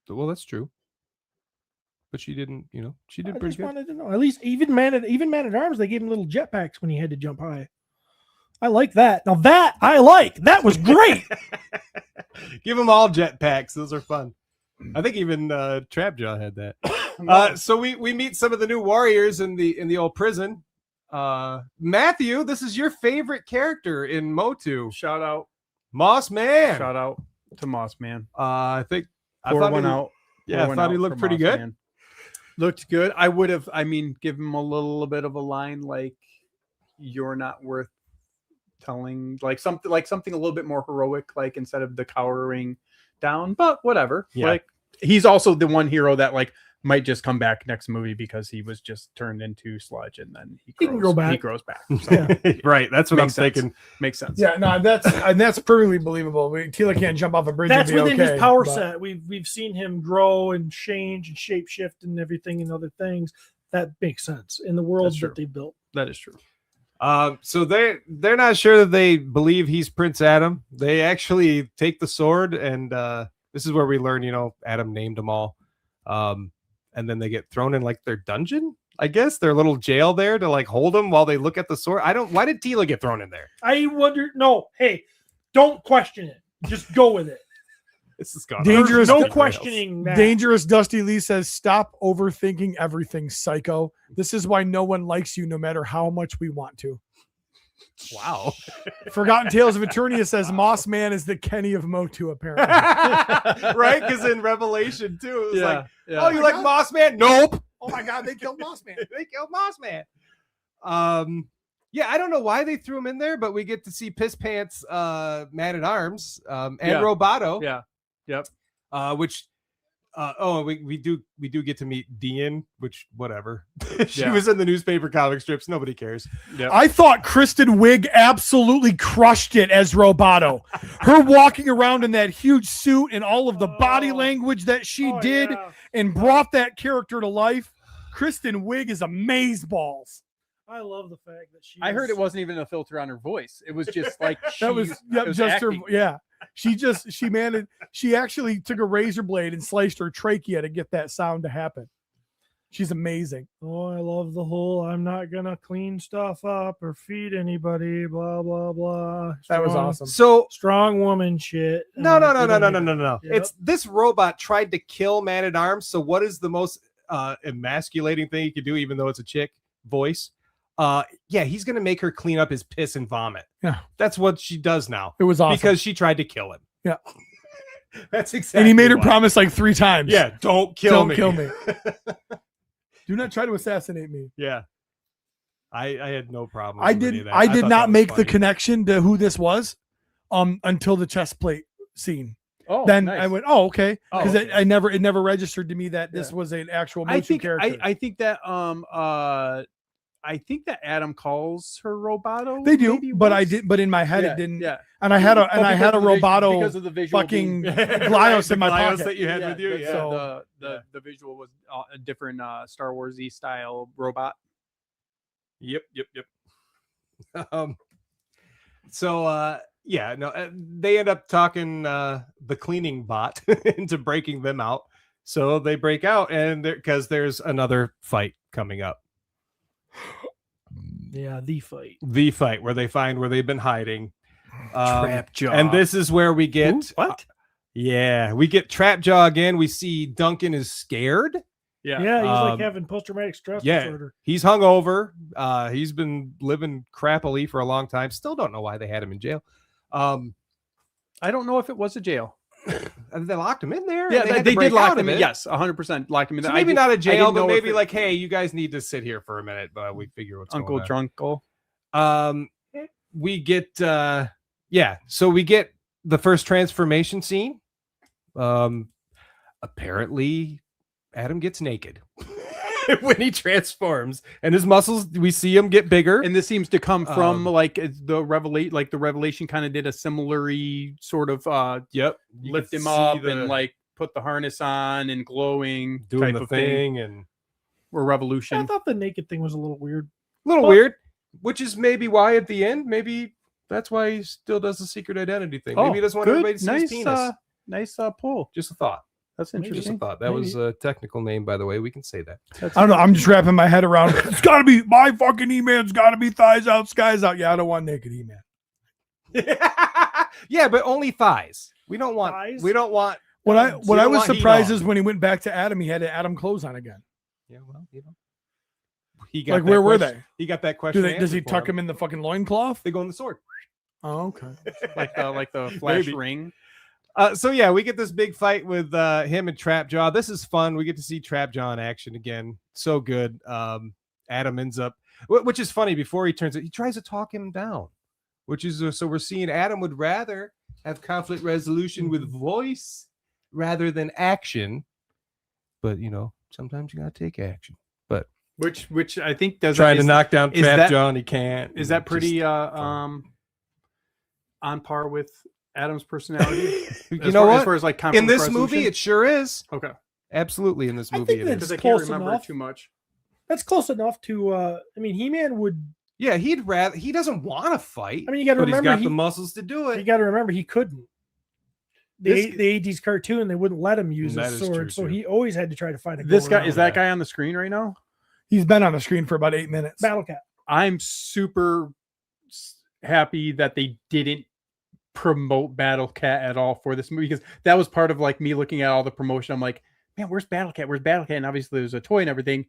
Well, that's true. But she didn't, she did I pretty just good. wanted to know. At least even Man at Arms, they gave him little jetpacks when he had to jump high. I like that. Now that I like. That was great. Give them all jetpacks. Those are fun. I think even Trapjaw had that. So we meet some of the new warriors in the old prison. Matthew, this is your favorite character in MOTU. Shout out. Moss Man. Shout out to Moss Man. I think I Pour thought one he, out. Yeah, I thought he looked pretty good. Man. Looked good. I would have, give him a little bit of a line like, "You're not worth telling," like something a little bit more heroic, like instead of the cowering down. But whatever. Yeah. Like, he's also the one hero that might just come back next movie because he was just turned into sludge and then he can grow back. He grows back. So, Right. That's what Makes I'm sense. thinking. makes sense. Yeah, no, that's perfectly believable. Tila can't jump off a bridge. That's and be within okay, his power but- set. We've seen him grow and change and shape shift and everything and other things. That makes sense in the world That's true. that they built. That is true. So they're not sure that they believe he's Prince Adam. They actually take the sword, and this is where we learn, Adam named them all. And then they get thrown in like their dungeon, I guess, their little jail there to hold them while they look at the sword. Why did Tila get thrown in there? I wonder. No, hey, don't question it. Just go with it. This is gone. Dangerous. No off the rails. questioning that. Dangerous Dusty Lee says, "Stop overthinking everything, psycho. This is why no one likes you, no matter how much we want to." Wow. Forgotten Tales of Eternia says, "Moss Man is the Kenny of Motu, apparently." Right? Because in Revelation too, it was like, yeah. oh, you like Moss Man? Nope. Oh my God, they killed Moss Man. They killed Moss Man. Yeah, I don't know why they threw him in there, but we get to see Piss Pants, Man at Arms, and Yeah. Roboto. Yeah. Yep. Which we do get to meet Dean, which whatever. She Yeah. was in the newspaper comic strips. Nobody cares. Yep. I thought Kristen Wiig absolutely crushed it as Roboto. Her walking around in that huge suit and all of the body language that she did and brought that character to life. Kristen Wiig is amazeballs. I love the fact that she. I heard it wasn't even a filter on her voice. It was just like That was it was just acting. her. Yeah, she actually took a razor blade and sliced her trachea to get that sound to happen. She's amazing. Oh, I love the whole "I'm not gonna clean stuff up or feed anybody," blah blah blah. That was Strong- awesome. So Strong woman shit. no. Yep. It's this robot tried to kill Man at Arms. So what is the most emasculating thing he could do, even though it's a chick voice? Yeah, he's gonna make her clean up his piss and vomit. Yeah. That's what she does now. It was awesome. Because she tried to kill him. Yeah. That's exactly. And he made her why. promise like 3 times. Yeah, don't kill me. Kill me. Do not try to assassinate me. Yeah. I had no problem. I with any did. of that. I did thought not that was make the funny. connection to who this was, until the chest plate scene. Oh, Then nice. I went, "Oh, okay," Oh, because okay. it never registered to me that this Yeah. was an actual I Motu think character. I think that I think that Adam calls her Roboto. They do, maybe but I once. did. But in my head, Yeah, it didn't. Yeah. And I had a Oh, because of the Roboto because of the visual fucking being- Glios in my Glios pocket. that you had with you. the- Yeah. So- the visual was a different Star Wars-y style robot. Yep. Yeah, no, they end up talking the cleaning bot into breaking them out. So they break out, and because there's another fight coming up. Yeah, the fight. The fight where they find where they've been hiding. Trapjaw. And this is where we get what? Yeah, we get Trapjaw again. We see Duncan is scared. Yeah, he's like Um, having post-traumatic stress Yeah, disorder. he's hungover. He's been living crappily for a long time. Still don't know why they had him in jail. I don't know if it was a jail. They locked him in there. Yeah, and had they to break did lock out him of in. it. Yes, 100% lock him in. So I maybe did- not a I jail, didn't but know if maybe it- like, hey, you guys need to sit here for a minute, but we figure what's Uncle going Drunkle. on. We get so we get the first transformation scene. Apparently Adam gets naked when he transforms, and his muscles, we see him get bigger. And this seems to come from Um, the revelation kind of did a similar sort of Yep. lift You him can up see and like put the harness on and glowing doing type the of thing. thing and Or revolution. I thought the naked thing was a little weird. a little But- weird, which is maybe why at the end, maybe that's why he still does the secret identity thing. Maybe he doesn't want everybody to see his penis. Nice pull. Just a thought. That's Just a interesting. thought. That was a technical name, by the way. We can say that. I don't know. I'm just wrapping my head around. It's got to be my fucking E-Man's got to be thighs out, skies out. Yeah, I don't want naked E-Man. Yeah, but only thighs. We don't want. Thighs? We don't want. What I You what I don't was want heat surprised on. is when he went back to Adam, he had Adam clothes on again. Yeah, well, he got Like, that where were question- they? He got that question. Does he answered for tuck him in the fucking loincloth? They go in the sword. Oh, okay. like the flash Maybe. ring. So yeah, we get this big fight with him and Trapjaw. This is fun. We get to see Trapjaw in action again. So good. Adam ends up, which is funny. Before he turns it, he tries to talk him down, which is so we're seeing Adam would rather have conflict resolution with voice rather than action. But sometimes you gotta take action. But Which I think does trying to knock down is that- Trapjaw and he can't. Is that pretty Just- on par with Adam's personality? you As know far, what? As far as like In conflict this resolution? movie, it sure is. Okay. Absolutely, in this I movie, think it that's- is. Because I can't close remember enough. it too much. That's close enough to. I mean, He-Man would. Yeah, he'd rather. He doesn't want to fight. I mean, you got to but he's remember got the muscles to do You it. got to remember he couldn't. This- The 80s cartoon, they wouldn't let him use That his is sword, true, so too. he always had to try to find a. This go guy around is that that. guy on the screen right now? He's been on the screen for about 8 minutes. Battle Cat. I'm super happy that they didn't promote Battle Cat at all for this movie, because that was part of like me looking at all the promotion. I'm like, man, where's Battle Cat? Where's Battle Cat? And obviously there's a toy and everything.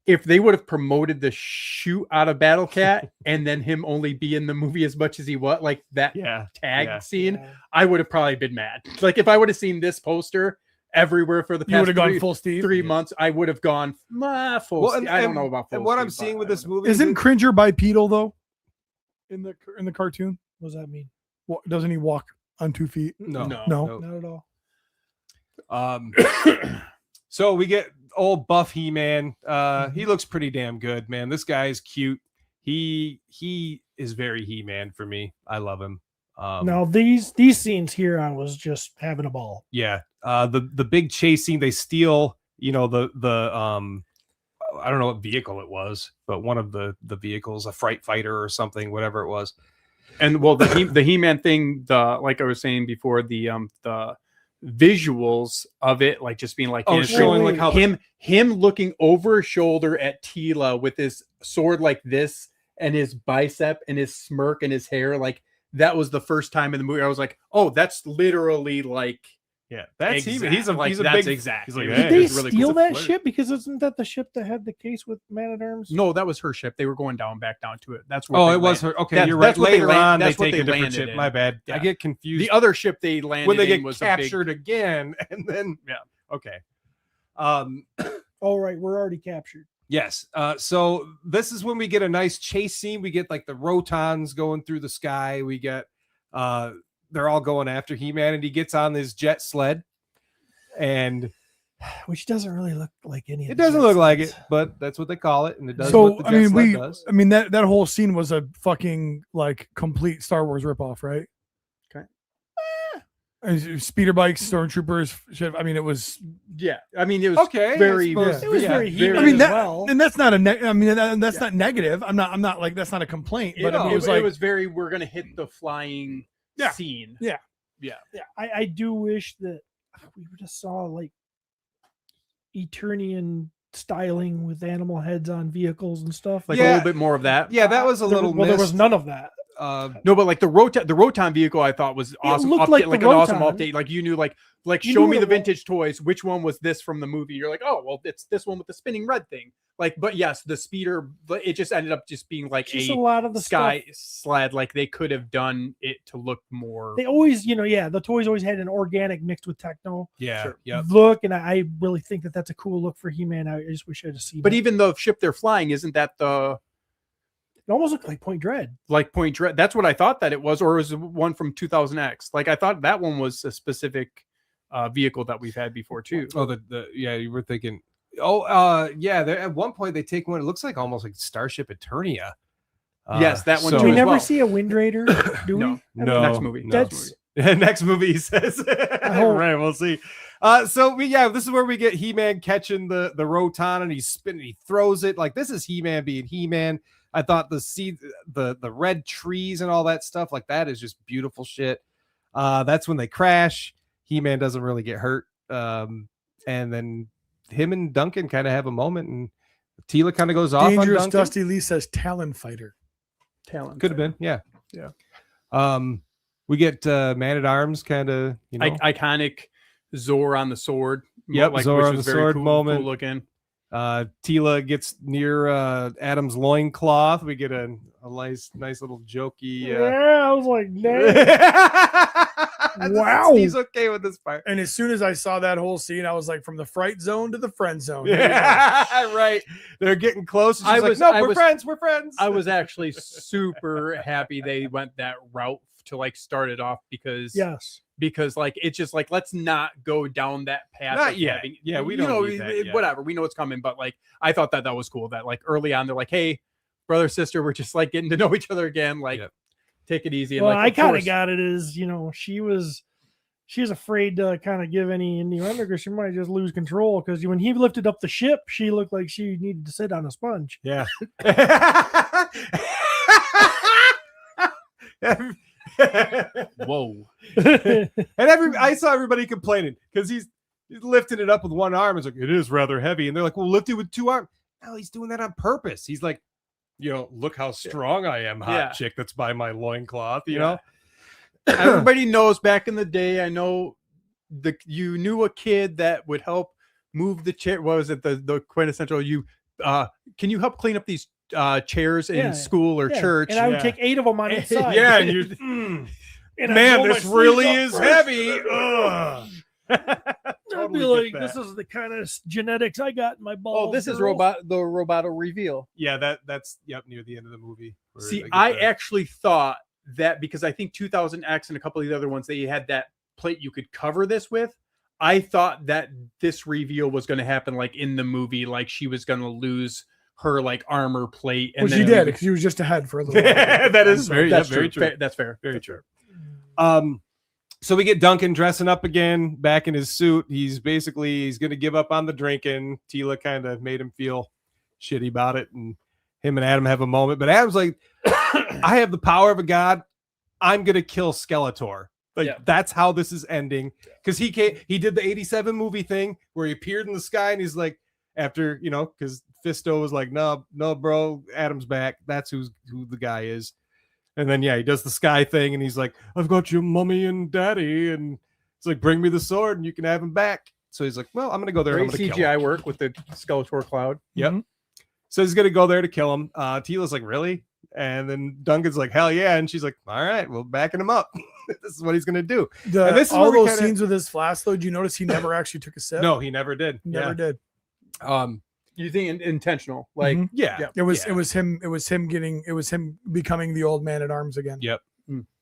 If they would have promoted the shoot out of Battle Cat and then him only be in the movie as much as he was, like that tag scene, I would have probably been mad. Like if I would have seen this poster everywhere for the past You would have gone full Steve. 3 months, I would have gone full Steve. I don't know about full And what Steve, I'm seeing with this movie Isn't Cringer bipedal though? In the cartoon, What does that mean? Doesn't he walk on 2 feet? No. No. Not at all. So we get old buff He-Man. He looks pretty damn good, man. This guy is cute. He is very He-Man for me. I love him. Now these scenes here, I was just having a ball. Yeah. The big chase scene, they steal, the I don't know what vehicle it was, but one of the vehicles, a fright fighter or something, whatever it was. And well, the He-Man thing, like I was saying before, the visuals of it, like just being like showing like how him looking over his shoulder at Tila with his sword like this and his bicep and his smirk and his hair, like that was the first time in the movie I was like, oh, that's literally like, that's exact. He's a that's big exact. He's like, It was- hey, Did they it's really steal cool. that ship? Because isn't that the ship that had the case with Man-at-Arms? No, that was her ship. They were going back down to it. That's where Oh, they it was landed. her. Okay, That- you're right. that's what they Later land- on, they that's what take they a different landed ship. in. My bad. I Yeah. get confused. The other ship they landed when they in get was captured again, and then okay. Oh, right. We're already captured. Yes. So this is when we get a nice chase scene. We get like the Rotons going through the sky. We get they're all going after He-Man, and he gets on this jet sled, and Which doesn't really look like any of it the doesn't jet look like it, sleds. but that's what they call it, and it does. So what the jet sled does. I mean that whole scene was a fucking like complete Star Wars ripoff, right? Okay. Speeder bikes, stormtroopers. Shit. I mean, it was. Yeah, I mean, it was Okay, I very. suppose. It was very He-Man I mean as that, well. and that's not a. I mean that's not negative. I'm not like that's not a complaint. But I mean, it was like it was very. We're gonna hit the flying scene. Yeah. I do wish that we just saw like Eternian styling with animal heads on vehicles and stuff. Like a little bit more of that. Yeah, that was a little. Well, there was missed. none of that. No, but like the Roton vehicle, I thought was awesome. looked Update, like an the awesome Roton. update. Like you knew, like You show knew me what the it was. vintage toys. Which one was this from the movie? You're like, oh, well, it's this one with the spinning red thing. Like, but yes, the speeder. But it just ended up just being like Just a lot of the sky stuff. sled. Like they could have done it to look more. They always, the toys always had an organic mixed with techno Yeah. Yep. look, and I really think that that's a cool look for He-Man. I just wish I'd seen. But it. even the ship they're flying, isn't that the It almost looked like Point Dread. like Point Dread? That's what I thought that it was, or it was one from 2000X. Like I thought that one was a specific vehicle that we've had before too. Oh, you were thinking. Oh, yeah. At one point they take one. It looks like almost like Starship Eternia. Yes, that one so- too. Do we as never well. see a Wind Raider? Do No. we? No, Next movie. no. That's Next movie, he says. hope- Right, we'll see. So this is where we get He-Man catching the Roton, and he's spinning, he throws it. Like this is He-Man being He-Man. I thought the red trees and all that stuff, like that is just beautiful shit. That's when they crash. He-Man doesn't really get hurt. And then him and Duncan kind of have a moment, and Tila kind of goes off on Dangerous Duncan. Dusty Lee says Talon Fighter. Talent. Could have been, yeah. We get Man-at-Arms kind of, Iconic Zor on the sword. Yep, like, Zor which on was the very sword cool, moment. cool looking. Tila gets near Adam's loincloth. We get a nice little jokey. I was like, dang. Wow. Steve's okay with this part. And as soon as I saw that whole scene, I was like, from the fright zone to the friend zone. Yeah, right. They're getting close. And she's like, we're friends. We're friends. I was actually super happy they went that route to like start it off because like it's just like let's not go down that path. Not of yet. having- Yeah, we don't need that yet. whatever. We know it's coming, but like I thought that was cool. That like early on they're like, hey, brother sister, we're just like getting to know each other again. Like take it easy. And Well, like, I of kind of course- got it as she was afraid to kind of give any under because she might just lose control. Because when he lifted up the ship, she looked like she needed to sit on a sponge. Yeah. Whoa. And I saw everybody complaining because he's lifting it up with one arm. It's like, it is rather heavy. And they're like, well, lift it with two arms. No, he's doing that on purpose. He's like, look how strong I am, hot chick that's by my loincloth, you know? everybody knows back in the day, I know you knew a kid that would help move the chair. What was it? The quintessential can you help clean up these chairs in school or church? And I would take 8 of them on each side. Yeah, and you And I'd man, roll my this really sleeves is up heavy. Ugh. I'd be like, this is the kind of genetics I got in my balls. Oh, this is girl. the Roboto reveal. Yeah, that's near the end of the movie. where See, they get I the- actually thought that because I think 2000X and a couple of the other ones, they had that plate you could cover this with. I thought that this reveal was going to happen like in the movie, like she was going to lose her like armor plate. And Well, she did because she was just ahead for a little while. that is very that's very true. true. That's fair. Very true. So we get Duncan dressing up again, back in his suit. He's going to give up on the drinking. Tila kind of made him feel shitty about it, and him and Adam have a moment. But Adam's like, I have the power of a god. I'm going to kill Skeletor. Like that's how this is ending. Because he did the 87 movie thing where he appeared in the sky and he's like, after, because Fisto was like, no, bro, Adam's back. That's who the guy is. And then, he does the sky thing and he's like, I've got your mommy and daddy. And it's like, bring me the sword and you can have him back. So he's like, well, I'm going to go there. Great And I'm gonna kill CGI him. work with the Skeletor cloud. Yep. So he's going to go there to kill him. Tila's like, really? And then Duncan's like, hell yeah. And she's like, all right, well, backing him up. This is what he's going to do. And this is all where we those kinda- scenes with his flask, though, did you notice he never actually took a sip? No, he never did. He never did. You think intentional? Like, Mhm. Yeah. It was him becoming the old man at arms again. Yep.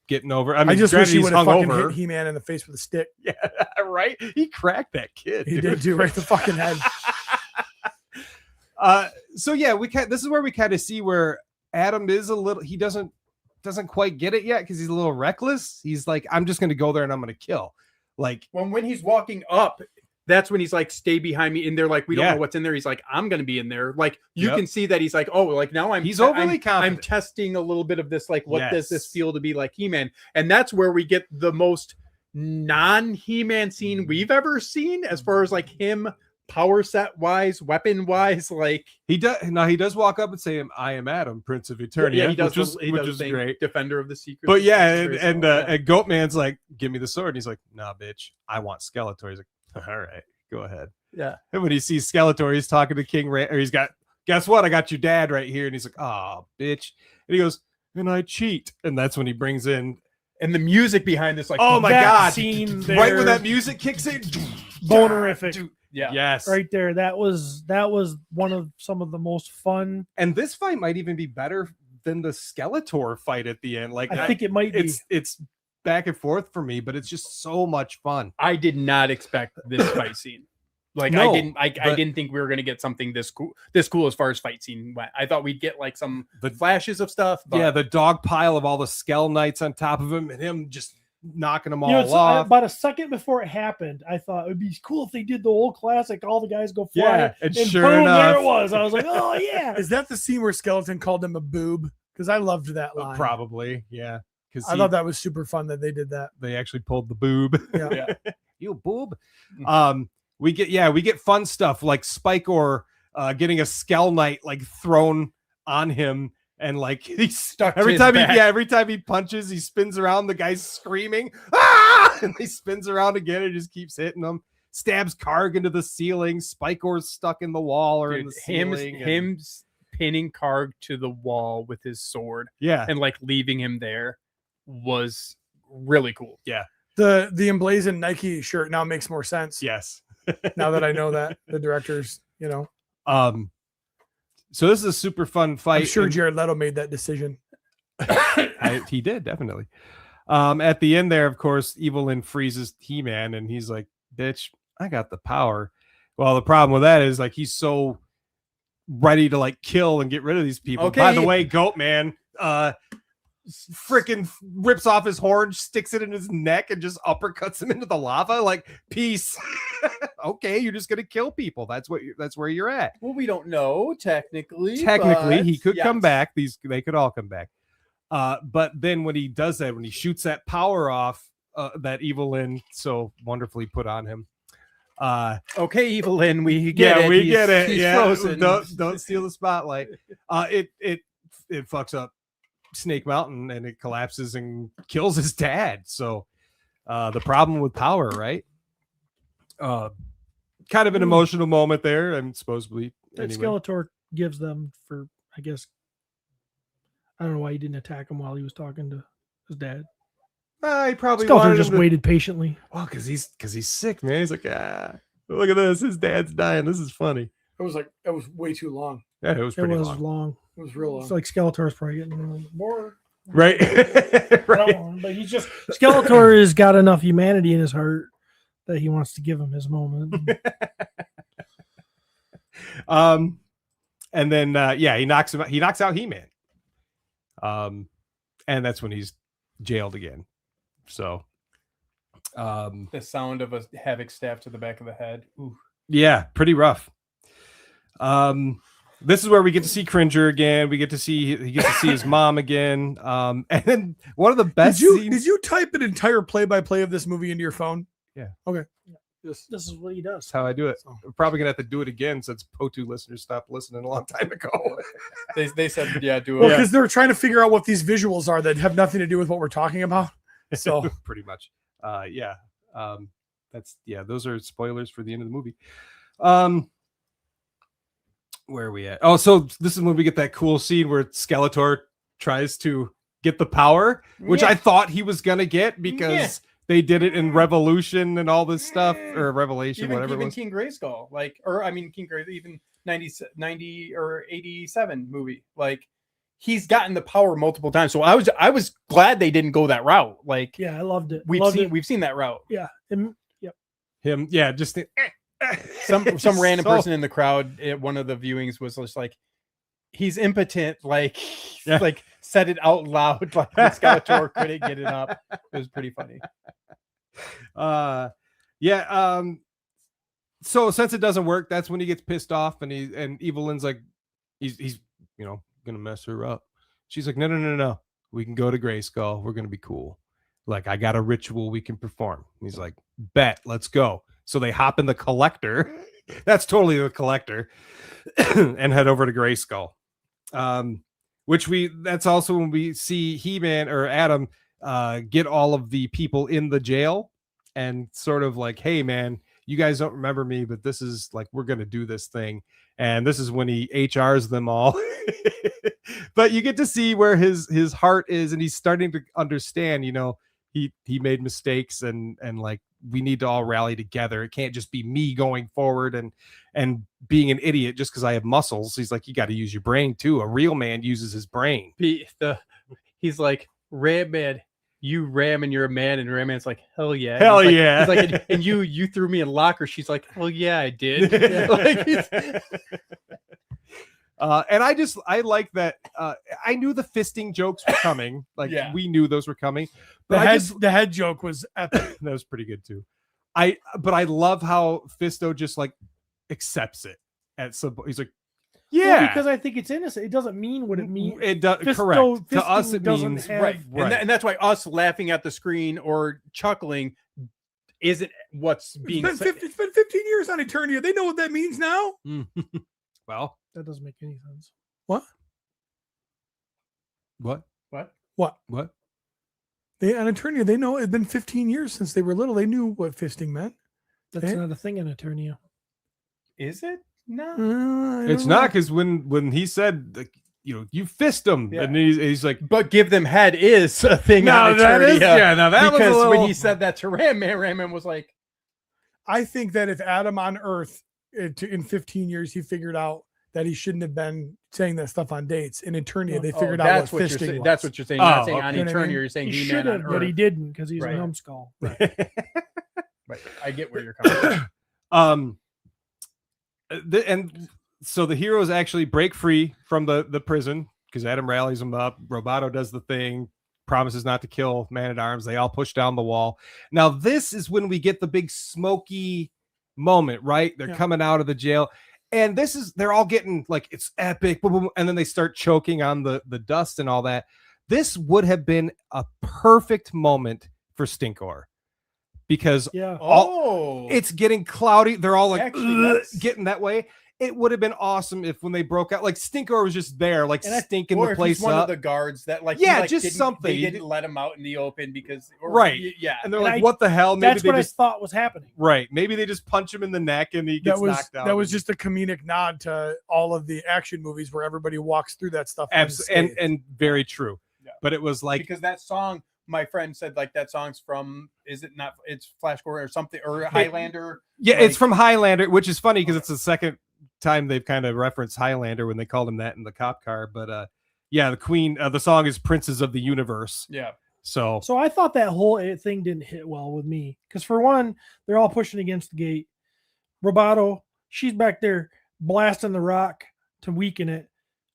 Getting over. I mean, just wish he would have fucking over. hit He-Man in the face with a stick. Yeah, right. He cracked that kid. He dude. did do right in the fucking head. So yeah, this is where we kind of see where Adam is a little. He doesn't quite get it yet because he's a little reckless. He's like, I'm just going to go there and I'm going to kill. Like when he's walking up, that's when he's like, stay behind me. And they're like, we don't Yeah. know what's in there. He's like, I'm going to be in there. Like you Yep. can see that he's like, oh, like now He's overly I'm confident. testing a little bit of this. Like, what does this Yes. feel to be like He-Man? And that's where we get the most non-He-Man scene we've ever seen as far as like him power set wise, weapon wise. Like he does walk up and say, I am Adam, Prince of Eternia. yeah, he does. which is thing, great. Defender of the Secret. But yeah, Secrets, and yeah. Goatman's like, give me the sword. And he's like, nah, bitch, I want Skeletor. He's like, all right, go ahead. Yeah. And when he sees Skeletor, he's talking to King Ray, or he's got, guess what? I got your dad right here. And he's like, oh, bitch. And he goes, and I cheat. And that's when he brings in, and the music behind this, like, oh my that God. scene Right there- when that music kicks in. Bonerific. yeah. Yes. Right there. That was one of some of the most fun. And this fight might even be better than the Skeletor fight at the end. Like, I think it might be. it's back and forth for me, but it's just so much fun. I did not expect this fight scene. Like No, I but- didn't think we were gonna get something this cool as far as fight scene went. I thought we'd get like some flashes of stuff. But Yeah, the dog pile of all the Skell Knights on top of him and him just knocking them all You know, off. about a second before it happened, I thought it would be cool if they did the old classic. All the guys go flying, Yeah, and sure boom, there enough- it was. I was like, oh yeah. Is that the scene where Skeleton called him a boob? Because I loved that line. Probably, yeah. Because I thought that was super fun that they did that. they actually pulled the boob. Yeah. You boob. We get fun stuff like Spike getting a Skell Knight like thrown on him, and like he's Stuck to every his time back. every time he punches, he spins around, the guy's screaming, ah! And he spins around again and just keeps hitting him. Stabs Karg into the ceiling. Spike-Or's stuck in the wall or in the ceiling. him pinning Karg to the wall with his sword, Yeah. and like leaving him there was really cool. Yeah. The emblazoned Nike shirt now makes more sense. Yes. Now that I know that the directors, So this is a super fun fight. I'm sure and- Jared Leto made that decision. He did, definitely. At the end there, of course, Evelyn freezes He-Man and he's like, bitch, I got the power. Well, the problem with that is like he's so ready to like kill and get rid of these people. Okay. By the way, Goatman freaking rips off his horn, sticks it in his neck, and just uppercuts him into the lava. Like, peace. Okay, you're just gonna kill people. That's where you're at. Well, we don't know technically. Technically, but he could come yes. back. They could all come back. But then when he does that, when he shoots that power off that Evelyn so wonderfully put on him. Okay, Evelyn, we get it. We get it. He's Yeah, frozen. don't steal the spotlight. It fucks up Snake Mountain, and it collapses and kills his dad. So the problem with power, right? Kind of an emotional moment there, and supposedly That anyway. Skeletor gives them for, I guess, I don't know why he didn't attack him while he was talking to his dad. He probably Skeletor wanted just him to- waited patiently. Well, because he's sick, man. He's like, look at this. His dad's dying. This is funny. It was way too long. Yeah, it was It pretty was long. long. It was real long. It's like Skeletor's probably getting more. Right. Right. But he's just Skeletor has got enough humanity in his heart that he wants to give him his moment. And then he knocks him out. He knocks out He-Man. And that's when he's jailed again. So The sound of a Havoc staff to the back of the head. Ooh. yeah, pretty rough. This is where we get to see Cringer again. We get to see he gets to see his mom again. And then one of the best scenes. Did you type an entire play-by-play of this movie into your phone? Yeah. Okay. This is what he does. That's how I do it. I'm probably gonna have to do it again since POTU listeners stopped listening a long time ago. They said, yeah, do Well, it. because they're trying to figure out what these visuals are that have nothing to do with what we're talking about. So pretty much. Those are spoilers for the end of the movie. Where are we at? Oh, so this is when we get that cool scene where Skeletor tries to get the power, which I thought he was gonna get because they did it in Revolution and all this stuff, or Revelation, whatever it Even was. King Grayskull, King Gray, even 90 or 87 movie, like he's gotten the power multiple times. So I was glad they didn't go that route. Like, Yeah, I loved it. we've seen that route. Yeah. Him, yeah, just Some random So- person in the crowd at one of the viewings was just like, he's impotent. Like, Yeah. like said it out loud. Like Skeletor couldn't get it up. It was pretty funny. So since it doesn't work, that's when he gets pissed off, and Evelyn's like, he's gonna mess her up. She's like, no, we can go to Grayskull, we're gonna be cool, like I got a ritual we can perform. And he's like, bet, let's go. So they hop in the Collector. That's totally the Collector. And head over to Grayskull. That's also when we see He-Man or Adam get all of the people in the jail and sort of like, hey man, you guys don't remember me, but this is like, we're going to do this thing. And this is when he HRs them all. But you get to see where his heart is, and he's starting to understand, he made mistakes, and like, we need to all rally together. It can't just be me going forward and being an idiot just because I have muscles. He's like, you got to use your brain too. A real man uses his brain. He's like, Ram Man, you ram and you're a man, and Ram Man's like, hell yeah. Hell He's like- yeah. He's like, and you threw me in locker. She's like, hell yeah, I did. And I like that. I knew the fisting jokes were coming. Like, Yeah. we knew those were coming. the But the head joke was epic. that was pretty good too. But I love how Fisto just like accepts it at some point. He's like, yeah, Well, because I think it's innocent. It doesn't mean what it means. it does. Fisto- Correct. To us, fisting it doesn't means have- Right. Right. And that's why us laughing at the screen or chuckling isn't what's being It's said. been 15 years on Eternia. They know what that means now. Well, That doesn't make any sense. what? What? They on Eternia, they know it's been 15 years since they were little. They knew what fisting meant. That's Eh? not a thing in Eternia. Is it? No. I It's don't not, know. because when he said, like, you fist him, Yeah. and he's like, But give them head is a thing. no, on that is, Eternia. yeah, now that was a Because when little- he said that to Ram Man was like, I think that if Adam on Earth in 15 years he figured out that he shouldn't have been saying that stuff on dates, in Eternia they oh, figured out that's what what you're fisting saying. was. That's what you're saying. You're Oh, not saying on okay. You know what I Eternia, mean? you're saying He He-Man should on have, but he Earth. didn't because he's Right. a numbskull. Right. I get where you're coming from. And so the heroes actually break free from the prison because Adam rallies them up. Roboto does the thing, promises not to kill Man-at-Arms. They all push down the wall. Now this is when we get the big smoky moment, right? They're Yeah. coming out of the jail, and they're all getting like, it's epic, boom, boom, and then they start choking on the dust and all that. This would have been a perfect moment for Stinkor, because Yeah. it's getting cloudy. They're all like, Actually, that's- getting that way. it would have been awesome if when they broke out, like Stinkor was just there, like stinking or the if place he's one up. of the guards that like Yeah, he, like, just didn't- something. they didn't let him out in the open because yeah, And they're And like, what the hell? Maybe That's they what just I thought was happening. right. Maybe they just punch him in the neck and he gets knocked out. That was just a comedic nod to all of the action movies where everybody walks through that stuff. and very true. Yeah. But it was like because that song, my friend said like that song's from is it not? It's Flash Gordon or something or Highlander. yeah, like- it's from Highlander, which is funny because it's the second time they've kind of referenced Highlander when they called him that in the cop car. But yeah, the Queen, the song is Princes of the Universe. Yeah. So I thought that whole thing didn't hit well with me because for one, they're all pushing against the gate. Roboto, she's back there blasting the rock to weaken it,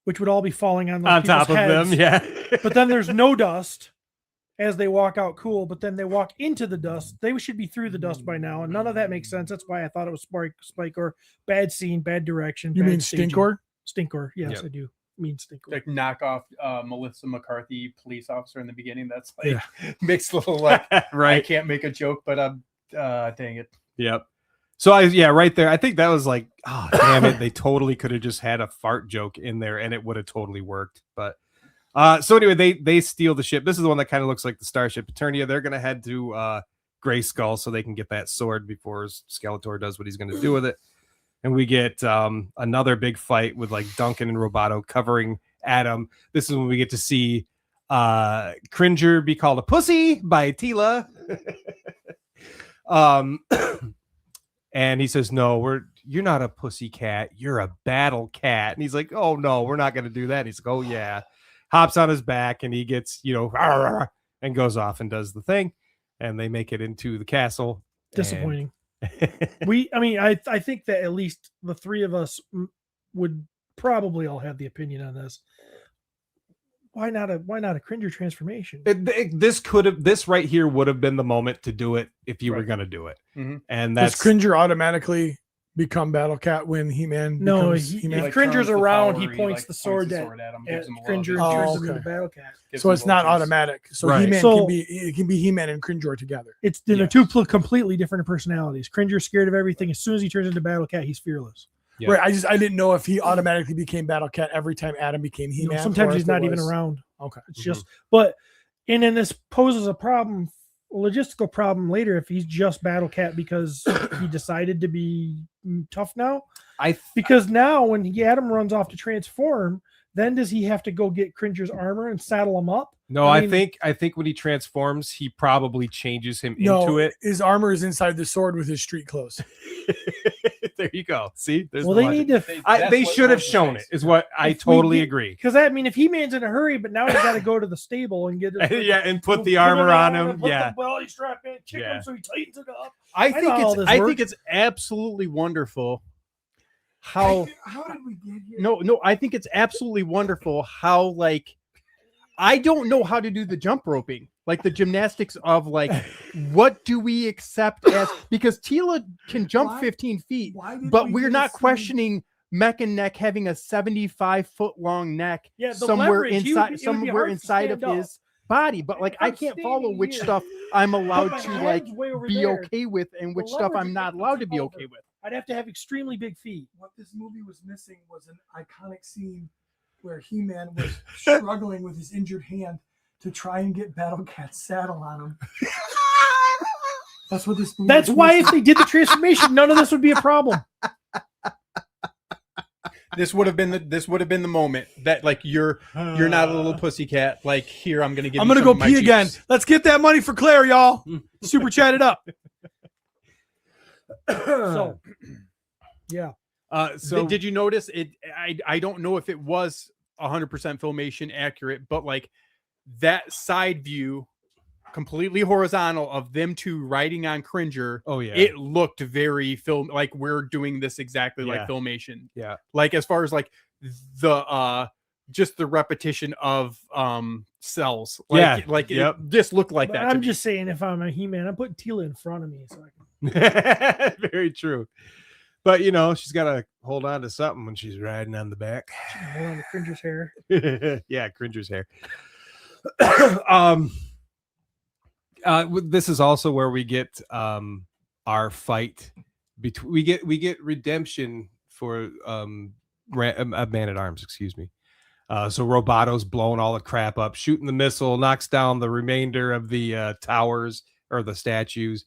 which would all be falling on those on top of people's them, heads. yeah. But then there's no dust as they walk out cool, but then they walk into the dust. They should be through the dust by now, and none of that makes sense. That's why I thought it was Spike or bad scene, bad direction. You bad mean staging. Stinkor? Stinkor, yes, Yep. I do mean Stinkor. Like knock off Melissa McCarthy, police officer in the beginning. That's like mixed little like I right. can't make a joke, but dang it. Yep. So right there. I think that was like, oh damn it. They totally could have just had a fart joke in there and it would have totally worked. But so anyway, they steal the ship. This is the one that kind of looks like the Starship Eternia. They're gonna head to Grayskull so they can get that sword before Skeletor does what he's gonna do with it. And we get another big fight with like Duncan and Roboto covering Adam. This is when we get to see Cringer be called a pussy by Tila. And he says, no, you're not a pussy cat, you're a battle cat. And he's like, oh no, we're not gonna do that. And he's like, oh yeah. Hops on his back and he gets, and goes off and does the thing. And they make it into the castle. Disappointing. I think that at least the three of us would probably all have the opinion on this. Why not a Cringer transformation? This right here would have been the moment to do it if you were going to do it. Mm-hmm. And Does that's Cringer automatically become Battle Cat when He-Man No, becomes He-Man? if like, Cringer's turns the around, power, he points the sword at at him, gives him a little Cringer bit and of turns Oh, him into okay. Battle Cat. gives So him it's a little not juice. automatic. So Right. He-Man So- it can be He-Man and Cringer together. It's they're Yes. two completely different personalities. Cringer's scared of everything. As soon as he turns into Battle Cat, he's fearless. Yeah. Right. I didn't know if he automatically became Battle Cat every time Adam became You know, He-Man. sometimes or he's if it not even was- around. Okay. It's just, but and then this poses a problem, a logistical problem later if he's just Battle Cat because he decided to be tough now. Because now when Adam runs off to transform, then does he have to go get Cringer's armor and saddle him up? no, I I mean- think when he transforms, he probably changes him No, into it. his armor is inside the sword with his street clothes. There you go. See, there's Well, the they logic. need to They should have shown it. Is what I If we totally get- agree. because I mean, if He-Man's in a hurry, but now he's got to go to the stable and get his, Yeah, and put the it armor on and him. put Yeah, the belly strap in, kick Yeah. him so he tightens it up. I know how this think works. it's absolutely wonderful how How did we get here? no, I think it's absolutely wonderful how like I don't know how to do the jump roping, like the gymnastics of like what do we accept as because Tila can jump Why- 15 feet, Why did but we we're get not to see- questioning Mech and Neck having a 75-foot long neck Yeah, the somewhere leverage, it would be somewhere hard to inside of stand up. his body. But like I I'm can't follow standing which here. stuff I'm allowed my to head's like way over be there. okay with and The which stuff leverage I'm is not gonna allowed to tip be over. okay with. I'd have to have extremely big feet. What this movie was missing was an iconic scene where He-Man was struggling with his injured hand to try and get Battle Cat's saddle on him. That's what this movie That's was why if missing. they did the transformation, none of this would be a problem. This would have been the moment that like you're not a little pussycat. Like here, I'm gonna give. I'm you gonna some go of my pee again. juice. Let's get that money for Claire, y'all. Super chat it up. So, yeah. so Did you notice it? I don't know if it was 100% filmation accurate, but like that side view, completely horizontal of them two riding on Cringer. oh yeah, It looked very film like we're doing this exactly Yeah. like filmation. yeah. Like as far as like the just the repetition of cells. Like, Yeah, like yep. it just looked like But that. to I'm me. just saying, if I'm a He-Man, I'm putting Tila in front of me. So I can Very true. But you know, she's got to hold on to something when she's riding on the back. hold on to Cringer's hair. Yeah, Cringer's hair. This is also where we get our fight between we get redemption for Man-at-Arms, excuse me. So Robato's blowing all the crap up, shooting the missile, knocks down the remainder of the towers or the statues,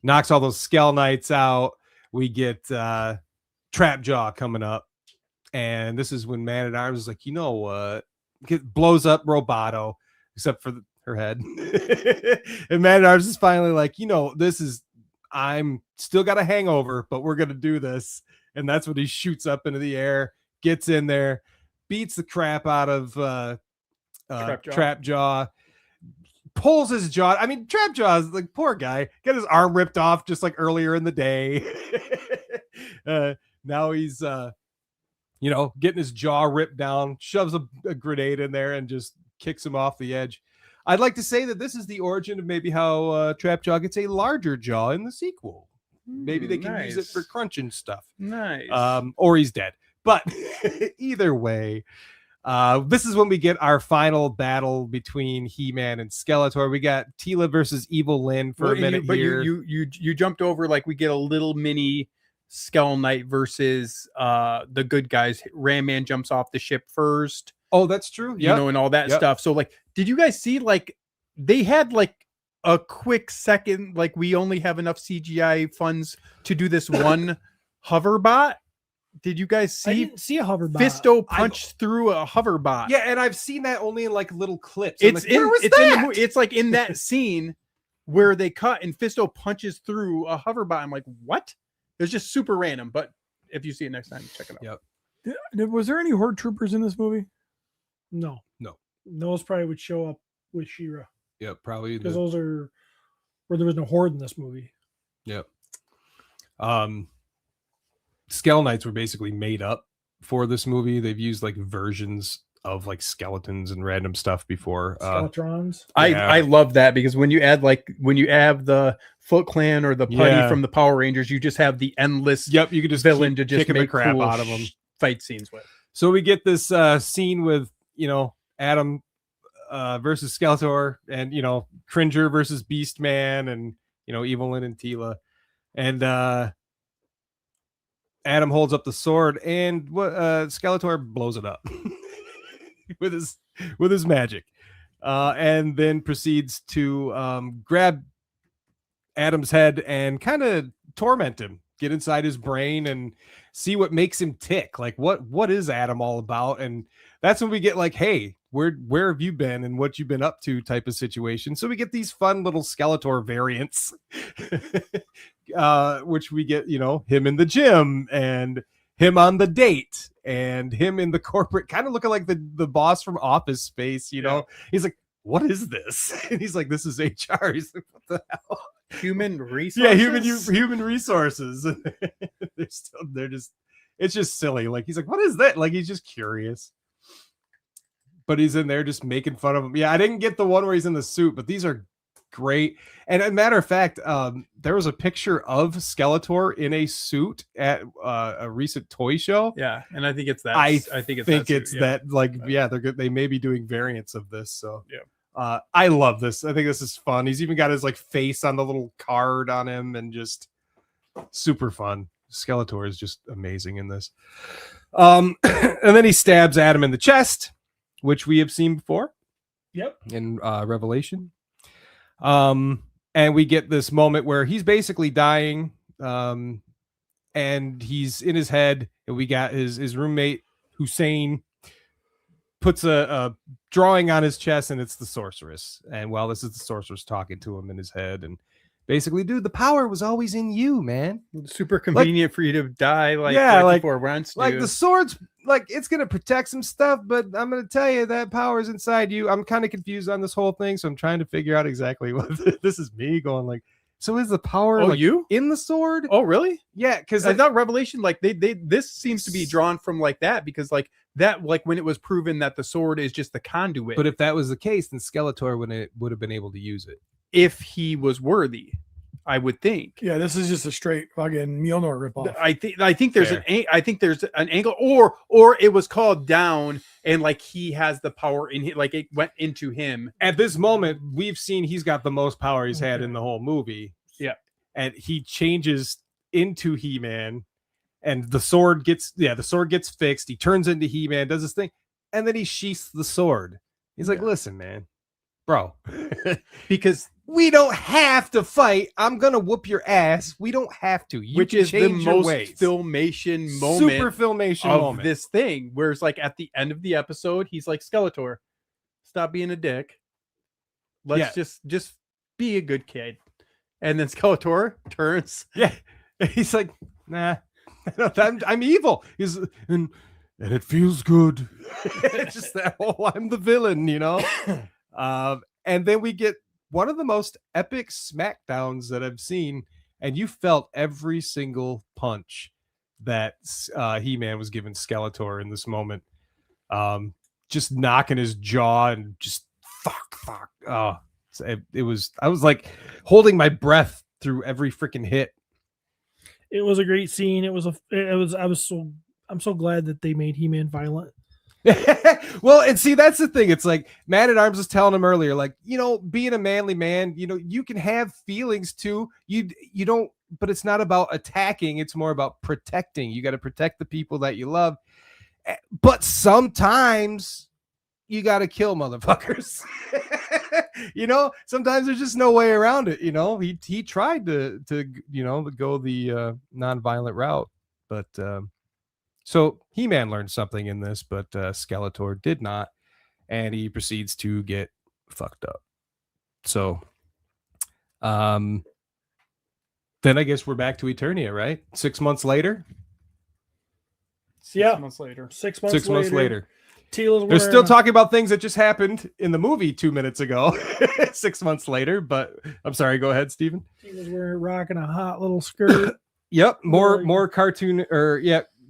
knocks all those Skell Knights out. We get Trapjaw coming up, and this is when Man-at-Arms is like, you know what? Blows up Roboto, except for her head. And Man-at-Arms is finally like, you know, I'm still got a hangover, but we're going to do this. And that's when he shoots up into the air, gets in there, beats the crap out of Trapjaw, pulls his jaw. I mean, Trapjaw is like, poor guy, got his arm ripped off just like earlier in the day. Now he's, getting his jaw ripped down, shoves a grenade in there and just kicks him off the edge. I'd like to say that this is the origin of maybe how Trapjaw gets a larger jaw in the sequel. Maybe they can use it for crunching stuff. Nice. Or he's dead. But either way, this is when we get our final battle between He-Man and Skeletor. We got Teela versus Evil Lyn for a minute here. You jumped over, like, we get a little mini Skell Knight versus the good guys. Ram Man jumps off the ship first. Oh, that's true. You know, and all that stuff. So, like, did you guys see, like, they had, like, a quick second, like, we only have enough CGI funds to do this one hoverbot? Did you guys see? I didn't see a hoverbot. Fisto punched through a hoverbot. Yeah, and I've seen that only in, like, little clips. It's it's like in that scene where they cut and Fisto punches through a hoverbot. I'm like, what? It's just super random. But if you see it next time, check it out. Yep. Was there any Horde troopers in this movie? No. No. Those probably would show up with She-Ra. Yeah, probably. Because those are where there was no Horde in this movie. Yep. Skell Knights were basically made up for this movie. They've used like versions of like skeletons and random stuff before. Skeletrons. I love that, because when you add the Foot Clan or the Putty from the Power Rangers, you just have the endless you could just villain to just kick make the crap cool out of them. Fight scenes with. So we get this scene with, Adam versus Skeletor, and Cringer versus Beastman, and Evil Lyn and Teela, and Adam holds up the sword, and Skeletor blows it up with his magic, and then proceeds to grab Adam's head and kind of torment him, get inside his brain and see what makes him tick. Like what is Adam all about? And that's when we get like, hey, where have you been and what you've been up to type of situation. So we get these fun little Skeletor variants, which we get, him in the gym and him on the date and him in the corporate, kind of looking like the boss from Office Space. He's like, what is this? And he's like, this is HR. He's like, what the hell? Human resources. Yeah, human resources. It's just silly. Like, he's like, what is that? Like, he's just curious. But he's in there just making fun of him. Yeah, I didn't get the one where he's in the suit, but these are great. And as a matter of fact, there was a picture of Skeletor in a suit at a recent toy show. Yeah, and I think it's that. I think it's that. Like, yeah, they're good. They may be doing variants of this. So yeah, I love this. I think this is fun. He's even got his like face on the little card on him, and just super fun. Skeletor is just amazing in this. And then he stabs Adam in the chest, which we have seen before. Yep. In Revelation. And we get this moment where he's basically dying. And he's in his head, and we got his roommate Hussein puts a drawing on his chest, and it's the sorceress. And this is the sorceress talking to him in his head, and basically, dude, the power was always in you, man. Super convenient for you to die, before once. Like the sword's like it's gonna protect some stuff, but I'm gonna tell you that power's inside you. I'm kind of confused on this whole thing, so I'm trying to figure out exactly what this is. Me going like, so is the power you in the sword? Oh, really? Yeah, because I thought Revelation, like this seems to be drawn from like that, because like that, like when it was proven that the sword is just the conduit. But if that was the case, then Skeletor would have been able to use it if he was worthy, I would think. Yeah, this is just a straight fucking Mjolnir ripoff. I think there's an angle, or it was called down, and like he has the power in him, like it went into him. At this moment, we've seen he's got the most power he's had in the whole movie. Yeah, and he changes into He-Man, and the sword gets fixed. He turns into He-Man, does his thing, and then he sheaths the sword. He's like, listen, man, bro, because we don't have to fight. I'm gonna whoop your ass. We don't have to. You which can is the change your most ways. filmation moment Super filmation of moment. this thing. Whereas like at the end of the episode, he's like, Skeletor, stop being a dick. Let's just be a good kid. And then Skeletor turns. Yeah. He's like, nah, I'm evil. He's and it feels good. It's just that whole I'm the villain, you know. And then we get one of the most epic smackdowns that I've seen, and you felt every single punch that He-Man was giving Skeletor in this moment. Just knocking his jaw and just fuck. Oh, it was. I was like holding my breath through every freaking hit. It was a great scene. I'm so glad that they made He-Man violent. Well, and see, that's the thing. It's like Man-at-Arms was telling him earlier, like, you know, being a manly man, you know, you can have feelings too. You don't, but it's not about attacking. It's more about protecting. You got to protect the people that you love. But sometimes you got to kill motherfuckers. You know, sometimes there's just no way around it. You know, he tried to you know, go the non-violent route, but so He-Man learned something in this, but Skeletor did not, and he proceeds to get fucked up. So then I guess we're back to Eternia, right? 6 months later. 6 months later. 6 months. 6 months later. Teela's They're still talking about things that just happened in the movie 2 minutes ago. 6 months later, but I'm sorry. Go ahead, Steven. Teela's rocking a hot little skirt. Yep, more cartoon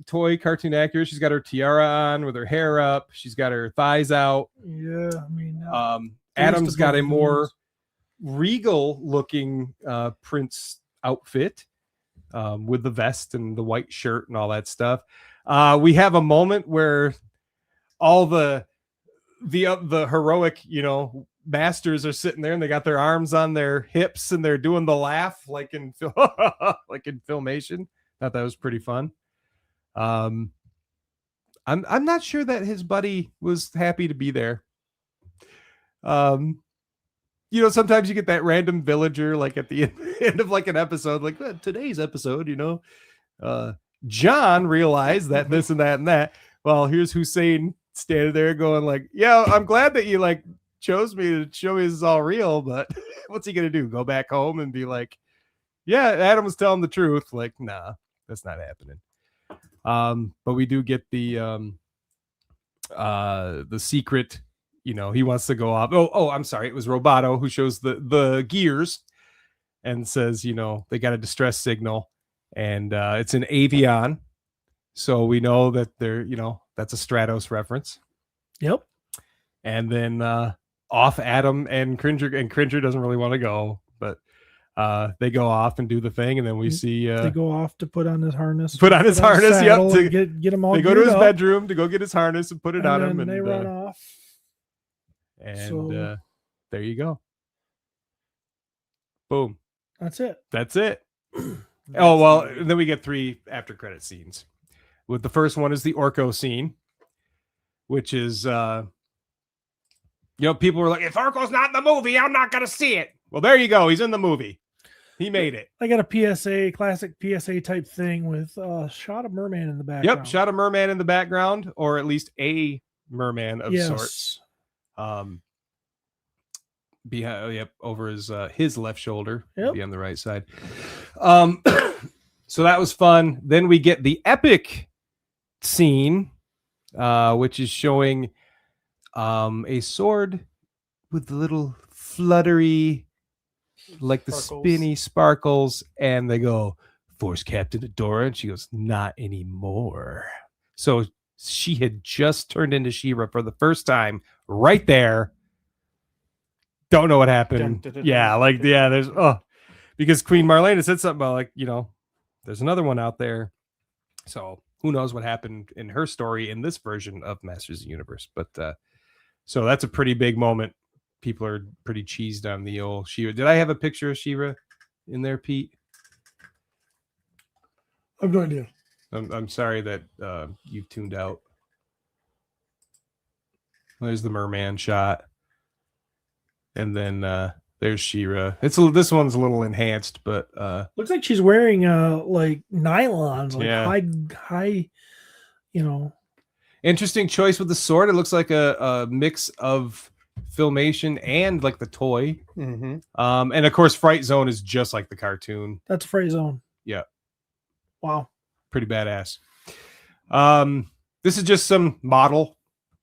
toy cartoon accurate. She's got her tiara on with her hair up. She's got her thighs out. Yeah, I mean, Adam's got a more regal looking Prince outfit with the vest and the white shirt and all that stuff. We have a moment where all the heroic, you know, masters are sitting there and they got their arms on their hips and they're doing the laugh like in Filmation. Thought that was pretty fun. I'm not sure that his buddy was happy to be there. You know, sometimes you get that random villager like at the end of like an episode, like today's episode, you know, John realized that this and that and that. Well, here's Hussein standing there going like, yeah, I'm glad that you like chose me to show me this is all real, but what's he gonna do? Go back home and be like, yeah, Adam was telling the truth. Like, nah, that's not happening. But we do get the secret, you know, he wants to go off. Oh, I'm sorry. It was Roboto who shows the gears and says, you know, they got a distress signal and it's an Avion. So we know that they're, you know, that's a Stratos reference. Yep. And then off Adam and Cringer doesn't really want to go, but they go off and do the thing, and then we see they go off to put on his harness. Yep. To get him all. They go to his up, bedroom to go get his harness and put it on him, and they run off. And So, there you go. Boom. That's it. That's it. Oh well, and then we get 3 after credit scenes. With the first one is the Orko scene, which is you know, people were like, if Orko's not in the movie, I'm not gonna see it. Well, there you go. He's in the movie. He made it. I got a classic PSA type thing with shot of merman in the background. Yep, shot a merman in the background, or at least a merman of sorts. Behind, over his left shoulder, be on the right side. So that was fun. Then we get the epic scene, which is showing a sword with the little fluttery, like the spinny sparkles, and they go, Force Captain Adora, and she goes, not anymore. So she had just turned into She-Ra for the first time right there. Don't know what happened. There's because Queen Marlena said something about, like, you know, there's another one out there. So who knows what happened in her story in this version of Masters of the Universe. But so that's a pretty big moment. People are pretty cheesed on the old She-Ra. Did I have a picture of She-Ra in there, Pete? I have no idea. I'm sorry that you tuned out. There's the merman shot, and then there's She-Ra. This one's a little enhanced, but Looks like she's wearing like nylons, like Yeah. high, interesting choice with the sword. It looks like a mix of Filmation and like the toy. Mm-hmm. And of course, Fright Zone is just like the cartoon. That's Fright Zone. Yeah. Wow. Pretty badass. This is just some model.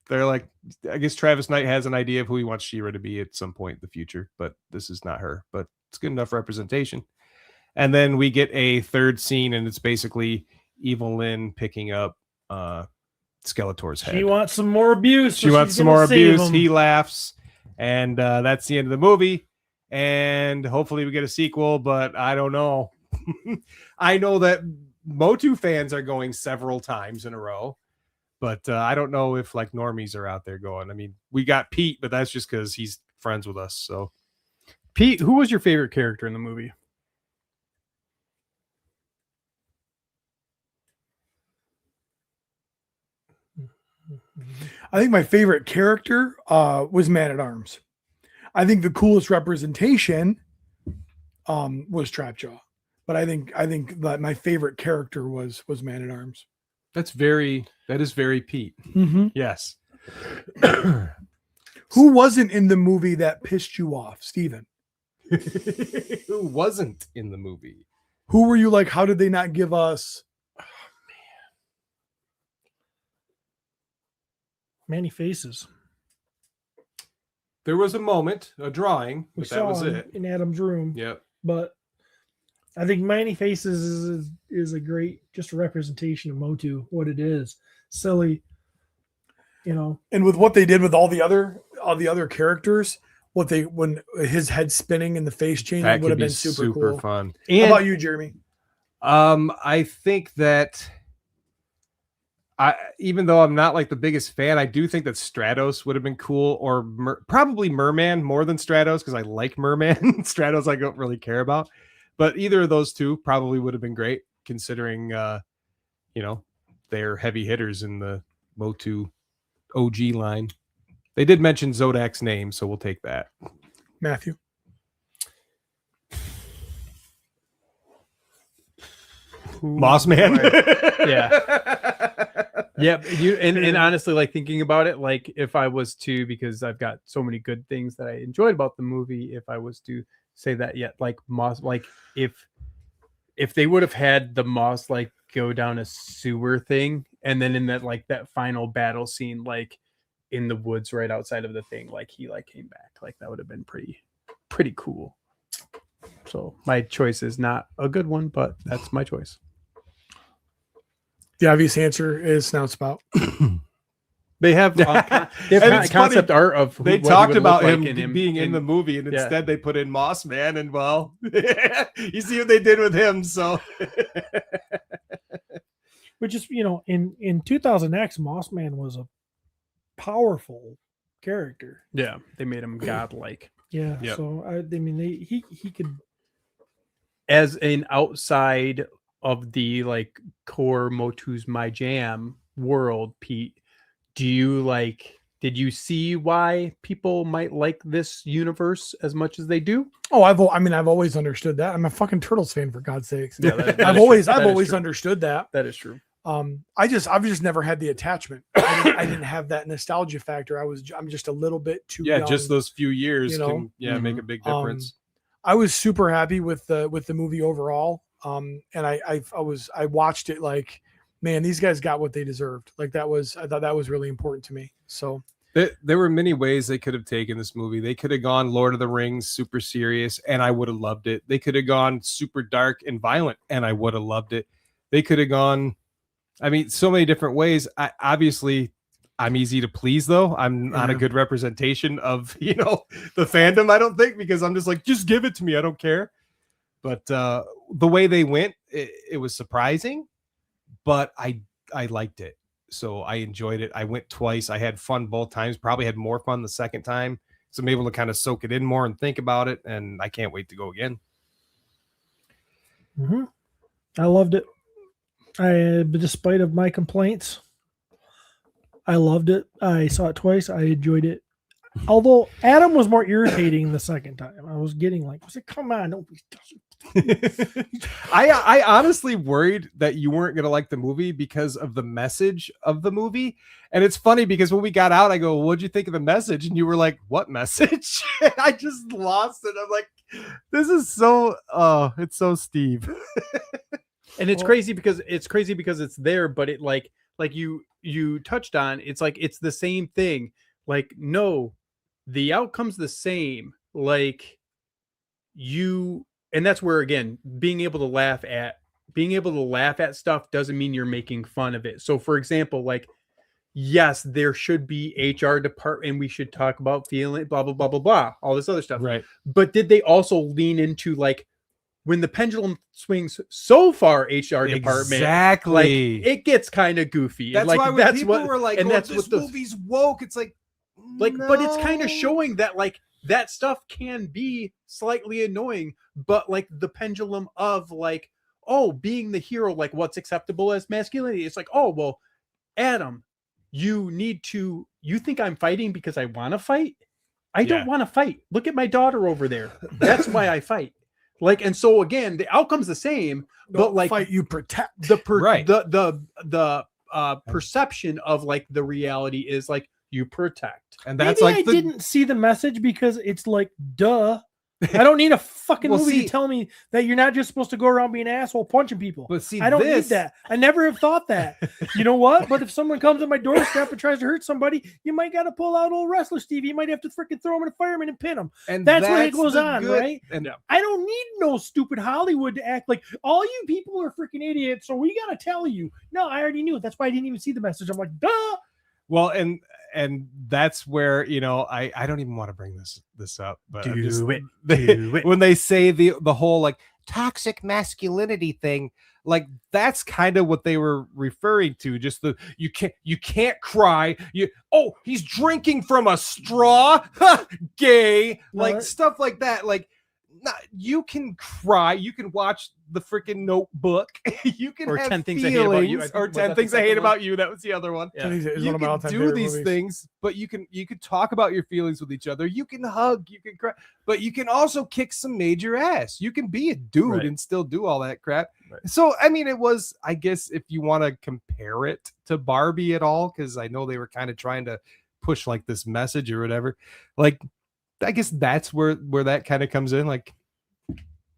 They're like, I guess Travis Knight has an idea of who he wants She-Ra to be at some point in the future, but this is not her. But it's good enough representation. And then we get a third scene, and it's basically Evil Lynn picking up Skeletor's head. She wants some more abuse. She wants some more abuse. He laughs, and that's the end of the movie. And hopefully we get a sequel, but I don't know. I know that MOTU fans are going several times in a row, but I don't know if like normies are out there going. I mean, we got Pete, but that's just because he's friends with us. So, Pete, who was your favorite character in the movie? I think my favorite character was Man-at-Arms. I think the coolest representation was Trapjaw. But I think that my favorite character was Man-at-Arms. that is very Pete. Mm-hmm. Yes. Who wasn't in the movie that pissed you off, Steven? Who wasn't in the movie? Who were you like? How did they not give us? Many faces. There was a moment, a drawing, We but saw that was him it. in Adam's room. Yep. But I think Many Faces is a great just a representation of MOTU, what it is. Silly, And with what they did with all the other characters, when his head spinning and the face changing That would could have be been super cool. fun. How And about you, Jeremy? I think that even though I'm not like the biggest fan, I do think that Stratos would have been cool, or probably Merman more than Stratos, because I like Merman. Stratos I don't really care about, but either of those two probably would have been great, considering they're heavy hitters in the MOTU OG line. They did mention Zodak's name, so we'll take that. Matthew. Moss Man. Yeah, and honestly, like thinking about it, like if I was to, because I've got so many good things that I enjoyed about the movie, if I was to say that, yet like Moss, like if they would have had the Moss like go down a sewer thing, and then in that final battle scene, like in the woods right outside of the thing, like he like came back, like that would have been pretty cool. So my choice is not a good one, but that's my choice. The obvious answer is Snout Spout. They have, concept art of they what he talked would about look him like being in the movie, and yeah. instead they put in Moss Man, and well, you see what they did with him. So, which is in 2000X, Moss Man was a powerful character. Yeah, they made him godlike. Yeah. Yep. So I mean, he could, As an outside of the like core MOTU's My Jam world, Pete, did you see why people might like this universe as much as they do? Oh, I've always understood that. I'm a fucking Turtles fan, for God's sakes. Yeah, that I've is always true. understood that. That is true. I've just never had the attachment. I didn't have that nostalgia factor. I'm just a little bit too young. just those few years can Mhm. make a big difference. I was super happy with the movie overall. And I watched it like, man, these guys got what they deserved. Like I thought that was really important to me. So There were many ways they could have taken this movie. They could have gone Lord of the Rings, super serious, and I would have loved it. They could have gone super dark and violent, and I would have loved it. They could have gone, so many different ways. I'm easy to please, though. I'm not a good representation of, the fandom, I don't think, because I'm just like, just give it to me. I don't care. But the way they went, it was surprising, but I liked it. So I enjoyed it. I went twice. I had fun both times, probably had more fun the second time. So I'm able to kind of soak it in more and think about it. And I can't wait to go again. I loved it. Despite of my complaints, I loved it. I saw it twice. I enjoyed it. Although Adam was more irritating the second time. I was getting like, come on, don't be. I honestly worried that you weren't going to like the movie because of the message of the movie. And it's funny because when we got out, I go, what'd you think of the message? And you were like, what message? And I just lost it. I'm like, this is so, it's so Steve. And it's crazy because it's there, but it like you touched on, it's like, it's the same thing. Like, no, the outcome's the same. Like and that's where, again, being able to laugh at stuff doesn't mean you're making fun of it. So for example, like, yes, there should be HR department. We should talk about feeling blah, blah, blah, blah, blah, all this other stuff. Right. But did they also lean into like, when the pendulum swings so far, HR department, exactly, like, it gets kind of goofy. That's like, why when people were like, and oh, that's this what the movie's woke. It's like, but it's kind of showing that like that stuff can be slightly annoying, but like the pendulum of like, oh, being the hero, like what's acceptable as masculinity. It's like, oh, well, Adam, you think I'm fighting because I want to fight? I don't want to fight. Look at my daughter over there. That's why I fight. Like, and so again, the outcome's the same, but like fight, you protect. The perception of like the reality is like you protect. And that's Maybe like I didn't see the message because it's like, duh. I don't need a fucking movie to tell me that you're not just supposed to go around being an asshole punching people. But see, I don't need that. I never have thought that. You know what? But if someone comes at my doorstep and tries to hurt somebody, you might got to pull out old wrestler Steve. You might have to freaking throw him in a fireman and pin him. And that's where it goes on, right? And I don't need no stupid Hollywood to act like all you people are freaking idiots. So we got to tell you. No, I already knew it. That's why I didn't even see the message. I'm like, duh. Well, and that's where, you know, I don't even want to bring this up, but when they say the whole like toxic masculinity thing, like that's kind of what they were referring to. Just you can't cry. He's drinking from a straw, gay, like stuff like that. Like, you can cry, you can watch the freaking Notebook, you can have 10 Things feelings, I Hate About You, or 10 Things I Hate About You. That was the other one. Yeah. You can do these things, but you can talk about your feelings with each other. You can hug, you can cry, but you can also kick some major ass. You can be a dude and still do all that crap. Right. So, I mean, it was, I guess, if you want to compare it to Barbie at all, because I know they were kind of trying to push like this message or whatever, like, I guess that's where that kind of comes in. Like,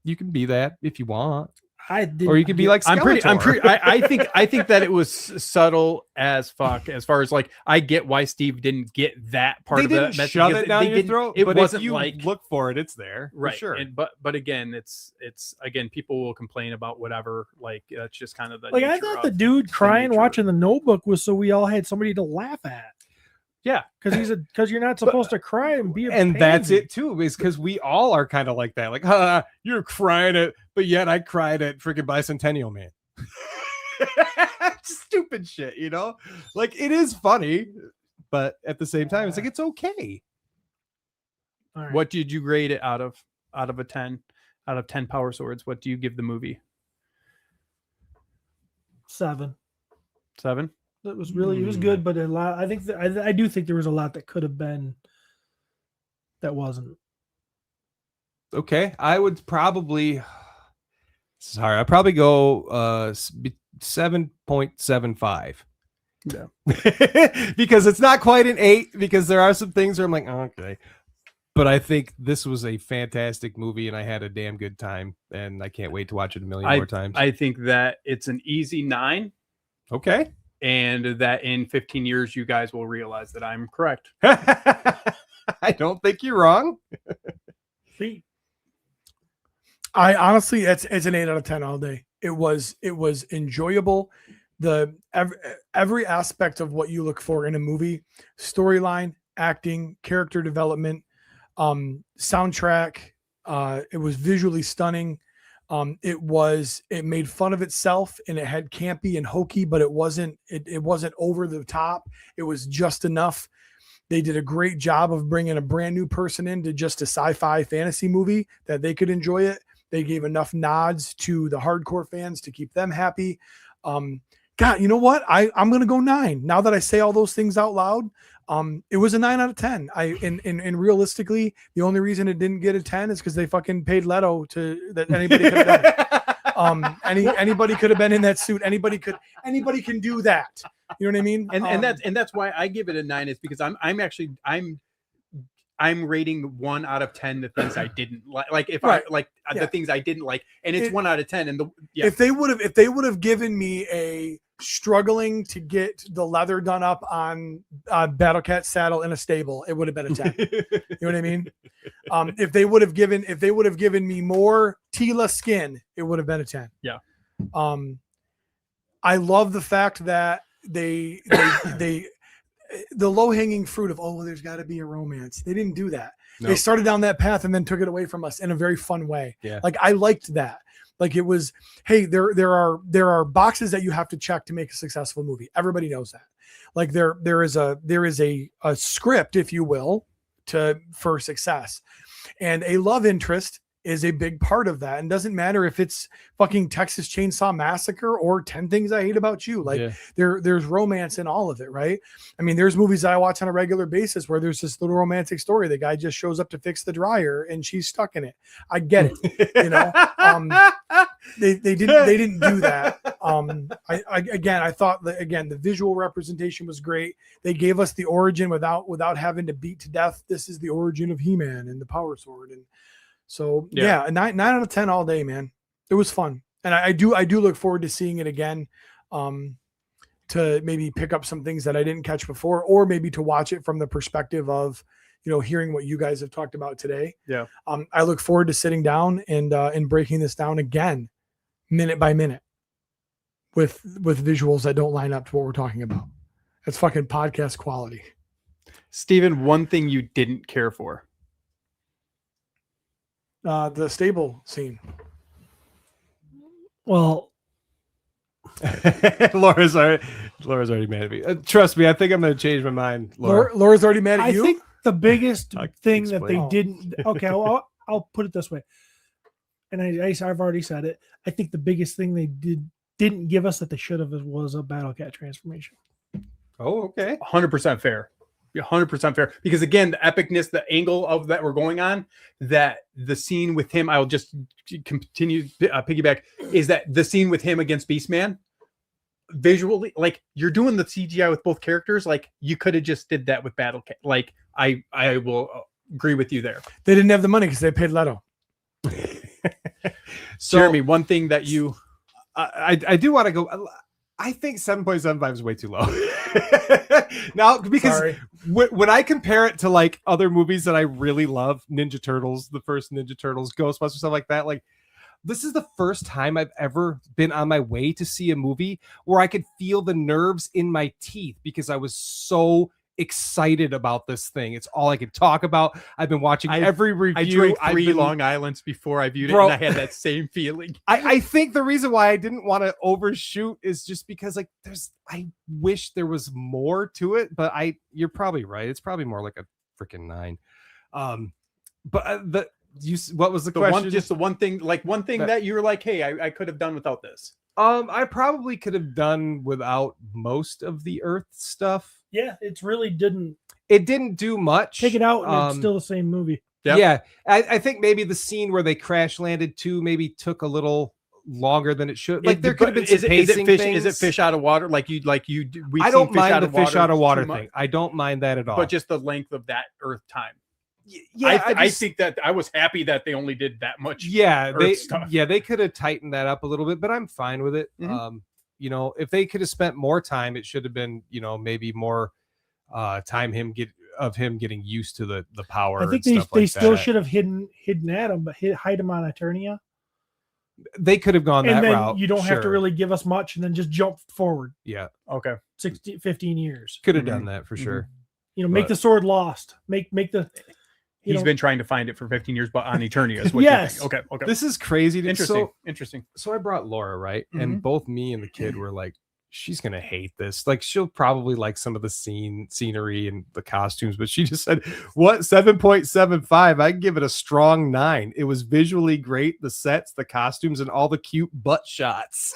you can be that if you want, or you can be like Skeletor. I think that it was subtle as fuck. As far as like, I get why Steve didn't get that part. They of didn't the shove it down your throat. It but wasn't if you like look for it, it's there, right? For sure. But again, it's again, people will complain about whatever. Like, that's just kind of the like. I thought the dude crying watching the Notebook was so we all had somebody to laugh at. Yeah, because you're not supposed to cry and be a and pansy. That's it too, is because we all are kind of like that. Like, you're crying at, but yet I cried at freaking Bicentennial Man. Stupid shit, you know. Like, it is funny, but at the same time, it's like, it's okay. All right. What did you grade it out of a 10? Out of 10 Power Swords, what do you give the movie? 7. 7. It was really, it was good, but a lot. I think I do think there was a lot that could have been that wasn't. Okay, I would probably. Sorry, I'd probably go 7.75. Yeah, because it's not quite an 8. Because there are some things where I'm like, okay, but I think this was a fantastic movie, and I had a damn good time, and I can't wait to watch it a million more times. I think that it's an easy 9. Okay. And that in 15 years, you guys will realize that I'm correct. I don't think you're wrong. See, I honestly, it's an 8 out of 10 all day. It was enjoyable. Every aspect of what you look for in a movie: storyline, acting, character development, soundtrack. It was visually stunning. It made fun of itself, and it had campy and hokey, but it wasn't over the top. It was just enough. They did a great job of bringing a brand new person into just a sci-fi fantasy movie that they could enjoy it. They gave enough nods to the hardcore fans to keep them happy. God, you know what? I'm gonna go 9. Now that I say all those things out loud, it was a 9 out of 10. And realistically, the only reason it didn't get a 10 is because they fucking paid Leto that anybody could have done it. Anybody could have been in that suit. Anybody can do that. You know what I mean? And that's why I give it a 9 is because I'm rating 1 out of 10 the things I didn't like. The things I didn't like, and it's 1 out of 10. And if they would have given me a struggling to get the leather done up on Battle Cat saddle in a stable, it would have been a 10. You know what I mean? If they would have given me more Tila skin, it would have been a 10. Yeah. I love the fact that they the low-hanging fruit of, there's got to be a romance. They didn't do that. Nope. They started down that path and then took it away from us in a very fun way. Yeah. Like, I liked that. Like, it was, hey, there are boxes that you have to check to make a successful movie. Everybody knows that. Like, there is a script, if you will, for success. And a love interest is a big part of that. And doesn't matter if it's fucking Texas Chainsaw Massacre or 10 Things I Hate About You. Like, there's romance in all of it, right? I mean, there's movies that I watch on a regular basis where there's this little romantic story. The guy just shows up to fix the dryer and she's stuck in it. I get it. You know, they didn't do that. I thought that, again, the visual representation was great. They gave us the origin without having to beat to death. This is the origin of He-Man and the Power Sword. And so a 9 out of 10 all day, man. It was fun. And I do look forward to seeing it again, to maybe pick up some things that I didn't catch before, or maybe to watch it from the perspective of, hearing what you guys have talked about today. Yeah. I look forward to sitting down and breaking this down again, minute by minute, with visuals that don't line up to what we're talking about. That's fucking podcast quality. Steven, one thing you didn't care for. The stable scene. Well, Laura's already mad at me. Trust me, I think I'm going to change my mind. Laura's already mad at you. I think the biggest thing that they explain. didn't. Okay, I'll put it this way, and I've already said it. I think the biggest thing they didn't give us that they should have was a Battle Cat transformation. Oh, okay. 100% fair. 100% fair, because again, the epicness, the angle of that we're going on, that the scene with him, I'll just continue piggyback, is that the scene with him against Beastman, visually, like, you're doing the CGI with both characters, like, you could have just did that with Battle Cat. Like, I will agree with you there. They didn't have the money because they paid Leto. So, Jeremy, one thing that you I do want to go. I think 7.75 is way too low. Now, because when I compare it to like other movies that I really love, Ninja Turtles, the first Ninja Turtles, Ghostbusters, stuff like that, like, this is the first time I've ever been on my way to see a movie where I could feel the nerves in my teeth because I was so excited about this thing. It's all I could talk about. I've been watching every review. I drank 3 Long Islands before I viewed it, and I had that same feeling. I think the reason why I didn't want to overshoot is just because, like, I wish there was more to it, but you're probably right. It's probably more like a freaking 9. But what was the question? The one thing that you were like, hey, I could have done without this. I probably could have done without most of the Earth stuff. Yeah, it really didn't. It didn't do much. Take it out, and it's still the same movie. Yep. Yeah, I think maybe the scene where they crash landed too maybe took a little longer than it should. Like, there could have been some pacing things. Is it fish out of water? I don't mind the fish out of water thing. I don't mind that at all. But just the length of that Earth time. Yeah, I think that I was happy that they only did that much. Yeah, stuff. they could have tightened that up a little bit, but I'm fine with it. Mm-hmm. If they could have spent more time, it should have been, maybe more time him getting used to the power. I think they still should have hidden Adam, but hide him on Eternia. They could have gone that route. You don't have to really give us much, and then just jump forward. Yeah. Okay. 15 years. Could have done that for sure. Make the sword lost. Make the. He's been trying to find it for 15 years, but on Eternia is what yes. you think. Okay. This is crazy. Interesting. So I brought Laura, right? And both me and the kid were like, she's going to hate this. Like, she'll probably like some of the scenery and the costumes, but she just said, what? 7.75. I can give it a strong 9. It was visually great. The sets, the costumes, and all the cute butt shots.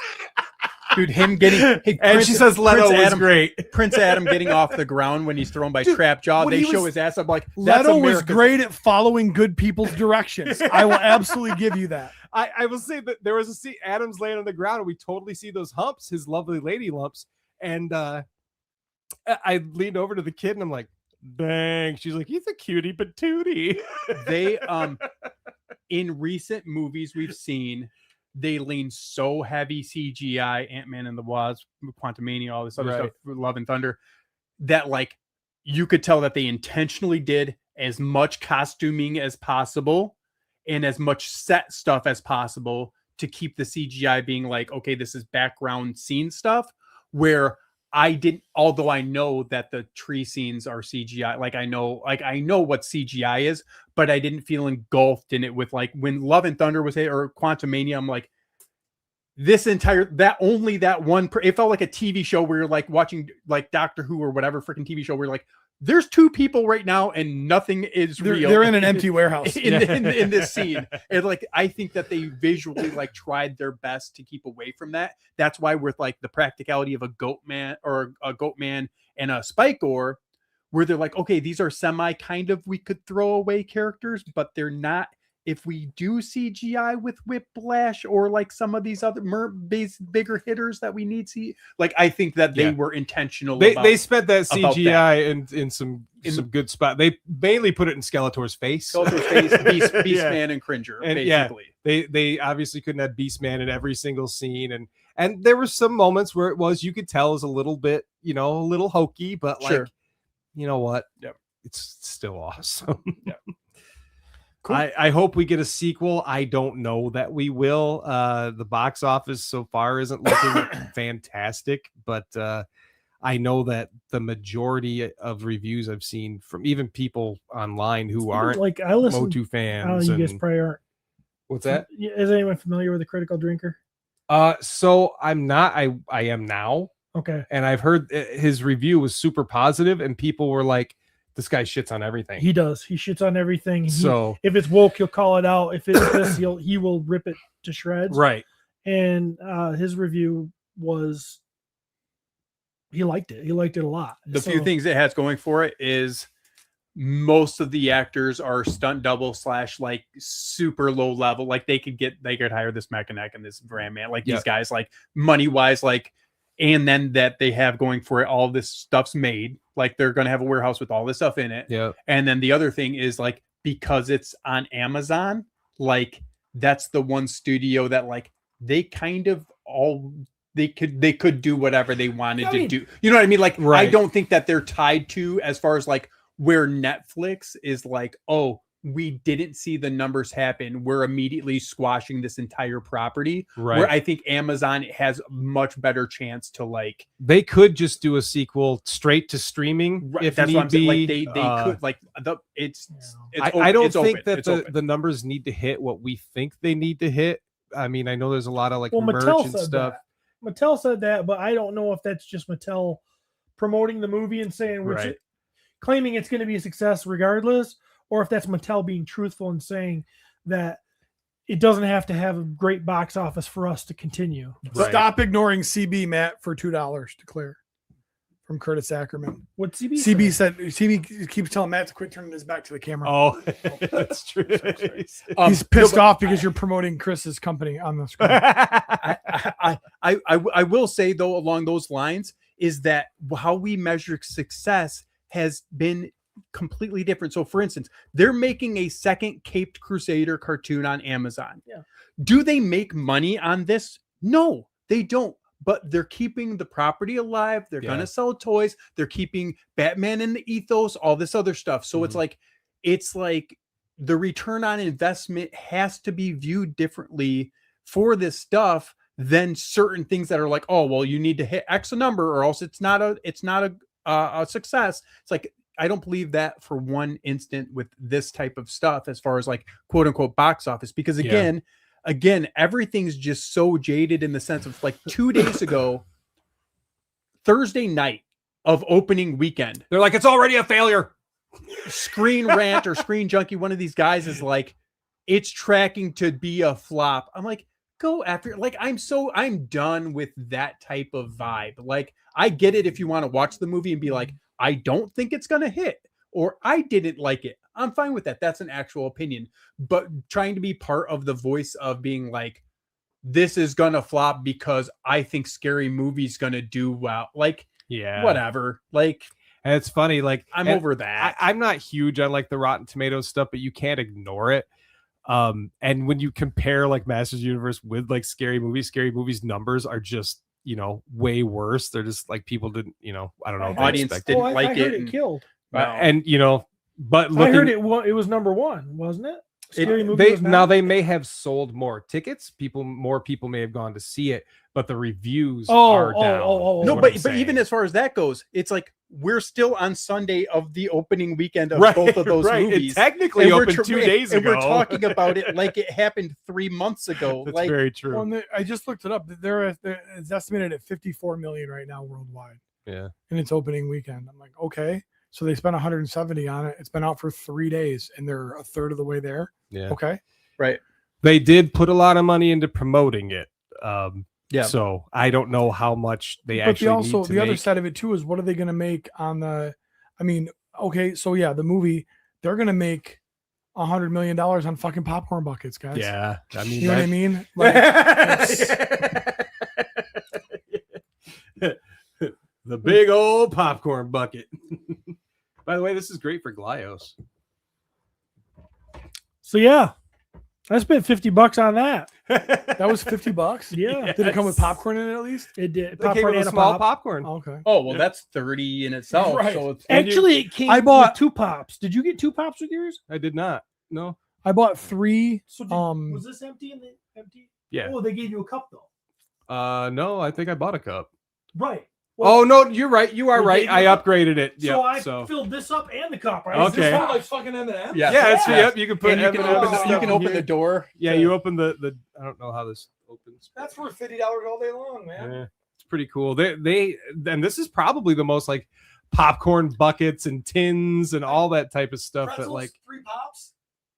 Dude, him getting And she says Leto was great. Prince Adam getting off the ground when he's thrown by Trap Jaw. when They he show was- his ass. I'm like, that's Leto was America's- great at following good people's directions. I will absolutely give you that. I will say that there was a scene, Adam's laying on the ground, and we totally see those humps, his lovely lady lumps. And I leaned over to the kid and I'm like, dang. She's like, he's a cutie patootie. They in recent movies we've seen, they lean so heavy CGI, Ant-Man and the Wasp, Quantumania, all this other Right. stuff, Love and Thunder, that like you could tell that they intentionally did as much costuming as possible and as much set stuff as possible to keep the CGI being like, okay, this is background scene stuff, where I didn't, although I know that the tree scenes are CGI, like I know what CGI is, but I didn't feel engulfed in it with like when Love and Thunder was hit or Quantumania, I'm like, this entire, that one, it felt like a TV show where you're like watching like Doctor Who or whatever freaking TV show where you're like, there's two people right now and nothing is real. They're in an empty warehouse in this scene. And like, I think that they visually like tried their best to keep away from that. That's why with like the practicality of a goat man and a Spike Ore, where they're like, okay, these are semi kind of, we could throw away characters, but they're not. If we do CGI with Whiplash or like some of these other bigger hitters that we need to, like, I think that they were intentional. They spent that CGI in some good spot. They mainly put it in Skeletor's face. Skeletor's face, Beastman and Cringer, and basically. They obviously couldn't have Beastman in every single scene, and there were some moments where it was, you could tell it was a little bit, a little hokey, but like, Sure. you know what? Yeah, it's still awesome. Yeah. Cool. I hope we get a sequel. I don't know that we will. The box office so far isn't looking fantastic, but I know that the majority of reviews I've seen from even people online who aren't like I listen, MOTU fans. I don't know, you guys probably aren't. What's that? Is anyone familiar with the Critical Drinker? So I'm not. I am now. Okay. And I've heard his review was super positive, and people were like, this guy shits on everything. He does. He shits on everything. So if it's woke, he'll call it out. If it's this, he will rip it to shreds. Right. And his review was, he liked it. He liked it a lot. The few things it has going for it is most of the actors are stunt double / like super low level. Like they could hire this mechanic and this brand man, like these guys, like money wise, like, and then that they have going for it, all this stuff's made. Like they're going to have a warehouse with all this stuff in it. Yeah. And then the other thing is like, because it's on Amazon, like that's the one studio that like they kind of all, they could do whatever they wanted to do. You know what I mean? Like, right. I don't think that they're tied to, as far as like where Netflix is like, oh, we didn't see the numbers happen, we're immediately squashing this entire property. Right. Where I think Amazon has a much better chance to like, they could just do a sequel straight to streaming. Right, If that's need what I'm saying. Like be. they could like it's I don't think open. that the numbers need to hit what we think they need to hit. I mean, I know there's a lot of like well, merch Mattel and said stuff. That. Mattel said that, but I don't know if that's just Mattel promoting the movie and saying, claiming it's going to be a success regardless, or if that's Mattel being truthful and saying that it doesn't have to have a great box office for us to continue. Right. Stop ignoring CB, Matt, for $2 to clear. From Curtis Ackerman. What CB? CB said. CB keeps telling Matt to quit turning his back to the camera. Oh, that's true. He's pissed off because you're promoting Chris's company on the screen. I will say though, along those lines, is that how we measure success has been completely different. So for instance, they're making a second Caped Crusader cartoon on Amazon. Yeah. Do they make money on this? No, they don't. But they're keeping the property alive. They're going to sell toys. They're keeping Batman in the ethos, all this other stuff. So it's like the return on investment has to be viewed differently for this stuff than certain things that are like, oh, well, you need to hit X number or else it's not a success. It's like, I don't believe that for one instant with this type of stuff as far as like quote unquote box office, because again, everything's just so jaded in the sense of like 2 days ago, Thursday night of opening weekend, they're like, it's already a failure. Screen Rant or Screen Junkie, one of these guys is like, it's tracking to be a flop. I'm like, go after, like, I'm done with that type of vibe. Like, I get it if you want to watch the movie and be like, I don't think it's gonna hit, or I didn't like it. I'm fine with that. That's an actual opinion. But trying to be part of the voice of being like, this is gonna flop because I think Scary Movie's gonna do well. Like, Yeah. whatever. Like, And it's funny, like I'm and over that. I'm not huge on like the Rotten Tomatoes stuff, but you can't ignore it. And when you compare like Masters Universe with like Scary Movies numbers are just, way worse. They're just like people didn't, I don't know. if they Audience expected didn't I like heard it. it killed. and but I looking, heard it was number one, wasn't it? Scary Movie was now not? they may have sold more tickets. More people may have gone to see it, but the reviews Oh, are oh, down. oh, oh, is No, what but I'm even saying. as far as that goes, it's like we're still on Sunday of the opening weekend of Right, both of those right. It movies. technically And we're opened 2 days and we're ago. talking about it like it happened 3 months ago. That's Like, very true. Well, and I just looked it up. It's estimated at 54 million right now worldwide Yeah. in its opening weekend. I'm like, okay. So they spent 170 on it. It's been out for 3 days and they're a third of the way there. Yeah. Okay. right. They did put a lot of money into promoting it. Yeah. So I don't know how much they But actually need to the other make. side of it too is what are they going to make on the, I mean, okay. So yeah, the movie, they're going to make $100 million on fucking popcorn buckets, guys. Yeah. I mean, You know what I that- mean? Like, the big old popcorn bucket. By the way, this is great for Glyos. So yeah, I spent $50 on that. that was $50. Yeah, Did it come with Yes. popcorn in it at least? it did. They came Popcorn with and a a small pop. popcorn. Okay. Oh, well, that's 30 in itself. Right. So it's Actually, it came I bought- with 2 pops. Did you get 2 pops with yours? I did not. No. I bought 3. Was this empty and empty? Yeah. Oh, they gave you a cup though. No, I think I bought a cup. Right. Oh no, you're right. You are They right. gave I you a- upgraded it. So I Yeah. filled this up and the cup. Right? Okay. Is this like fucking M&M? yeah. Yeah, it's Yeah. yep. You can put. And you can M&Ms open stuff you can in open here. the door. Yeah, to- you open the. I don't know how this opens. That's worth $50 all day long, man. Yeah, it's pretty cool. They and this is probably the most like popcorn buckets and tins and all that type of stuff that like. 3 pops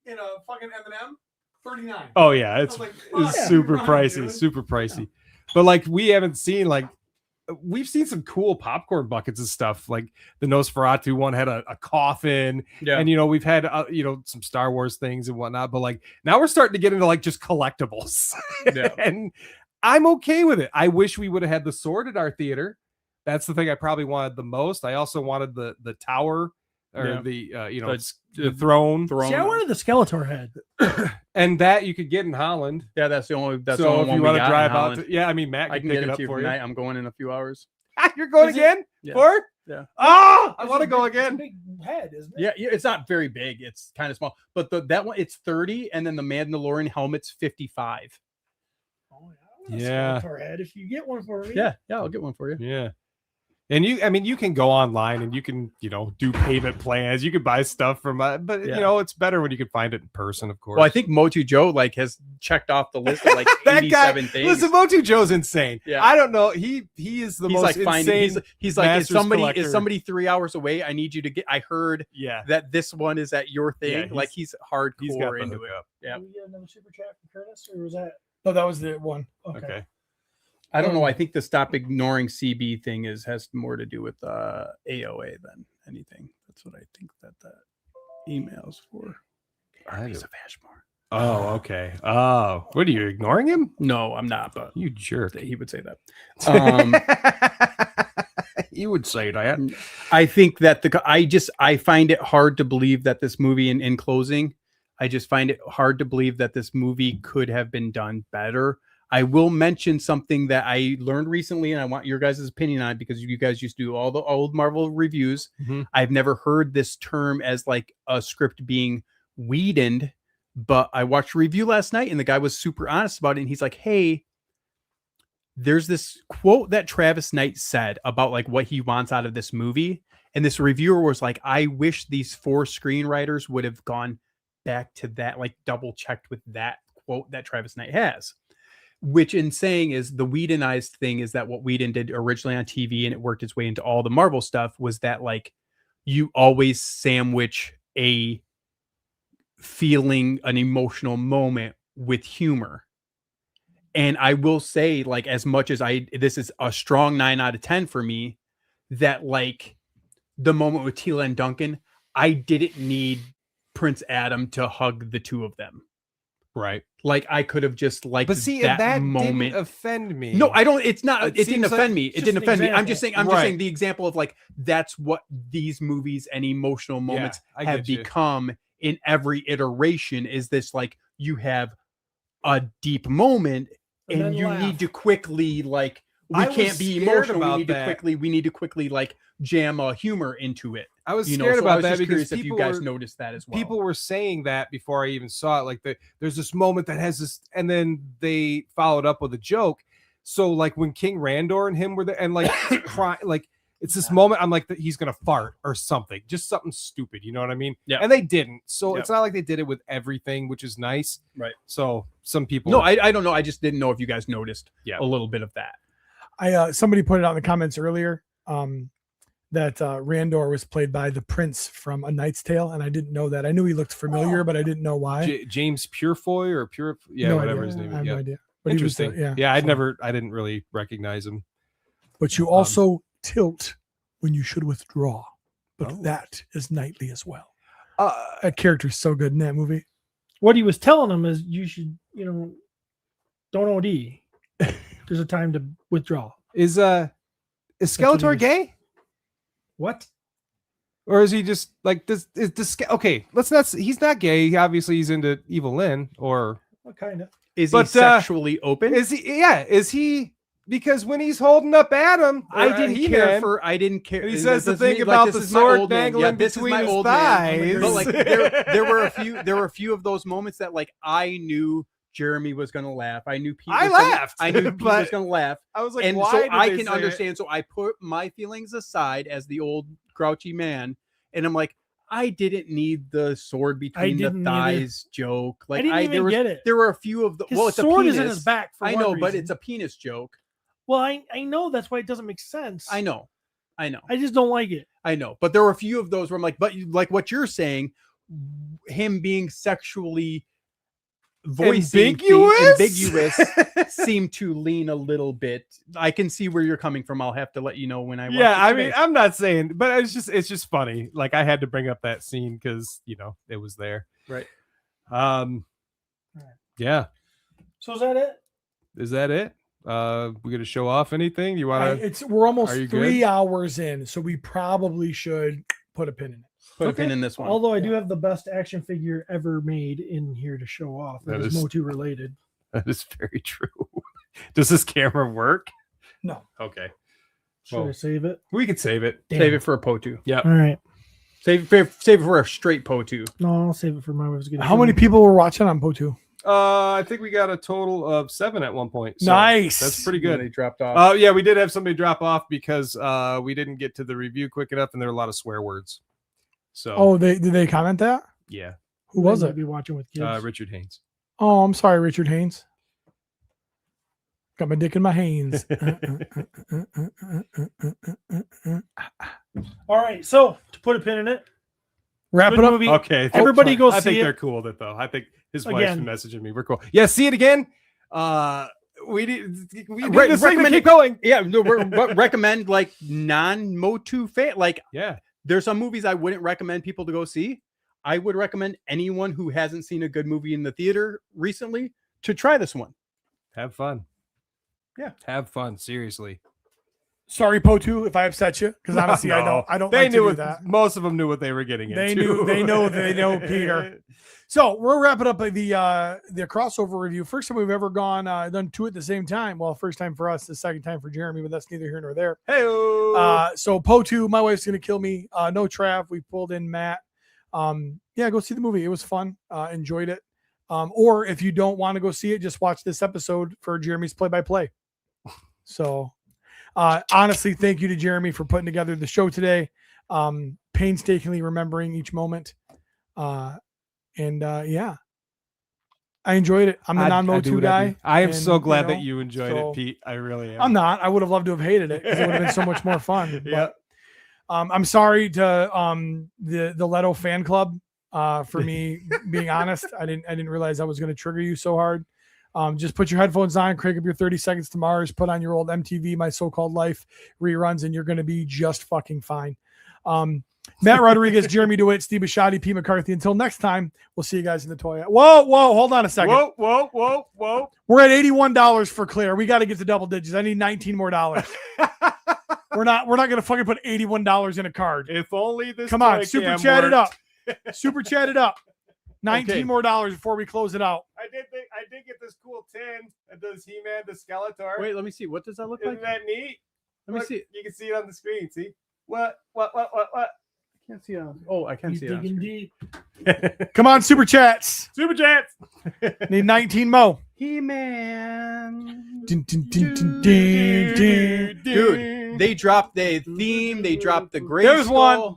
in a fucking M&M, 39. Oh yeah, it's, like, it's fuck, super you're pricey, right, dude. super pricey. But like we haven't seen like. We've seen some cool popcorn buckets and stuff. Like the Nosferatu one had a coffin, Yeah. and we've had some Star Wars things and whatnot. But like now we're starting to get into like just collectibles, Yeah. and I'm okay with it. I wish we would have had the sword at our theater. That's the thing I probably wanted the most. I also wanted the tower or Yeah. the throne, See, I wanted the Skeletor head. and that you could get in Holland. Yeah, that's the only. That's the So only if one you we want to got in drive out, Holland. I mean Matt I can can pick get it it up to you for you. tonight. I'm going in a few hours. You're going Is it- again? Yeah. For? Yeah. Oh, I It's want a to go big- it's a again. Big head, isn't it? Yeah, it's not very big. It's kind of small. But that one, it's 30, and then the Mandalorian helmet's 55. Oh, yeah. I want a Yeah. Skeletor head. If you get one for me. Yeah, I'll get one for you. Yeah. And you can go online and you can, do payment plans. You can buy stuff from, but Yeah. it's better when you can find it in person, of course. Well, I think Motu Joe has checked off the list of like that guy, 87 things. listen, Motu Joe's insane. Yeah. I don't know. He is the he's most like finding. insane. He's like, Masters collector. is somebody 3 hours away? I need you to get. I heard Yeah. that this one is at your thing. Yeah, like he's hardcore He's got the into it. hookup. Yeah. Did we get another super chat from Curtis, or was that No, that was the one. Okay. I don't know. I think the stop ignoring CB thing has more to do with AOA than anything. That's what I think that email's for. Armies of Ashmore. Oh, okay. Oh, what are you ignoring him? No, I'm not, but You jerk. he would say that. You would say that. I think that I find it hard to believe that this movie in closing, I just find it hard to believe that this movie could have been done better. I will mention something that I learned recently, and I want your guys' opinion on it because you guys used to do all the old Marvel reviews. Mhm. I've never heard this term as like a script being weeded, but I watched a review last night and the guy was super honest about it. And he's like, hey, there's this quote that Travis Knight said about like what he wants out of this movie. And this reviewer was like, I wish these 4 screenwriters would have gone back to that, like double checked with that quote that Travis Knight has. Which in saying is the Whedonized thing is that what Whedon did originally on TV and it worked its way into all the Marvel stuff was that like you always sandwich a feeling, an emotional moment with humor. And I will say, like, as much as this is a strong 9 out of 10 for me, that like the moment with Tila and Duncan, I didn't need Prince Adam to hug the two of them. Right. Like I could have just liked But see, that moment moment. Didn't offend me. No, I don't. It's not. It didn't seems offend like me. It just didn't an offend me. I'm example. just saying. I'm just Right. saying the example of like that's what these movies and emotional moments I have get you. become in every iteration. Is this like you have a deep moment And and then you laugh. need to quickly like we I was can't be scared emotional. about We need to that. quickly like jam a humor into it. I was You know, scared so I about was that just because curious if you people guys were noticed that as well. people were saying that before I even saw it. Like there's this moment that has this, and then they followed up with a joke. So like when King Randor and him were there, and like crying, like it's this moment. I'm like that he's gonna fart or something, just something stupid. You know what I mean? Yeah. And they didn't. So Yep. it's not like they did it with everything, which is nice. Right. So some people. No, I don't know. I just didn't know if you guys noticed Yeah. a little bit of that. Somebody put it out in the comments earlier that Randor was played by the Prince from A Knight's Tale, and I didn't know that. I knew he looked familiar, but I didn't know why. James Purefoy or Pure, yeah, No whatever idea. his name I is. have Yeah. no idea. But he was the- Interesting. yeah. I didn't really recognize him. But you also tilt when you should withdraw. But Oh. that is Knightly as well. That character's so good in that movie. What he was telling him is you should, don't OD. There's a time to withdraw. Is what he Skeletor was- gay? What? Or is he just like this? Is this okay? Let's not. He's not gay. Obviously, he's into Evil Lynn. Or What kind of? Is But, he sexually open? is he? Yeah. Is he? Because when he's holding up Adam, I didn't care. I didn't care. And he This says the is thing me, about this the is my sword old man. dangling Yeah, this is between my his old man. thighs. But like there were a few of those moments that like I knew Jeremy was gonna laugh. I knew Pete. I was gonna- laughed, I knew Pete but was gonna laugh. I was like, And why so did I they can say it? understand. So I put my feelings aside as the old grouchy man, and I'm like, I didn't need the sword between the didn't either. thighs joke. Like didn't even there was, get it. There were a few of the. His Well, it's sword a is penis. in his back for I one know, but reason. it's a penis joke. Well, I know that's why it doesn't make sense. I know. I just don't like it. I know, but there were a few of those where I'm like, but like what you're saying, him being sexually voicing ambiguous seemed to lean a little bit. I can see where you're coming from. I'll have to let you know when I watch Yeah, it I today. mean, I'm not saying, but it's just funny. Like I had to bring up that scene because it was there. Right. Yeah. So is that it? Is that it? We gonna show off anything? You want to? We're almost Are you 3 good? hours hours in, so we probably should put a pin in it. Put a pin in this one. Although I do have the best action figure ever made in here to show off. That That is is- MOTU related. That is very true. Does this camera work? No. Okay. Should Well, I save it? we could save it. Damn. Save it for a POTU. Yeah. All right. Save it for a straight POTU. No, I'll save it for my wife's. How many people were watching on POTU? I think we got a total of 7 at one point. So Nice. That's pretty They good. dropped off. Yeah, we did have somebody drop off because we didn't get to the review quick enough, and there are a lot of swear words. So Oh, did they comment that? yeah, Who was it? Be watching with kids. Richard Haynes. Oh, I'm sorry, Richard Haynes. Got my dick in my hands. All right. So to put a pin in it, Wrap good it up. movie. Okay, Everybody go I see think it. they're cool with it though. I think his wife's Again. been messaging me. We're cool. Yeah, see it again. We need this thing to recommend keep it. going. Yeah, no, but recommend like non-MOTU fan. Like Yeah. there's some movies I wouldn't recommend people to go see. I would recommend anyone who hasn't seen a good movie in the theater recently to try this one. Have fun. Yeah. Have fun. Seriously. Sorry, POTU, if I upset you, because honestly, No. I don't. They like knew to do what that. most of them knew what they were getting They into. know Peter. So we're wrapping up the crossover review. First time we've ever done 2 at the same time. Well, first time for us, the second time for Jeremy, but that's neither here nor there. Hey. So POTU, My Wife's Gonna Kill Me. No Trav. We pulled in Matt. Yeah, go see the movie. It was fun. Enjoyed it. Or if you don't want to go see it, just watch this episode for Jeremy's play-by-play. So honestly, thank you to Jeremy for putting together the show today. Painstakingly remembering each moment. Yeah, I enjoyed it. I'm the non-MOTU guy. I am and, so glad you know, that you enjoyed so- it, Pete. I really am. I'm not. I would have loved to have hated it because it would have been so much more fun. Yeah. But, I'm sorry to the Leto fan club for me being honest. I didn't realize I was going to trigger you so hard. Just put your headphones on, crank up your 30 Seconds to Mars, put on your old MTV My So-Called Life reruns, and you're going to be just fucking fine. Matt Rodriguez, Jeremy DeWitt, Steve Bisciotti, P. McCarthy. Until next time, we'll see you guys in the toy. Whoa, hold on a second. Whoa. We're at $81 for Claire. We got to get to double digits. I need 19 more dollars. We're not gonna fucking put $81 in a card. If only this. Come on, toy super cam chat it worked. up. Super chat it up. 19 Okay. more dollars before we close it out. I did get this cool tin that does He-Man the Skeletor. Wait, let me see. What does that look Isn't like? that neat? Let me Look, see. You can see it on the screen. See what? I can't see it. Oh, I can He's see it. on digging screen. deep. Come on, super chats. Super chats. Need 19 mo. He-Man. Dun, dun, dun, dun, dun, dun. Dude, they dropped the theme. They dropped the great. There's one.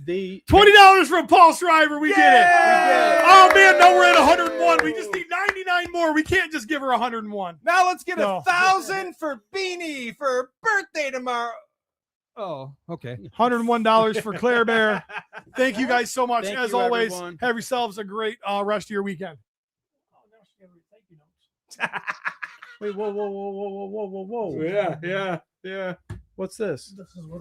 They $20 from Paul Schreiber. We did it. it. Oh man, no, we're at 101. We just need 99 more. We can't just give her 101. Now let's get No. 1,000 for Beanie for her birthday tomorrow. Oh, okay. $101 for Claire Bear. Thank you guys so much. Thank As you, always, everyone. have yourselves a great rest of your weekend. Wait, whoa. Yeah. What's this? This is what